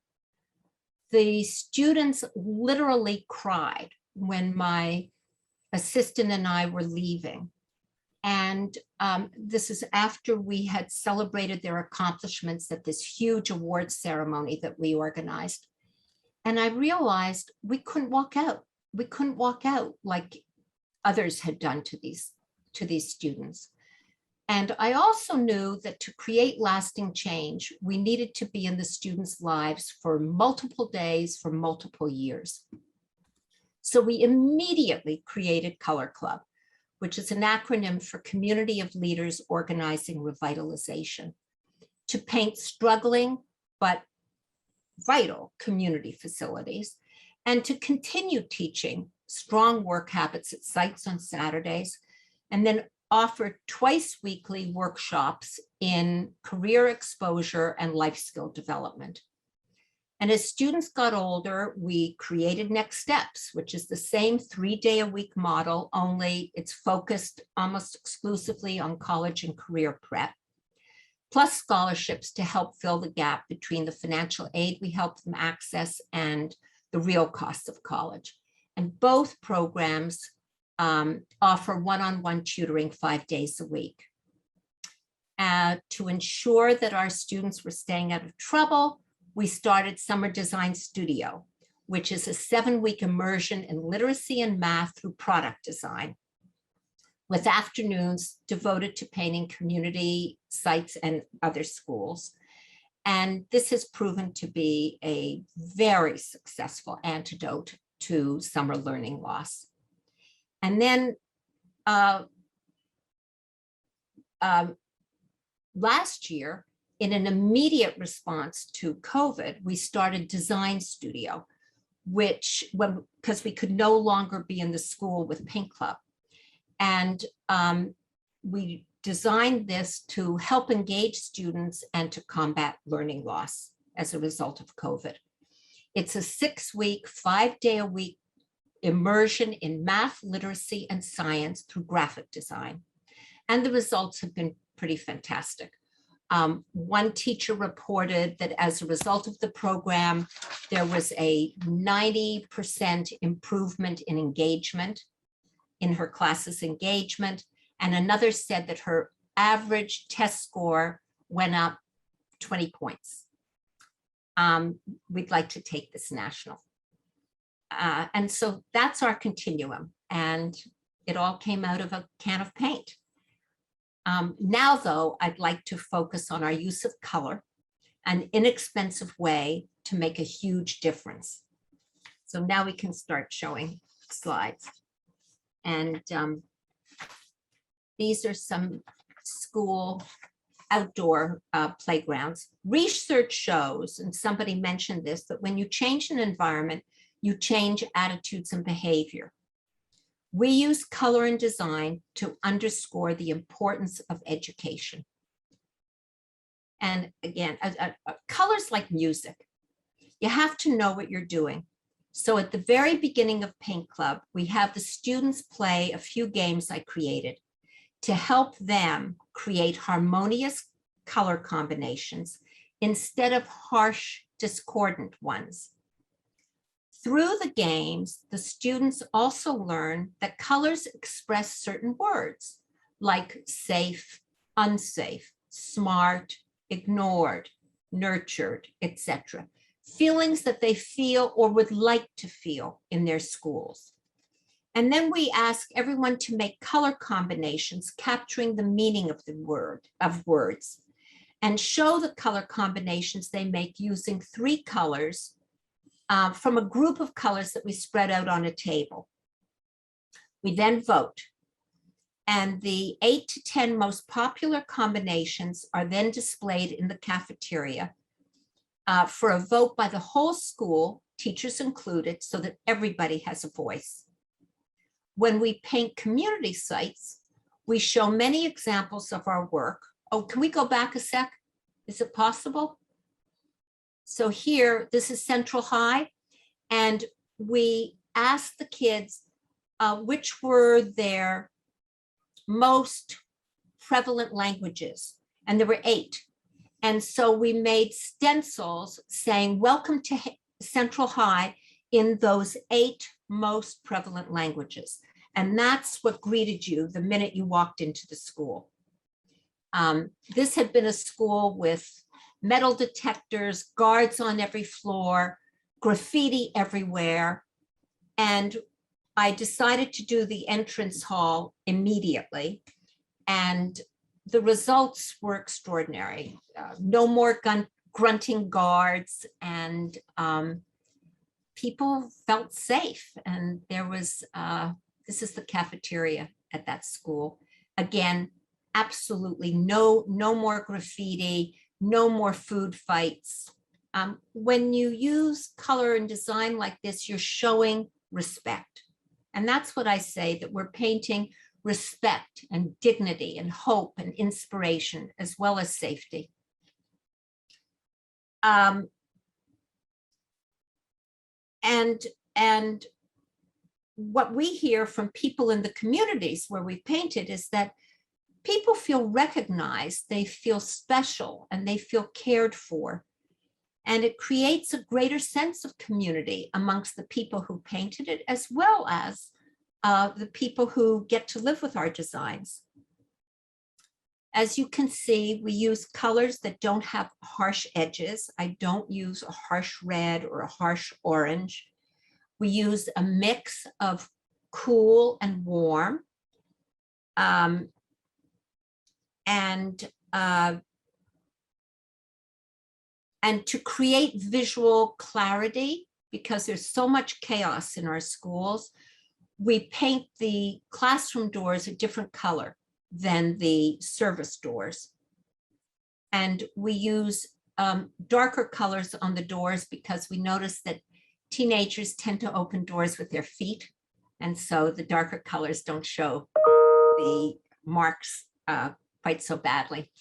the students literally cried when my assistant and I were leaving And this is after we had celebrated their accomplishments at this huge award ceremony that we organized. And I realized we couldn't walk out. We couldn't walk out like others had done to these students. And I also knew that to create lasting change, we needed to be in the students' lives for multiple days, for multiple years. So we immediately created Color Club, which is an acronym for Community of Leaders Organizing Revitalization, to paint struggling but vital community facilities, and to continue teaching strong work habits at sites on Saturdays, and then offer twice weekly workshops in career exposure and life skill development. And as students got older, we created Next Steps, which is the same 3-day-a-week model, only it's focused almost exclusively on college and career prep, plus scholarships to help fill the gap between the financial aid we help them access and the real cost of college. And both programs offer one-on-one tutoring 5 days a week. To ensure that our students were staying out of trouble, we started Summer Design Studio, which is a 7-week immersion in literacy and math through product design, with afternoons devoted to painting community sites and other schools. And this has proven to be a very successful antidote to summer learning loss. And then last year, in an immediate response to COVID, we started Design Studio, because we could no longer be in the school with Paint Club. And we designed this to help engage students and to combat learning loss as a result of COVID. It's a 6-week, 5-day-a-week immersion in math, literacy, and science through graphic design. And the results have been pretty fantastic. One teacher reported that as a result of the program, there was a 90% improvement in engagement, in her class's engagement. And another said that her average test score went up 20 points. We'd like to take this national. And so that's our continuum. And it all came out of a can of paint. Now, though, I'd like to focus on our use of color, an inexpensive way to make a huge difference. So now we can start showing slides. And these are some school outdoor playgrounds. Research shows, and somebody mentioned this, that when you change an environment, you change attitudes and behavior. We use color and design to underscore the importance of education. And again, color's like music. You have to know what you're doing. So at the very beginning of Paint Club, we have the students play a few games I created to help them create harmonious color combinations instead of harsh, discordant ones. Through the games, the students also learn that colors express certain words like safe, unsafe, smart, ignored, nurtured, etc. Feelings that they feel or would like to feel in their schools. And then we ask everyone to make color combinations capturing the meaning of words and show the color combinations they make using 3 colors from a group of colors that we spread out on a table. We then vote. And the 8 to 10 most popular combinations are then displayed in the cafeteria for a vote by the whole school, teachers included, so that everybody has a voice. When we paint community sites, we show many examples of our work. Oh, can we go back a sec? Is it possible? So here, this is Central High, and we asked the kids which were their most prevalent languages, and there were 8. And so we made stencils saying, "Welcome to Central High," in those 8 most prevalent languages. And that's what greeted you the minute you walked into the school. This had been a school with metal detectors, guards on every floor, graffiti everywhere. And I decided to do the entrance hall immediately. And the results were extraordinary. No more grunting guards, and people felt safe. And there was, this is the cafeteria at that school. Again, absolutely no more graffiti, no more food fights. When you use color and design like this, you're showing respect. And that's what I say, that we're painting respect and dignity and hope and inspiration, as well as safety. And what we hear from people in the communities where we painted is that people feel recognized, they feel special, and they feel cared for. And it creates a greater sense of community amongst the people who painted it, as well as the people who get to live with our designs. As you can see, we use colors that don't have harsh edges. I don't use a harsh red or a harsh orange. We use a mix of cool and warm. And to create visual clarity, because there's so much chaos in our schools, we paint the classroom doors a different color than the service doors. And we use darker colors on the doors because we notice that teenagers tend to open doors with their feet. And so the darker colors don't show the marks quite so badly.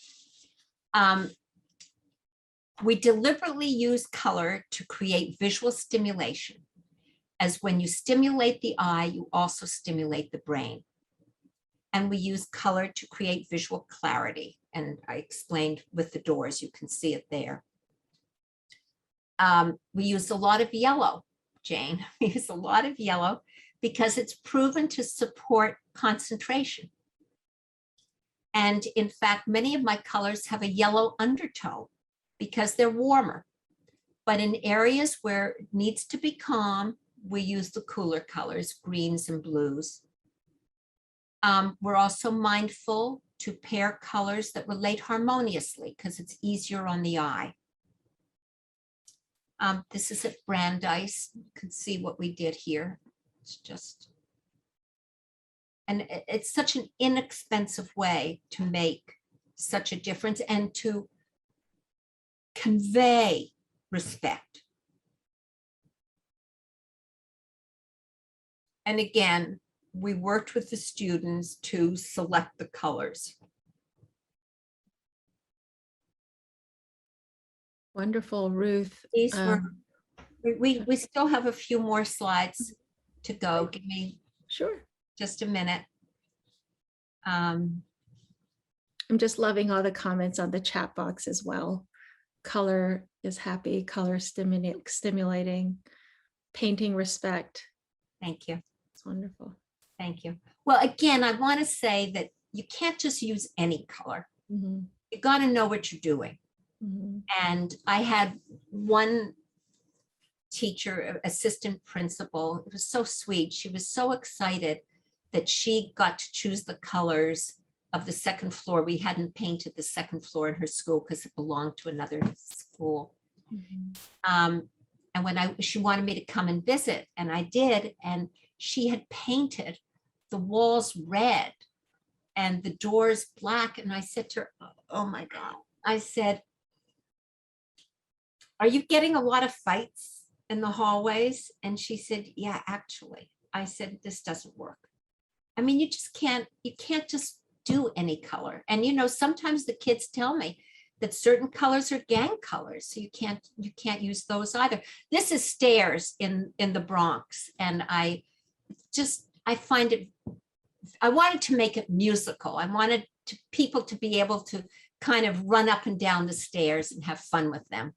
We deliberately use color to create visual stimulation, as when you stimulate the eye, you also stimulate the brain. And we use color to create visual clarity. And I explained with the doors, you can see it there. We use a lot of yellow, Jane. We use a lot of yellow because it's proven to support concentration. And in fact, many of my colors have a yellow undertone because they're warmer. But in areas where it needs to be calm, we use the cooler colors, greens and blues. We're also mindful to pair colors that relate harmoniously because it's easier on the eye. This is at Brandeis. You can see what we did here. It's just, and it's such an inexpensive way to make such a difference and to convey respect. And again, we worked with the students to select the colors. Wonderful, Ruth. These were, we still have a few more slides to go. Give me just a minute. I'm just loving all the comments on the chat box as well. Color is happy, color stimulating, painting respect. Thank you. It's wonderful. Thank you. Well, again, I want to say that you can't just use any color. Mm-hmm. You got to know what you're doing. Mm-hmm. And I had one teacher, assistant principal, it was so sweet. She was so excited that she got to choose the colors of the second floor. We hadn't painted the second floor in her school because it belonged to another school. Mm-hmm. And when she wanted me to come and visit, and I did, and she had painted the walls red and the doors black. And I said to her, oh my God, I said, are you getting a lot of fights in the hallways? And she said, yeah, actually. I said, this doesn't work. I mean, you can't just do any color. And you know, sometimes the kids tell me that certain colors are gang colors, so you can't use those either. This is stairs in the Bronx, and I find it, I wanted to make it musical. I wanted people to be able to kind of run up and down the stairs and have fun with them.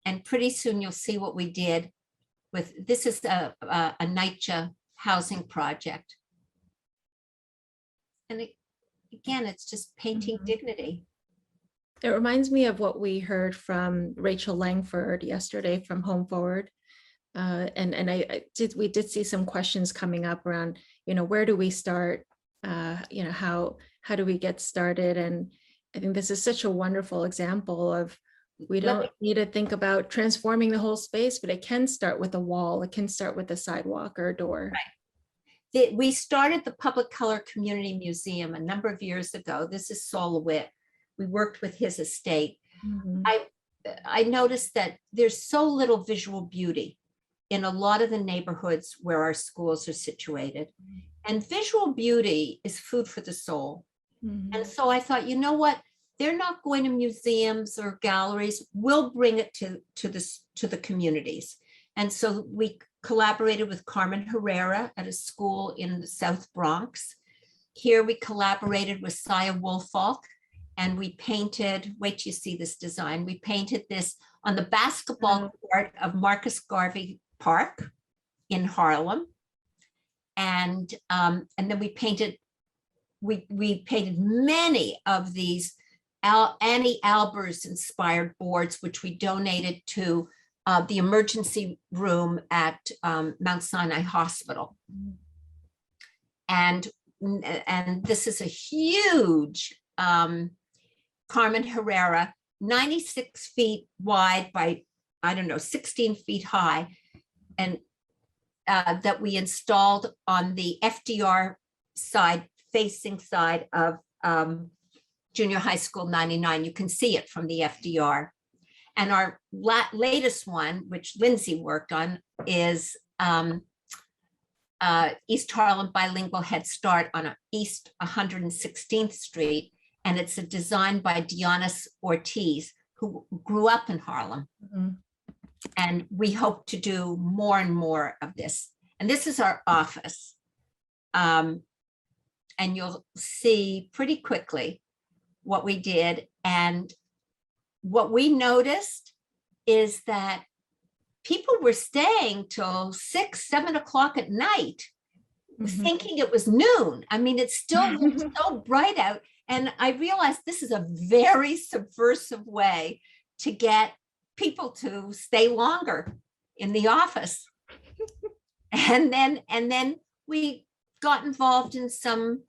And pretty soon you'll see what we did with, this is a NYCHA housing project. And again, it's just painting dignity. It reminds me of what we heard from Rachel Langford yesterday from Home Forward. We did see some questions coming up around, where do we start? How do we get started? And I think this is such a wonderful example of, we don't need to think about transforming the whole space, but it can start with a wall. It can start with a sidewalk or a door. Right. We started the Public Color Community Museum a number of years ago. This is Saul LeWitt. We worked with his estate. I noticed that there's so little visual beauty in a lot of the neighborhoods where our schools are situated. And visual beauty is food for the soul. And so I thought, you know what? They're not going to museums or galleries. We'll bring it to the communities. And so we collaborated with Carmen Herrera at a school in the South Bronx. Here we collaborated with Saya Woolfolk, and we painted, wait till you see this design, we painted this on the basketball court of Marcus Garvey Park in Harlem. And then we painted many of these Annie Albers inspired boards, which we donated to the emergency room at Mount Sinai Hospital. And this is a huge Carmen Herrera, 96 feet wide by, 16 feet high, and that we installed on the FDR side, facing side of Junior High School 99. You can see it from the FDR. And our latest one, which Lindsay worked on, is East Harlem Bilingual Head Start on East 116th Street. And it's a design by Dionys Ortiz, who grew up in Harlem. And we hope to do more and more of this. And this is our office. And you'll see pretty quickly what we did. And what we noticed is that people were staying till 6, 7 o'clock at night, thinking it was noon. I mean, it's still so bright out. And I realized this is a very subversive way to get people to stay longer in the office. And then we got involved in some,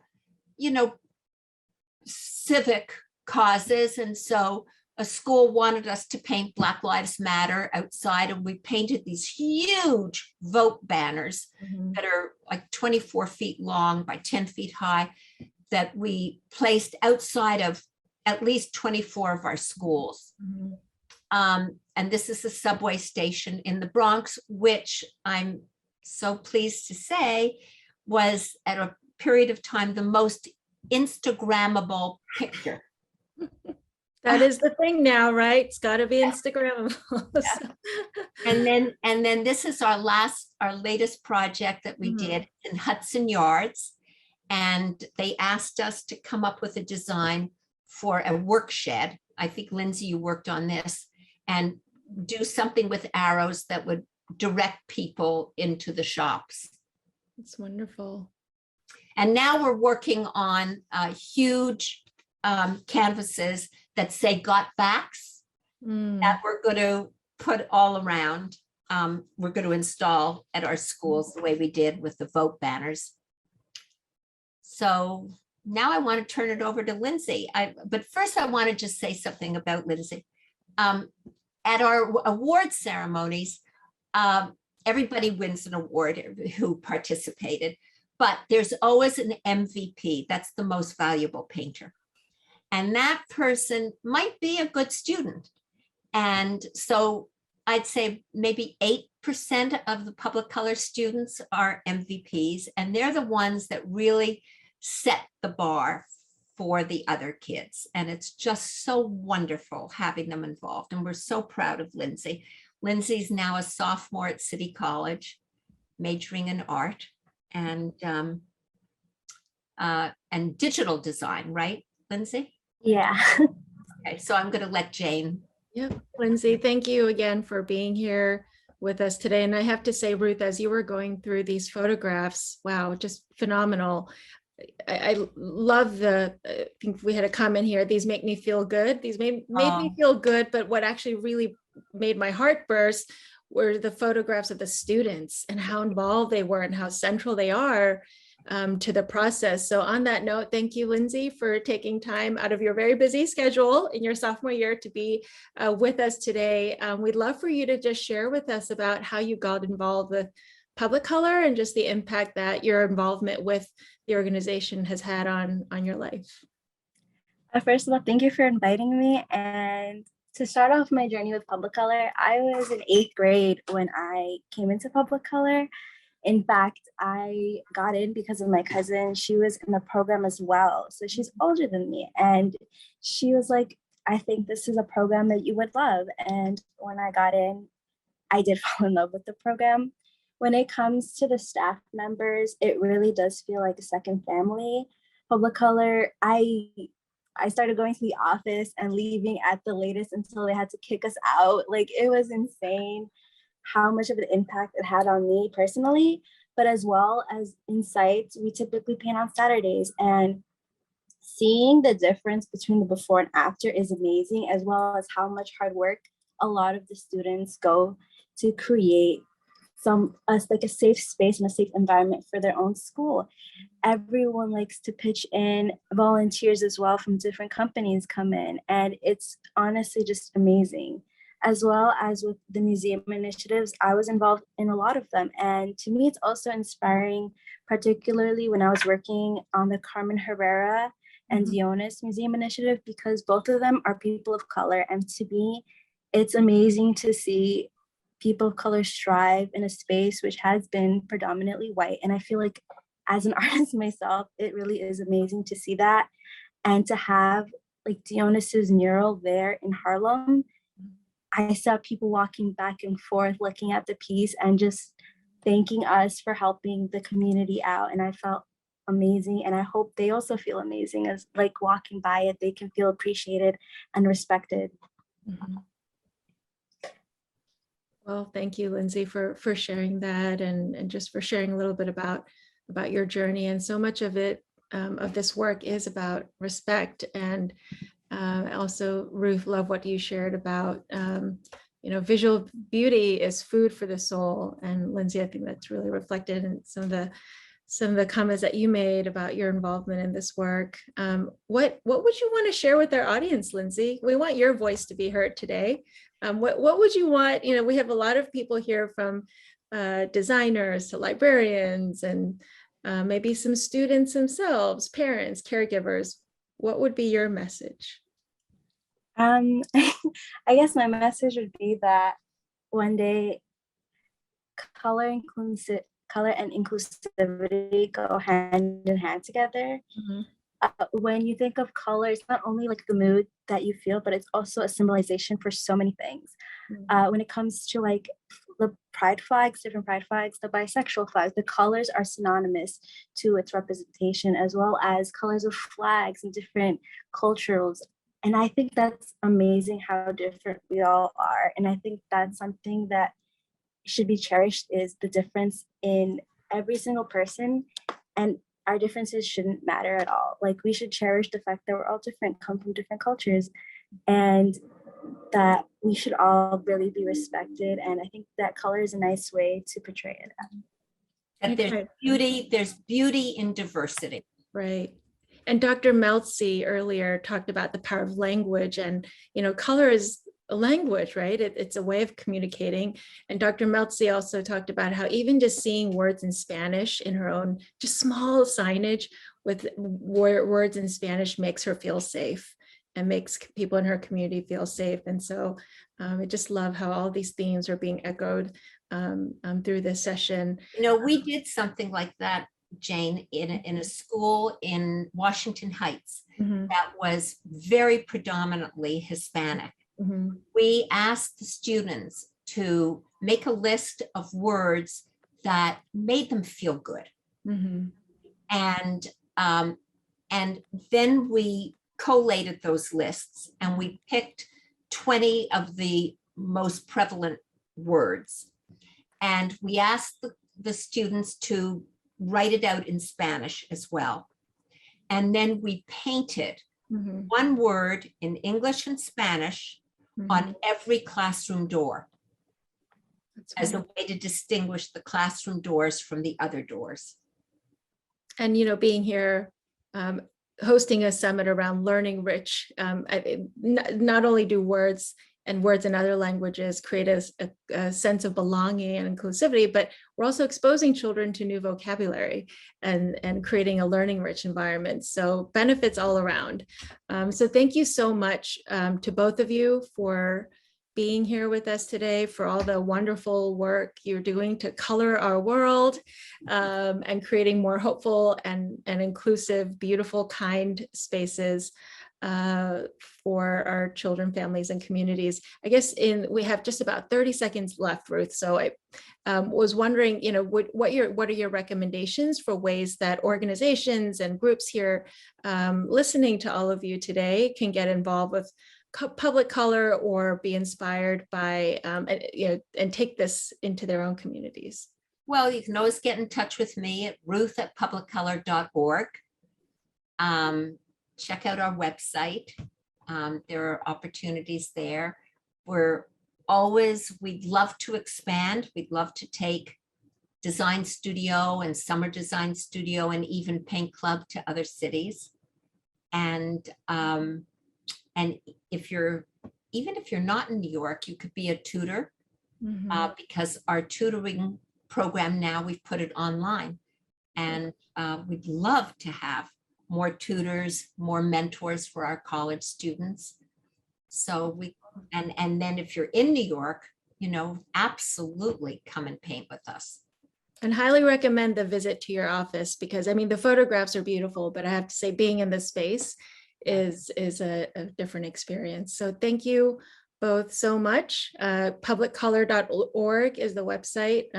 civic causes. And so a school wanted us to paint Black Lives Matter outside, and we painted these huge vote banners that are like 24 feet long by 10 feet high, that we placed outside of at least 24 of our schools. And this is a subway station in the Bronx, which I'm so pleased to say was at a period of time the most Instagrammable picture. That is the thing now, right? It's got to be Instagrammable. And then this is our latest project that we did in Hudson Yards. And they asked us to come up with a design for a work shed. I think, Lindsay, you worked on this, and do something with arrows that would direct people into the shops. It's wonderful. And now we're working on huge canvases that say "Got Backs" that we're going to put all around. We're going to install at our schools the way we did with the vote banners. So now I want to turn it over to Lindsay. But first I want to just say something about Lindsay. At our award ceremonies, everybody wins an award who participated, but there's always an MVP. That's the most valuable painter. And that person might be a good student. And so I'd say maybe 8% of the public color students are MVPs, and they're the ones that really set the bar for the other kids. And it's just so wonderful having them involved. And we're so proud of Lindsay. Lindsay's now a sophomore at City College, majoring in art and digital design, right, Lindsay? Yeah. Okay, so I'm going to let Jane. Yep. Lindsay, thank you again for being here. with us today. And I have to say, Ruth, as you were going through these photographs, wow, just phenomenal. I love I think we had a comment here, these make me feel good. These made me feel good, but what actually really made my heart burst were the photographs of the students and how involved they were and how central they are to the process. So on that note, thank you, Lindsay, for taking time out of your very busy schedule in your sophomore year to be with us today. We'd love for you to just share with us about how you got involved with Public Color and just the impact that your involvement with the organization has had on your life. First of all, thank you for inviting me. And to start off my journey with Public Color, I was in 8th grade when I came into Public Color. In fact, I got in because of my cousin. She was in the program as well. So she's older than me. And she was like, I think this is a program that you would love. And when I got in, I did fall in love with the program. When it comes to the staff members, it really does feel like a second family. Public Color, I started going to the office and leaving at the latest until they had to kick us out. Like, it was insane how much of an impact it had on me personally, but as well as in sites, we typically paint on Saturdays, and seeing the difference between the before and after is amazing, as well as how much hard work a lot of the students go to create like a safe space and a safe environment for their own school. Everyone likes to pitch in, volunteers as well from different companies come in, and it's honestly just amazing. As well as with the museum initiatives, I was involved in a lot of them. And to me, it's also inspiring, particularly when I was working on the Carmen Herrera and Dionis Museum Initiative, because both of them are people of color. And to me, it's amazing to see people of color strive in a space which has been predominantly white. And I feel like as an artist myself, it really is amazing to see that. And to have like Dionis's mural there in Harlem, I saw people walking back and forth, looking at the piece and just thanking us for helping the community out. And I felt amazing. And I hope they also feel amazing, as like walking by it, they can feel appreciated and respected. Well, thank you, Lindsay, for sharing that and just for sharing a little bit about your journey. And so much of it, of this work is about respect. And also, Ruth, love what you shared about, visual beauty is food for the soul. And Lindsay, I think that's really reflected in some of the comments that you made about your involvement in this work. What would you want to share with our audience, Lindsay? We want your voice to be heard today. What would you want? We have a lot of people here, from designers to librarians and maybe some students themselves, parents, caregivers. What would be your message? I guess my message would be that one day color and inclusivity go hand in hand together. When you think of color, it's not only like the mood that you feel, but it's also a symbolization for so many things. When it comes to like the pride flags, different pride flags, the bisexual flags, the colors are synonymous to its representation, as well as colors of flags and different cultures. And I think that's amazing how different we all are. And I think that's something that should be cherished, is the difference in every single person. And our differences shouldn't matter at all. Like, we should cherish the fact that we're all different, come from different cultures, and that we should all really be respected. And I think that color is a nice way to portray it. And there's beauty in diversity. Right. And Dr. Meltzy earlier talked about the power of language, and, color is a language, right? It's a way of communicating. And Dr. Meltzy also talked about how even just seeing words in Spanish in her own, just small signage with words in Spanish, makes her feel safe and makes people in her community feel safe. And so I just love how all these themes are being echoed through this session. We did something like that, Jane, in a school in Washington Heights that was very predominantly Hispanic. We asked the students to make a list of words that made them feel good. And then we collated those lists, and we picked 20 of the most prevalent words. And we asked the students to write it out in Spanish as well. And then we painted one word in English and Spanish on every classroom door as a way to distinguish the classroom doors from the other doors. And, you know, being here, hosting a summit around learning rich, not only do words and words in other languages create a sense of belonging and inclusivity, but we're also exposing children to new vocabulary and creating a learning rich environment. So benefits all around. So thank you so much to both of you for being here with us today, for all the wonderful work you're doing to color our world and creating more hopeful and inclusive, beautiful, kind spaces for our children, families, and communities. I guess we have just about 30 seconds left, Ruth. So I was wondering, you know, what are your recommendations for ways that organizations and groups here listening to all of you today can get involved with public color or be inspired by, and take this into their own communities? Well, you can always get in touch with me at ruth@publiccolor.org. Check out our website. There are opportunities there. We'd love to expand. We'd love to take Design Studio and Summer Design Studio and even Paint Club to other cities. And even if you're not in New York, you could be a tutor because our tutoring program now, we've put it online. And we'd love to have more tutors, more mentors for our college students. So and then if you're in New York, you know, absolutely come and paint with us. And highly recommend the visit to your office, because I mean, the photographs are beautiful, but I have to say being in this space is a different experience. So thank you both so much. Publiccolor.org is the website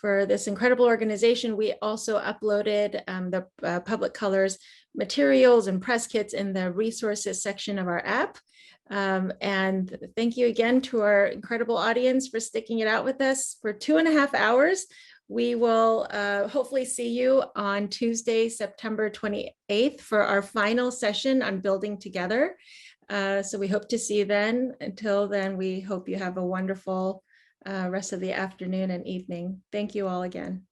for this incredible organization. We also uploaded the Public Colors materials and press kits in the resources section of our app. And thank you again to our incredible audience for sticking it out with us for 2.5 hours. We will hopefully see you on Tuesday, September 28th for our final session on building together. So we hope to see you then. Until then, we hope you have a wonderful rest of the afternoon and evening. Thank you all again.